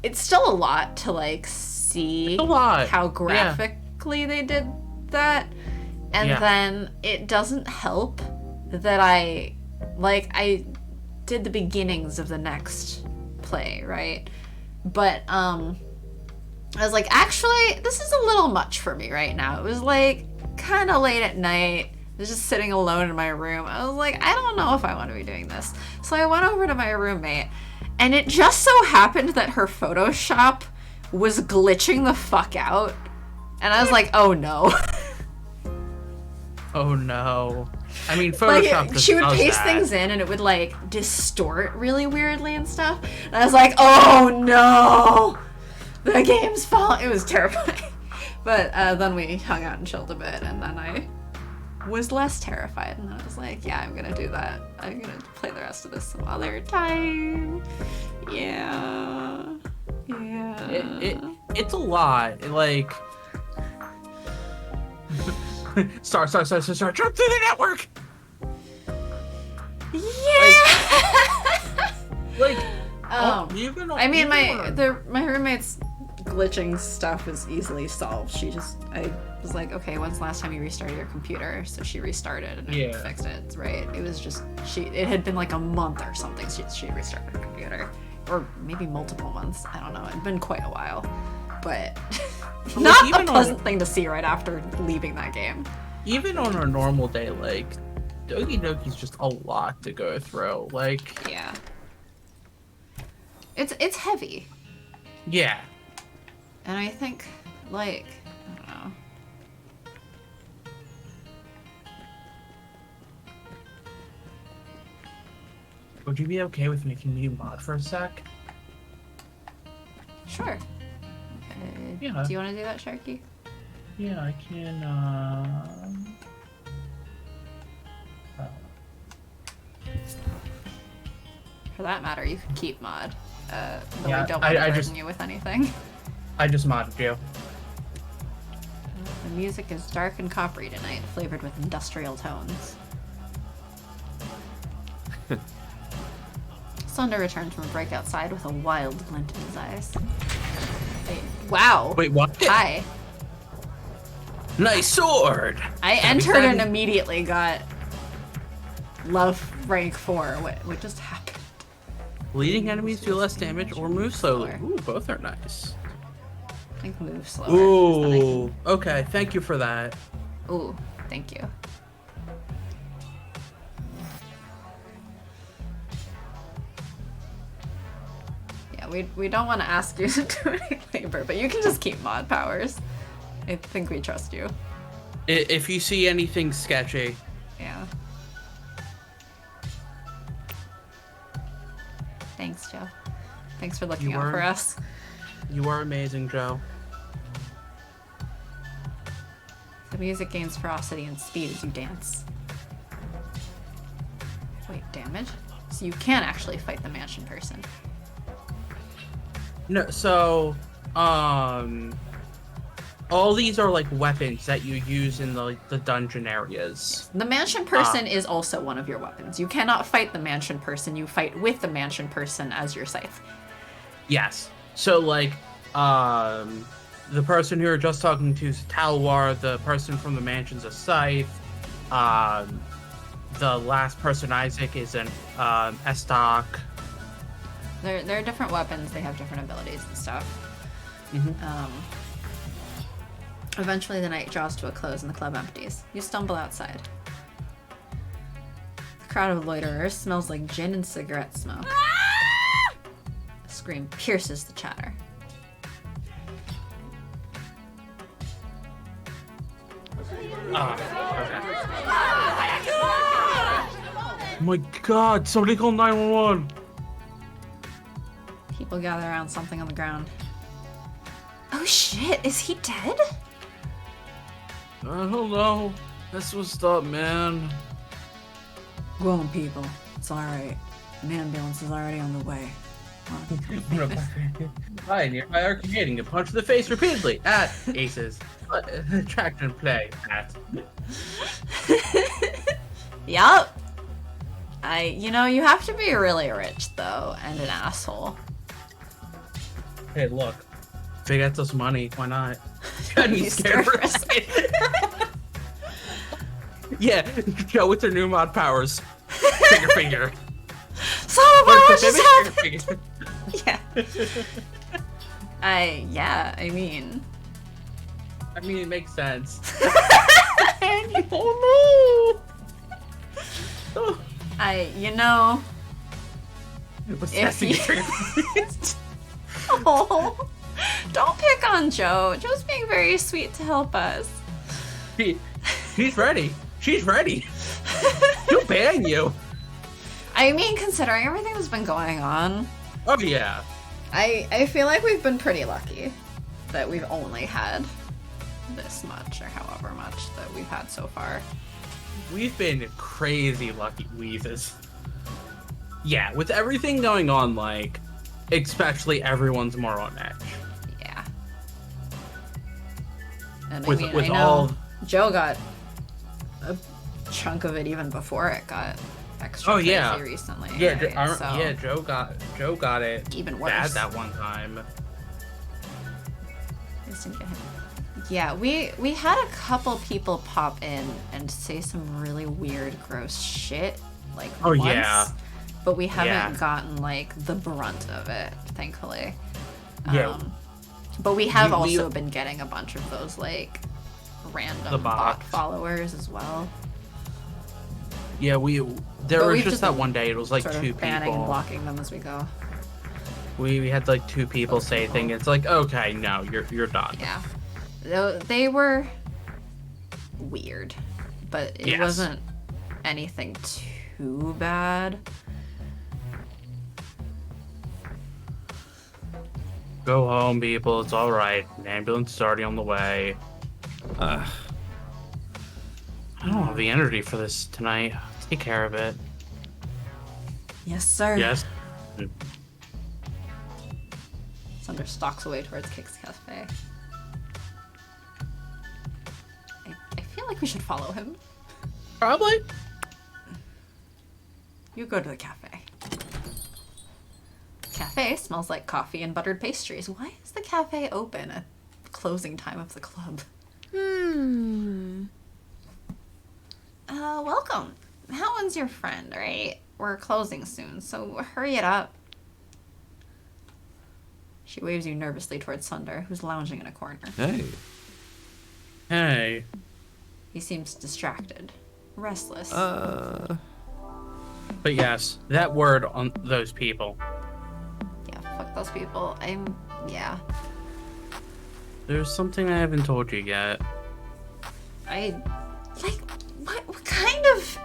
G: it's still a lot to like see
B: A lot.
G: how
B: Yeah.
G: graphically they did that, and
B: Yeah.
G: then it doesn't help that I did the beginnings of the next play, right? But I was like, actually, this is a little much for me right now. It was like kind of late at night. I was just sitting alone in my room. I was like, I don't know if I want to be doing this. So I went over to my roommate, and it just so happened that her Photoshop was glitching the fuck out. And I was like, oh no.
B: Oh no. I mean,
G: Like,
B: Photoshop
G: she would
B: does
G: paste
B: that.
G: things in and it would like distort really weirdly and stuff. And I was like, oh no, the game's falling. It was terrifying. But then we hung out and chilled a bit, and then I was less terrified, and I was like, yeah, I'm gonna do that. I'm gonna play the rest of this some other time. Yeah.
B: It's a lot. Like, start. Jump through the network.
G: Yeah.
B: Like,
G: I mean, my roommate's glitching stuff was easily solved. I was like, okay, when's the last time you restarted your computer? So she restarted and
B: Yeah.
G: fixed it, right? It was just, it had been like a month or something she restarted her computer. Or maybe multiple months, I don't know. It'd been quite a while. But not a
B: even
G: pleasant thing to see right after leaving that game.
B: Even on a normal day, like, Doki Doki's just a lot to go through. Like,
G: Yeah. It's heavy.
B: yeah.
G: And I think, like, I don't know.
B: Would you be okay with making me mod for a sec?
G: Sure.
B: Yeah.
G: Do you want to do that, Sharky?
B: Yeah, I can,
G: For that matter, you could keep mod. But
B: Yeah,
G: we don't want to
B: I
G: burden
B: just-
G: you with anything.
B: I just modded you.
G: The music is dark and coppery tonight, flavored with industrial tones. Sunder returns from a break outside with a wild glint in his eyes. Wait, wow.
B: Wait, what?
G: Hi.
B: Nice sword!
G: I
B: Can I be
G: entered and
B: sad?
G: immediately got love rank 4. What just happened?
B: Leading enemies do less damage or move slowly.
G: Slower.
B: Ooh, both are nice.
G: I think move slower. is the thing.
B: Ooh, okay, thank you for that.
G: Ooh, thank you. Yeah, we don't want to ask you to do any labor, but you can just keep mod powers. I think we trust you.
B: If you see anything sketchy,
G: Yeah. Thanks, Joe. Thanks for looking
B: You
G: out
B: were-
G: for us.
B: you are amazing, Joe.
G: The music gains ferocity and speed as you dance. Wait, damage? So you can actually fight the mansion person.
B: No, so, all these are like weapons that you use in the dungeon areas.
G: The mansion person is also one of your weapons. You cannot fight the mansion person, you fight with the mansion person as your scythe.
B: Yes. So like, the person who you're just talking to is Talwar, the person from the mansion's a scythe. The last person, Isaac, is an Estok.
G: They're different weapons, they have different abilities and stuff.
B: Mhm.
G: Eventually the night draws to a close and the club empties. You stumble outside. The crowd of loiterers smells like gin and cigarette smoke. A scream pierces the chatter.
B: Oh my god, somebody call 911.
G: People gather around something on the ground. Oh shit, is he dead?
B: I don't know. That's what's up, man.
G: Go on, people. It's alright. An ambulance is already on the way.
B: Hi, nearby arcade, and get punched in the face repeatedly at aces. Attraction play at.
G: Yup. You have to be really rich though, and an asshole.
B: Hey, look. If it gets us money, why not? Got me scared for a second. Yeah, Joe with her new mod powers. Finger.
G: So what just happened?
B: Finger.
G: Yeah. I mean,
B: it makes sense. Oh no! What's
G: if
B: testing
G: you...
B: the trigger?
G: Oh, don't pick on Joe. Joe's being very sweet to help us.
B: She's ready. She's ready. She'll ban you.
G: I mean, considering everything that's been going on,
B: Oh yeah.
G: I feel like we've been pretty lucky that we've only had this much, or however much that we've had so far.
B: We've been crazy lucky wheezes. Yeah, with everything going on, like, especially everyone's more on edge.
G: Yeah. And
B: With
G: I know
B: all...
G: Joe got a chunk of it even before it got extra crazy recently.
B: Yeah,
G: right? So,
B: Joe got it
G: even worse.
B: bad that one time.
G: Yeah, we had a couple people pop in and say some really weird, gross shit, like once,
B: yeah.
G: but we haven't gotten like the brunt of it, thankfully.
B: Yeah.
G: But we have also been getting a bunch of those like random bot followers as well.
B: Yeah, there was just that one day. It was like
G: sort
B: two
G: of banning
B: people.
G: and blocking them as we go.
B: We had like two people say things. It's like, okay, no, you're done.
G: Yeah. They were weird, but it wasn't anything too bad.
B: Go home, people. It's all right. An ambulance is already on the way. I don't have the energy for this tonight. Take care of it.
G: Yes, sir.
B: Yes.
G: Sunder stalks away towards Kick's Cafe. I feel like we should follow him.
B: Probably.
G: You go to the cafe. Cafe smells like coffee and buttered pastries. Why is the cafe open at closing time of the club? Welcome. That one's your friend, right? We're closing soon, so hurry it up. She waves you nervously towards Sunder, who's lounging in a corner.
B: Hey.
G: He seems distracted, restless.
B: But yes, that word on those people.
G: Yeah, fuck those people. Yeah.
B: There's something I haven't told you yet.
G: What kind of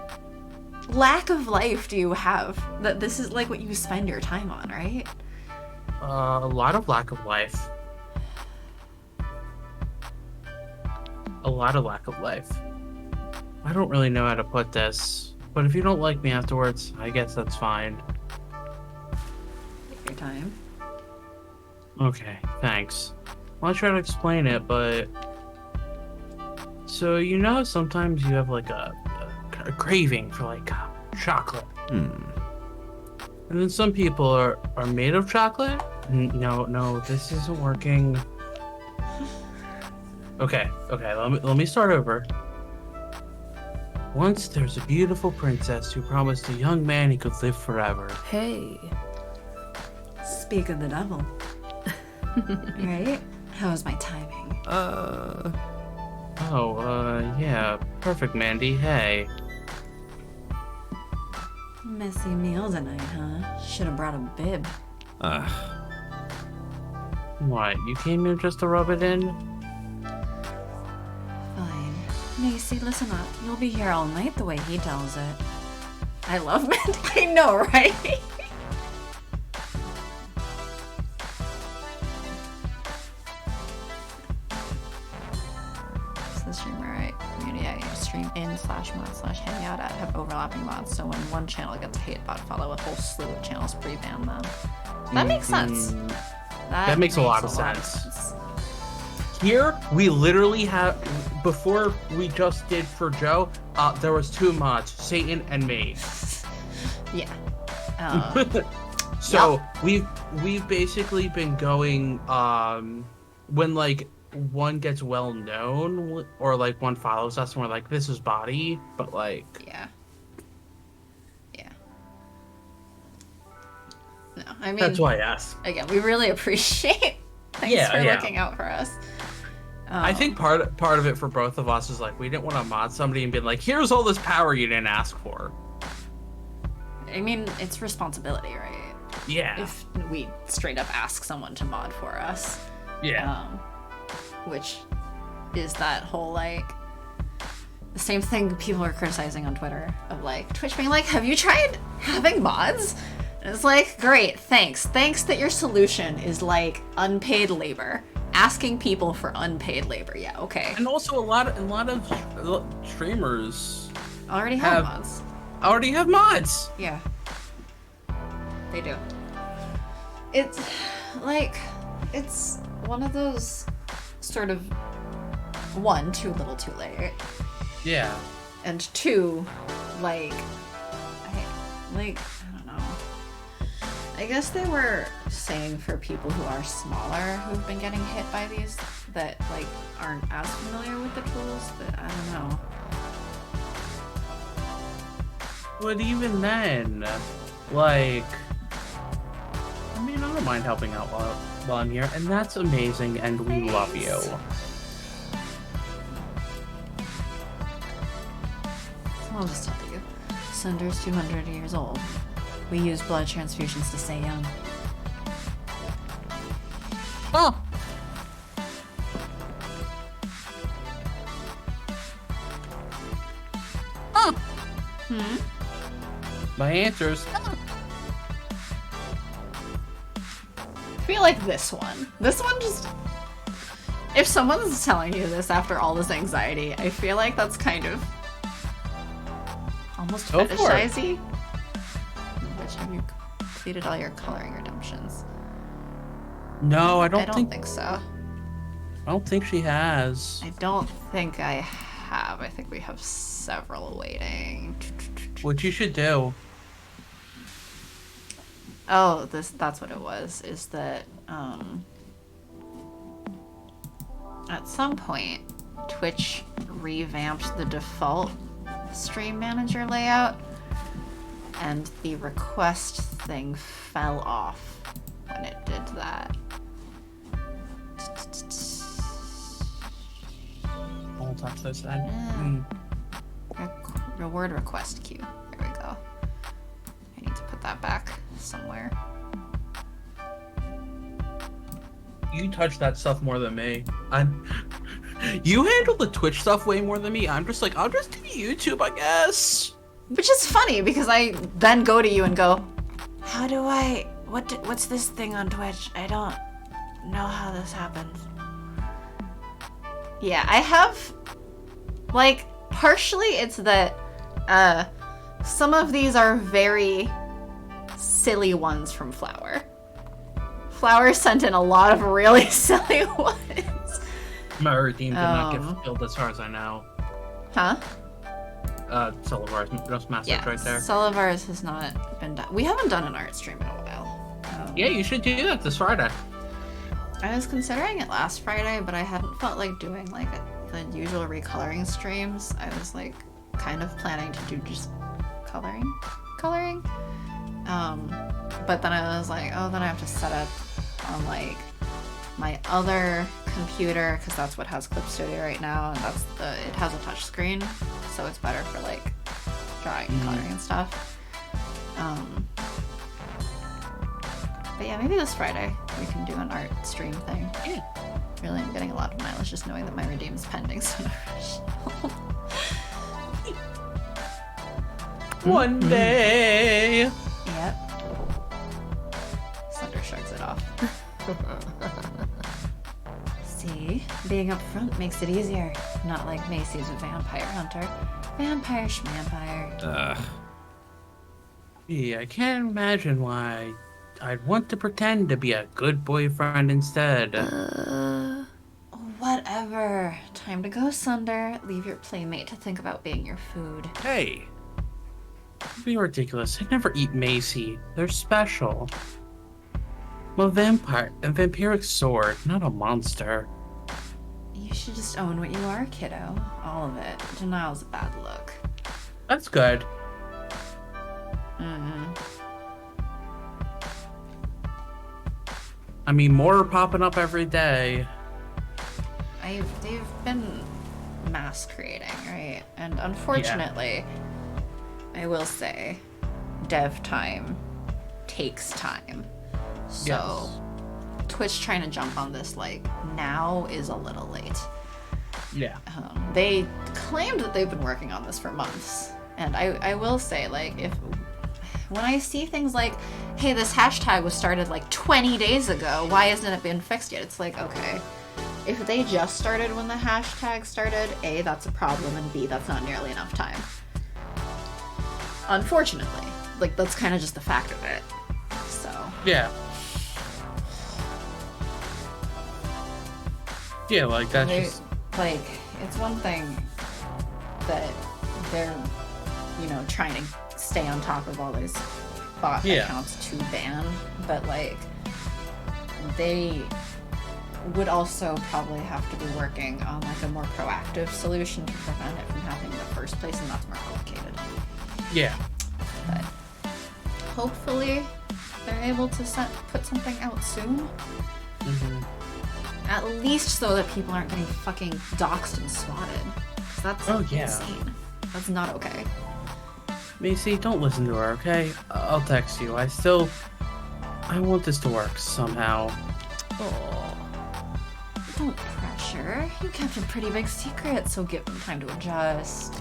G: lack of life do you have? That this is like what you spend your time on, right?
B: A lot of lack of life. A lot of lack of life. I don't really know how to put this, but if you don't like me afterwards, I guess that's fine.
G: Take your time.
B: Okay, thanks. Well, I try to explain it, but... So, you know, sometimes you have like a craving for like chocolate. And then some people are made of chocolate? No, this isn't working. Okay, let me start over. Once there's a beautiful princess who promised a young man he could live forever.
H: Hey.
G: Speak of the devil. Right? How was my timing?
B: Yeah, perfect, Mandy. Hey.
G: Messy meal tonight, huh? Should have brought a bib.
B: What, you came here just to rub it in?
G: Fine. Macy, listen up. You'll be here all night the way he tells it. I love Mandy. I know, right? Stream/mod/hangout have overlapping mods, so when one channel gets a hate bot, follow a whole slew of channels pre-ban them. That makes sense.
B: That makes a lot of sense. Here, we literally have, before we just did for Joe, there was 2 mods, Satan and me.
G: Yeah.
B: So we've basically been going when like one gets well known or like one follows us and we're like, this is body, but like
G: Yeah. No, I mean,
B: that's why I asked.
G: again, we really appreciate. Thanks for looking out for us.
B: I think part of it for both of us is like we didn't want to mod somebody and be like, here's all this power you didn't ask for.
G: I mean, it's responsibility, right?
B: Yeah.
G: If we straight up ask someone to mod for us.
B: Yeah.
G: Which is that whole like the same thing people are criticizing on Twitter of like Twitch being like, have you tried having mods? And it's like, great, thanks. Thanks that your solution is like unpaid labor. Asking people for unpaid labor. Yeah, okay.
B: And also a lot of streamers
G: Already have mods.
B: already have mods.
G: Yeah. They do. It's like, it's one of those sort of 1, too little too late.
B: Yeah.
G: And 2, like, I don't know. I guess they were saying for people who are smaller who've been getting hit by these that like aren't as familiar with the tools, but I don't know.
B: But even then, like, I mean, I don't mind helping out while I'm here, and that's amazing, and we love you.
G: I'll just tell you. Sunder's 200 years old. We use blood transfusions to stay young.
B: Oh. Oh. My answers.
G: I feel like this one just... If someone's telling you this after all this anxiety, I feel like that's kind of... almost
B: Go for it.
G: fetishizey. Which have you completed all your coloring redemptions?
B: No, I
G: I
B: don't
G: don't
B: think.
G: think so.
B: I don't think she has.
G: I don't think I have. I think we have several waiting.
B: What you should do.
G: Oh, that's what it was, is that at some point Twitch revamped the default stream manager layout and the request thing fell off when it did that.
B: I'll touch this then.
G: Reward request queue. There we go. I need to put that back somewhere.
B: You touch that stuff more than me. You handle the Twitch stuff way more than me. I'm just like, I'll just do YouTube, I guess.
G: Which is funny because I then go to you and go, how do I, what's this thing on Twitch? I don't know how this happens. Yeah, I have, like, partially it's that some of these are very silly ones from Flower. Flower sent in a lot of really silly ones.
B: My routine did not get fulfilled as far as I know.
G: Huh?
B: Solovar's just message right there.
G: Solovar's has not been done. We haven't done an art stream in a while.
B: Yeah, you should do that this Friday.
G: I was considering it last Friday, but I hadn't felt like doing like the usual recoloring streams. I was like kind of planning to do just coloring. But then I was like, oh, then I have to set up on like my other computer because that's what has Clip Studio right now, and it has a touch screen, so it's better for like drawing and coloring and stuff. But yeah, maybe this Friday we can do an art stream thing.
B: Yeah.
G: Really, I'm getting a lot of mileage just knowing that my redeem is pending, so no rush.
B: One day.
G: Yep. Thunder shrugs it off. See, being up front makes it easier. Not like Macy's with Vampire Hunter. Vampire schmampire.
B: Yeah, I can't imagine why I'd want to pretend to be a good boyfriend instead.
G: Whatever. Time to go, Sunder. Leave your playmate to think about being your food.
E: Hey,
B: It'd be ridiculous. I'd never eat Macy. They're special. I'm a vampiric sword, not a monster.
G: You should just own what you are, kiddo. All of it. Denial's a bad look.
B: That's good. I mean, more are popping up every day.
G: They've been mass creating, right? And unfortunately, I will say, dev time takes time. So, Twitch trying to jump on this like now is a little late.
B: Yeah.
G: They claimed that they've been working on this for months, and I will say, like, when I see things like, hey, this hashtag was started like 20 days ago, why hasn't it been fixed yet? It's like, okay, if they just started when the hashtag started, A, that's a problem, and B, that's not nearly enough time. Unfortunately, like, that's kind of just the fact of it. So.
B: Yeah. Yeah, like, that's just...
G: Like, it's one thing that they're, trying to stay on top of all these bot accounts to ban, but, like, they would also probably have to be working on, like, a more proactive solution to prevent it from happening in the first place, and that's more complicated.
B: Yeah.
G: But hopefully they're able to put something out soon. At least so that people aren't getting fucking doxxed and swatted. 'Cause that's insane. That's not okay.
B: Macy, don't listen to her, okay? I'll text you. I want this to work somehow.
G: Oh. Don't pressure. You kept a pretty big secret, so give them time to adjust.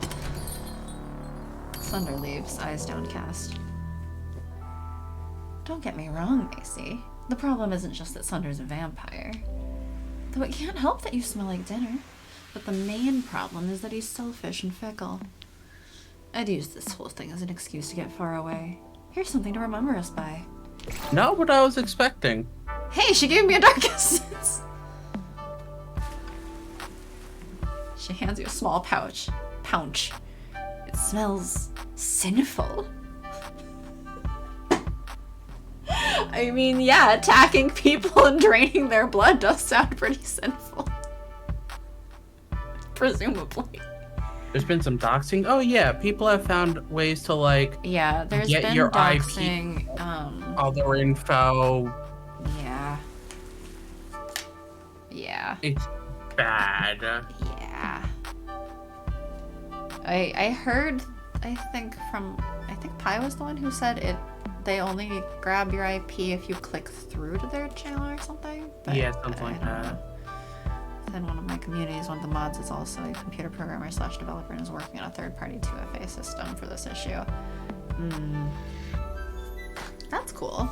G: Thunder leaves, eyes downcast. Don't get me wrong, Macy. The problem isn't just that Sunder's a vampire. Though it can't help that you smell like dinner. But the main problem is that he's selfish and fickle. I'd use this whole thing as an excuse to get far away. Here's something to remember us by.
B: Not what I was expecting.
G: Hey, she gave me a dark essence! She hands you a small pouch. It smells sinful. I mean, yeah, attacking people and draining their blood does sound pretty sinful. Presumably.
B: There's been some doxing. Oh yeah, people have found ways to like
G: there's
B: get
G: been
B: your
G: doxing,
B: IP, other info.
G: Yeah.
B: It's bad.
G: Yeah. I heard, I think Pi was the one who said they only grab your IP if you click through to their channel or something. But
B: yeah, something like that.
G: Then one of my communities, one of the mods, is also a computer programmer / developer and is working on a third-party 2FA system for this issue. That's cool.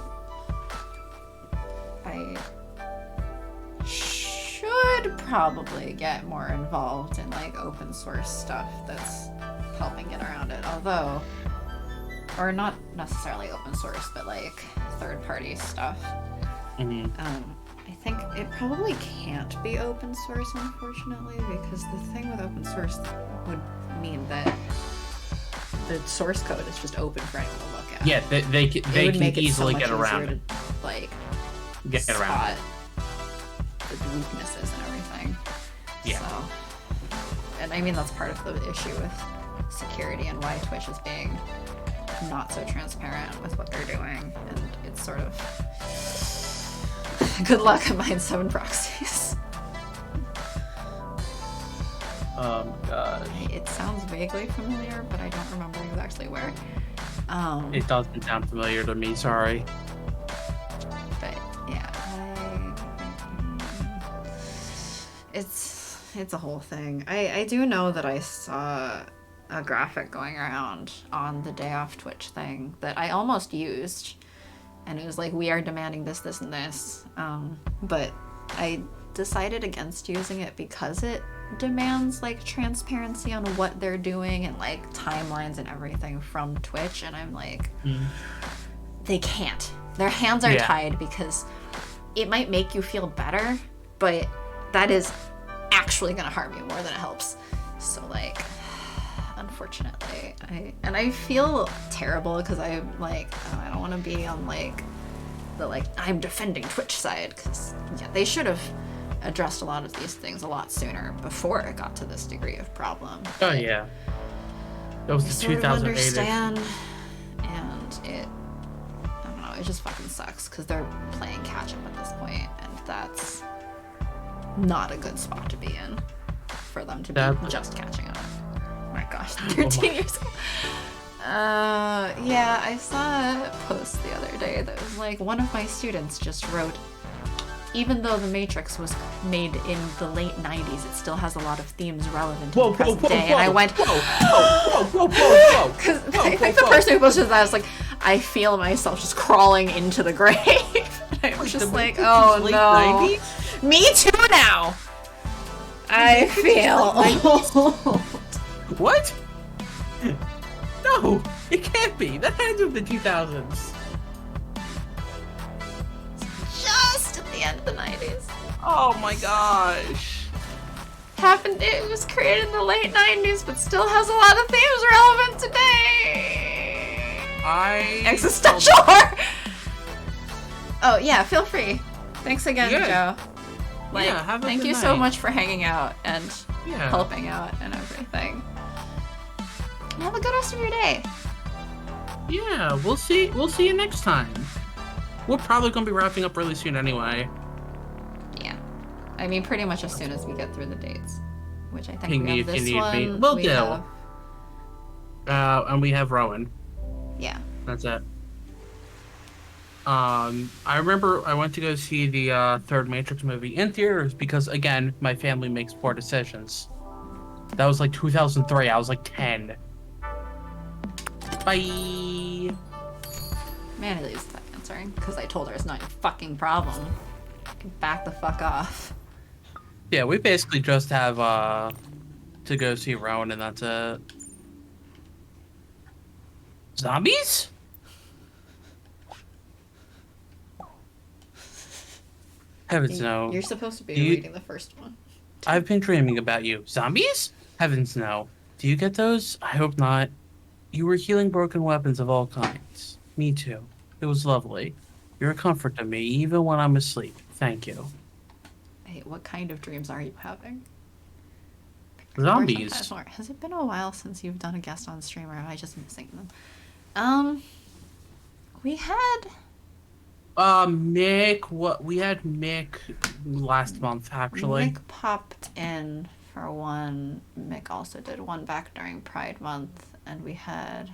G: I should probably get more involved in like open source stuff that's helping get around it. Although, or not necessarily open source, but like third-party stuff. I think it probably can't be open source, unfortunately, because the thing with open source would mean that the source code is just open for anyone to look at.
B: Yeah, they can easily get around it.
G: Like,
B: get around it.
G: The weaknesses and everything.
B: Yeah.
G: So, and I mean, that's part of the issue with security and why Twitch is being not so transparent with what they're doing, and it's sort of good luck at Mine 7 proxies.
B: God.
G: It sounds vaguely familiar, but I don't remember exactly where.
B: It doesn't sound familiar to me, sorry.
G: But yeah, it's a whole thing. I do know that I saw a graphic going around on the day off Twitch thing that I almost used, and it was like, we are demanding this, this, and this. But I decided against using it because it demands like transparency on what they're doing and like timelines and everything from Twitch, and I'm like, they can't. Their hands are
B: Yeah.
G: tied because it might make you feel better, but that is actually gonna harm you more than it helps. So like, unfortunately, I feel terrible because I'm like, oh, I don't want to be on like the like I'm defending Twitch side, because yeah, they should have addressed a lot of these things a lot sooner before it got to this degree of problem.
B: Oh yeah. That was
G: I
B: the
G: sort of
B: 2008.
G: understand, and I don't know, it just fucking sucks because they're playing catch up at this point, and that's not a good spot to be in for them to be just catching up. Oh my gosh, 13 years ago. Yeah, I saw a post the other day that was like, one of my students just wrote, even though The Matrix was made in the late 90s, it still has a lot of themes relevant to the present day. And I went,
B: whoa.
G: because I think the person who posted that was like, I feel myself just crawling into the grave. I was just like, oh
B: late
G: no.
B: 90s?
G: Me too now. I feel old.
B: What? No, it can't be. That ends with the 2000s.
G: Just at the end of the 90s.
B: Oh my gosh.
G: Happened. It was created in the late 90s, but still has a lot of themes relevant today. Existential horror. Oh yeah, feel free. Thanks again,
B: Yeah.
G: Joe. Like,
B: Yeah, have a
G: thank
B: good
G: you so
B: night.
G: much for hanging out and
B: Yeah.
G: helping out and everything. And have a good rest of your day.
B: Yeah, we'll see you next time. We're probably gonna be wrapping up really soon anyway.
G: Yeah. I mean, pretty much as soon as we get through the dates, which I think
B: Ping
G: we
B: me
G: have
B: if you
G: this
B: need
G: one.
B: me. Will
G: we
B: do.
G: have-
B: And we have Rowan.
G: yeah.
B: That's it. I remember I went to go see the third Matrix movie in theaters because, again, my family makes poor decisions. That was like 2003. I was like 10. Bye.
G: Manny stop answering because I told her it's not your fucking problem. You can back the fuck off.
B: Yeah, we basically just have to go see Rowan and that's it. Zombies? Heavens no.
G: You're supposed to be
B: You-
G: reading the first one.
B: I've been dreaming about you. Zombies? Heavens no. Do you get those? I hope not. You were healing broken weapons of all kinds. Me too. It was lovely. You're a comfort to me, even when I'm asleep. Thank you.
G: Hey, what kind of dreams are you having?
B: Zombies.
G: Has it been a while since you've done a guest on stream, or am I just missing them? We had...
B: Mick, we had Mick last month, actually.
G: Mick popped in for one. Mick also did one back during Pride Month, and we had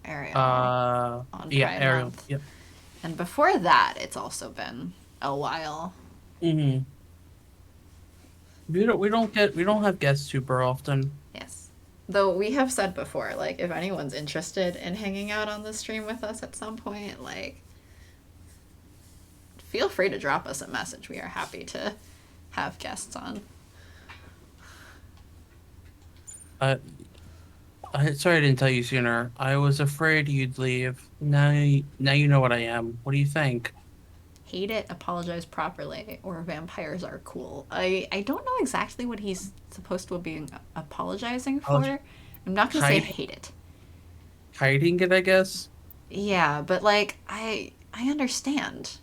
G: Ariel on
B: yeah,
G: Pride
B: Ariel.
G: Month.
B: Yep.
G: And before that, it's also been a while.
B: Mm-hmm. We don't have guests super often.
G: Yes. Though we have said before, like, if anyone's interested in hanging out on the stream with us at some point, like, feel free to drop us a message. We are happy to have guests on.
B: Sorry I didn't tell you sooner. I was afraid you'd leave. Now you know what I am. What do you think?
G: Hate it, apologize properly, or vampires are cool. I don't know exactly what he's supposed to be apologizing for. I'm not gonna say hate it.
B: Hiding it, I guess.
G: Yeah, but like I understand.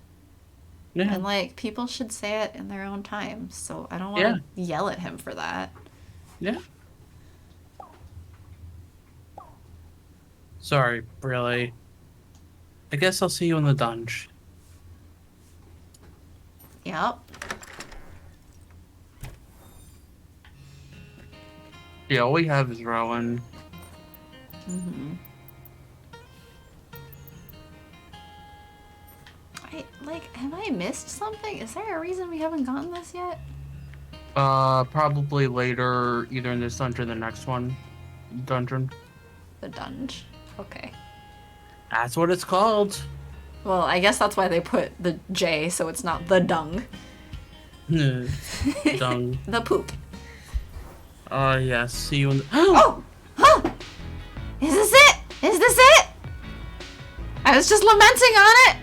B: Yeah.
G: And like people should say it in their own time. So I don't want to yell at him for that.
B: Yeah. Sorry, really. I guess I'll see you in the dungeon.
G: Yep.
B: Yeah, all we have is Rowan.
G: Mm-hmm. Have I missed something? Is there a reason we haven't gotten this yet?
B: Probably later, either in this dungeon or the next one. Dungeon.
G: The dunge. Okay.
B: That's what it's called.
G: Well, I guess that's why they put the J, so it's not the dung.
B: Dung.
G: The poop.
B: Yes. See you in the...
G: Oh! Huh! Is this it? Is this it? I was just lamenting on it!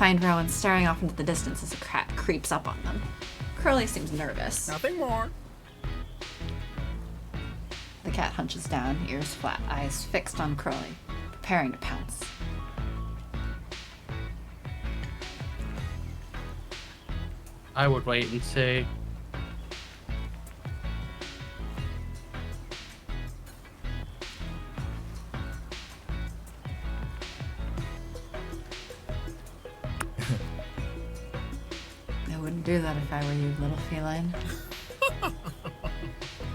G: find Rowan staring off into the distance as a cat creeps up on them. Curly seems nervous.
D: Nothing more.
G: The cat hunches down, ears flat, eyes fixed on Curly, preparing to pounce.
B: I would wait and see.
G: I wouldn't do that if I were you, little feline.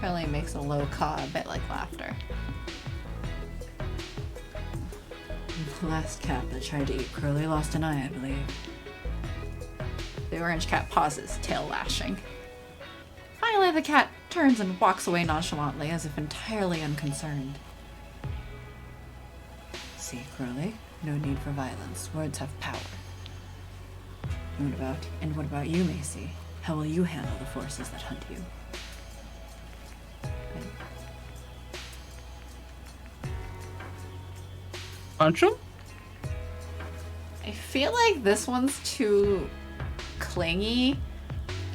G: Curly makes a low caw, a bit like laughter. The last cat that tried to eat Curly lost an eye, I believe. The orange cat pauses, tail lashing. Finally, the cat turns and walks away nonchalantly, as if entirely unconcerned. See, Curly, no need for violence. Words have power. And what about you, Macy? How will you handle the forces that hunt you?
B: Punch him?
G: I feel like this one's too clingy,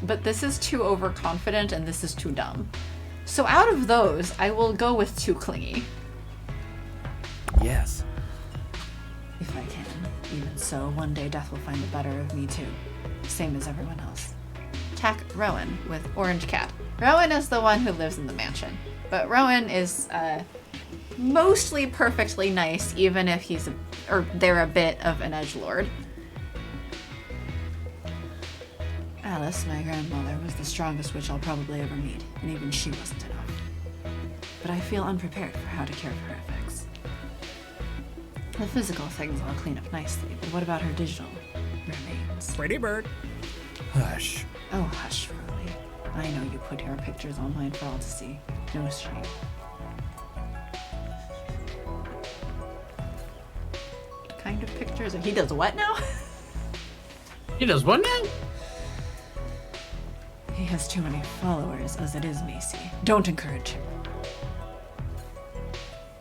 G: but this is too overconfident and this is too dumb. So out of those, I will go with too clingy.
E: Yes.
G: If I can. Even so, one day death will find the better of me too. Same as everyone else. Attack Rowan with orange cat. Rowan is the one who lives in the mansion. But Rowan is mostly perfectly nice, even if they're a bit of an edgelord. Alice, my grandmother, was the strongest witch I'll probably ever meet, and even she wasn't enough. But I feel unprepared for how to care for her effects. The physical things I'll clean up nicely, but what about her digital remains?
D: Pretty bird.
E: Hush.
G: Oh, hush, Curly. I know you put your pictures online for all to see. No shame. What kind of pictures? He does what now?
B: He does what now?
G: He has too many followers as it is, Macy. Don't encourage him.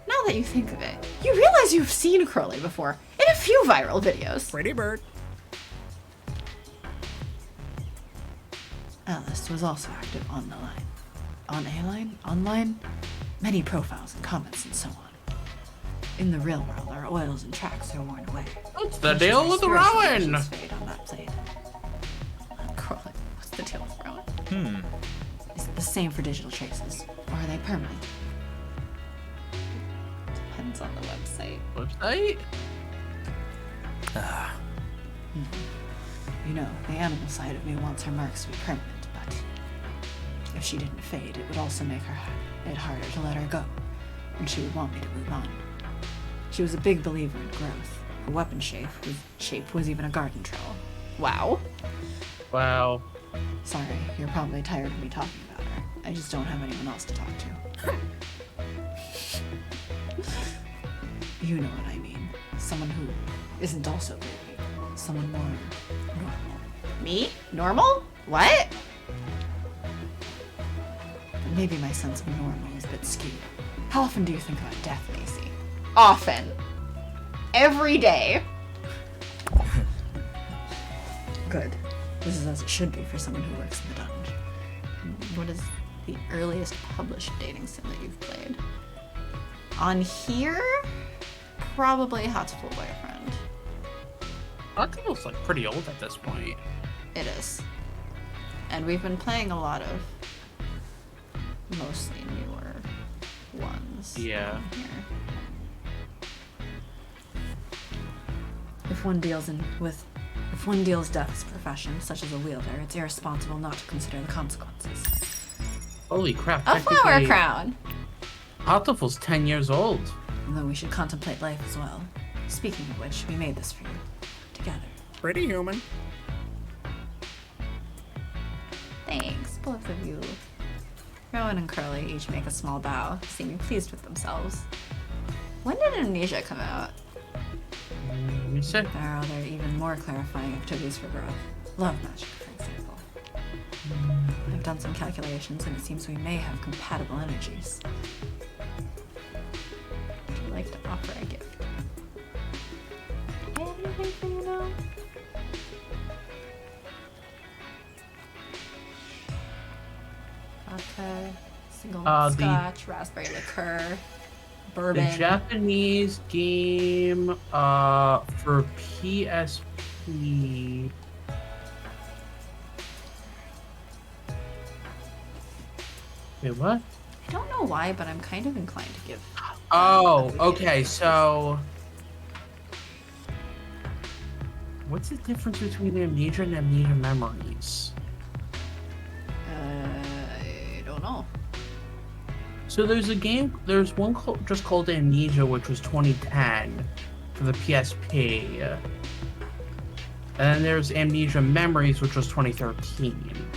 G: Now that you think of it, you realize you've seen Curly before in a few viral videos.
D: Pretty bird.
G: Alice was also active on the line. On a line? Online? Many profiles and comments and so on. In the real world, our oils and tracks are worn away.
B: What's the deal with Rowan?
G: Fade on that plate. Curly, what's the deal with Rowan? Is it the same for digital traces? Or are they permanent? Depends on the website.
B: Website?
G: You know, the animal side of me wants her marks to be permanent, but if she didn't fade, it would also make it harder to let her go, and she would want me to move on. She was a big believer in growth. Her weapon shape was even a garden trowel. Wow.
B: Wow.
G: Sorry, you're probably tired of me talking about her. I just don't have anyone else to talk to. You know what I mean. Someone who isn't also baby. Someone more normal. Me? Normal? What? But maybe my sense of normal is a bit skewed. How often do you think about death, Macy? Often. Every day. Good. This is as it should be for someone who works in the dungeon. What is the earliest published dating sim that you've played? On here? Probably Hotful Boyfriend.
B: Octopus like pretty old at this point.
G: It is. And we've been playing a lot of mostly newer ones.
B: Yeah.
G: on here. If one deals death as a profession, such as a wielder, it's irresponsible not to consider the consequences.
B: Holy crap.
G: A flower
B: technically,
G: crown!
B: Octopus 10 years old.
G: Although we should contemplate life as well. Speaking of which, we made this for you. Together.
D: Pretty human.
G: Thanks, both of you. Rowan and Curly each make a small bow, seeming pleased with themselves. When did Amnesia come out?
B: You said
G: There are other even more clarifying activities for growth. Love magic, for example. I've done some calculations and it seems we may have compatible energies. Would you like to offer a gift? Anything for you now? vodka, single
B: The-
G: scotch, raspberry liqueur,
B: The
G: bourbon.
B: Japanese game for PSP. Wait, what?
G: I don't know why, but I'm kind of inclined to give.
B: Oh, okay, so what's the difference between amnesia and amnesia memories?
G: I don't know.
B: So there's one just called Amnesia, which was 2010 for the PSP. And then there's Amnesia Memories, which was 2013.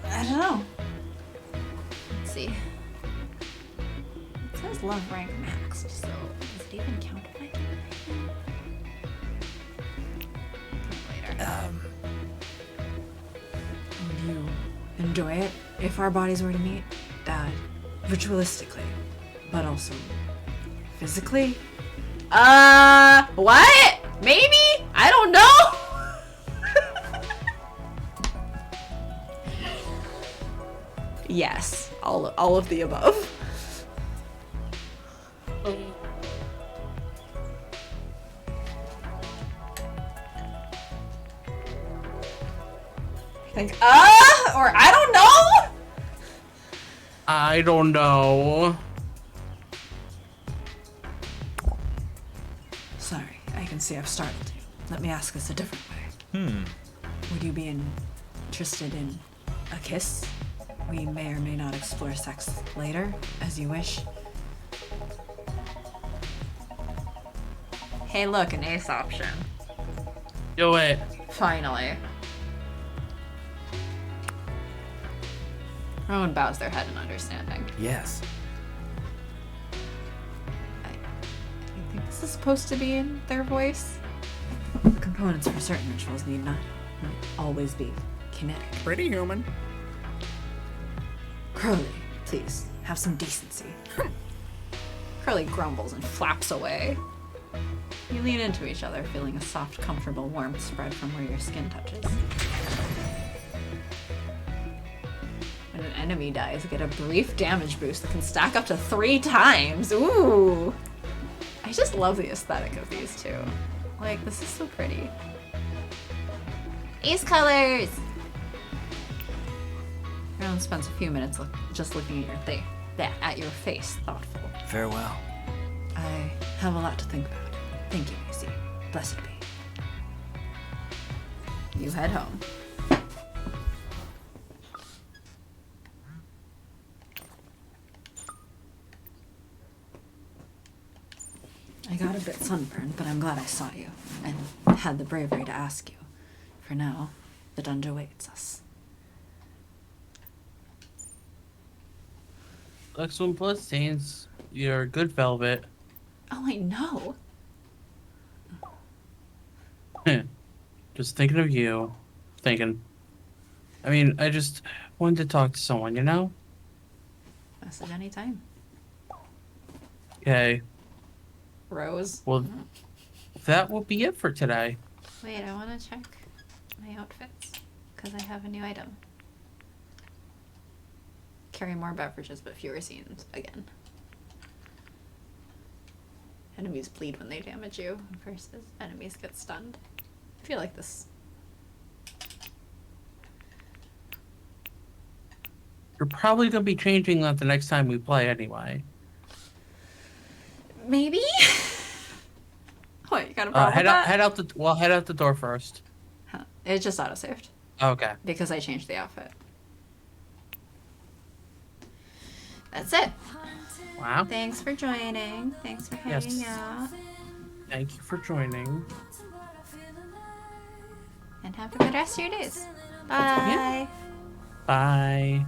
G: I don't know. Let's see. It says love rank maxed, so does it even count if I do it later? Would you enjoy it if our bodies were to meet? Ritualistically, but also physically? What? Maybe? I don't know! Yes, all of the above. Think, or I don't know.
B: I don't know.
G: Sorry, I can see I've startled you. Let me ask this a different way. Would you be interested in a kiss? We may or may not explore sex later, as you wish. Hey, look, an ace option.
B: Do it.
G: Finally. Everyone bows their head in understanding.
E: Yes.
G: I think this is supposed to be in their voice. The components for certain rituals need not always be kinetic.
D: Pretty human.
G: Crowley, please, have some decency. Crowley grumbles and flaps away. You lean into each other, feeling a soft, comfortable warmth spread from where your skin touches. When an enemy dies, get a brief damage boost that can stack up to 3 times. Ooh! I just love the aesthetic of these two. Like, this is so pretty. Ace colors! Everyone spends a few minutes just looking at your face, thoughtful.
E: Farewell.
G: I have a lot to think about. Thank you, Macy. Blessed be. You head home. I got a bit sunburned, but I'm glad I saw you and had the bravery to ask you. For now, the dungeon awaits us.
B: Excellent bloodstains. You're good velvet.
G: Oh, I know.
B: Just thinking of you. Thinking. I mean, I just wanted to talk to someone, you know?
G: Message anytime.
B: Okay.
G: Rose.
B: Well, that will be it for today.
A: Wait, I want to check my outfits because I have a new item. Carry more beverages but fewer scenes again. Enemies bleed when they damage you versus enemies get stunned. I feel like this.
B: You're probably going to be changing that the next time we play anyway.
G: Maybe? What, you got a problem
B: Head
G: with
B: out,
G: that?
B: head out the door first.
G: Huh. It just auto-saved
B: Okay.
G: because I changed the outfit. That's it.
B: Wow.
A: Thanks for joining. Thanks for hanging
B: Yes.
A: out.
B: Thank you for joining.
A: And have a good rest of your days. Bye.
B: Bye.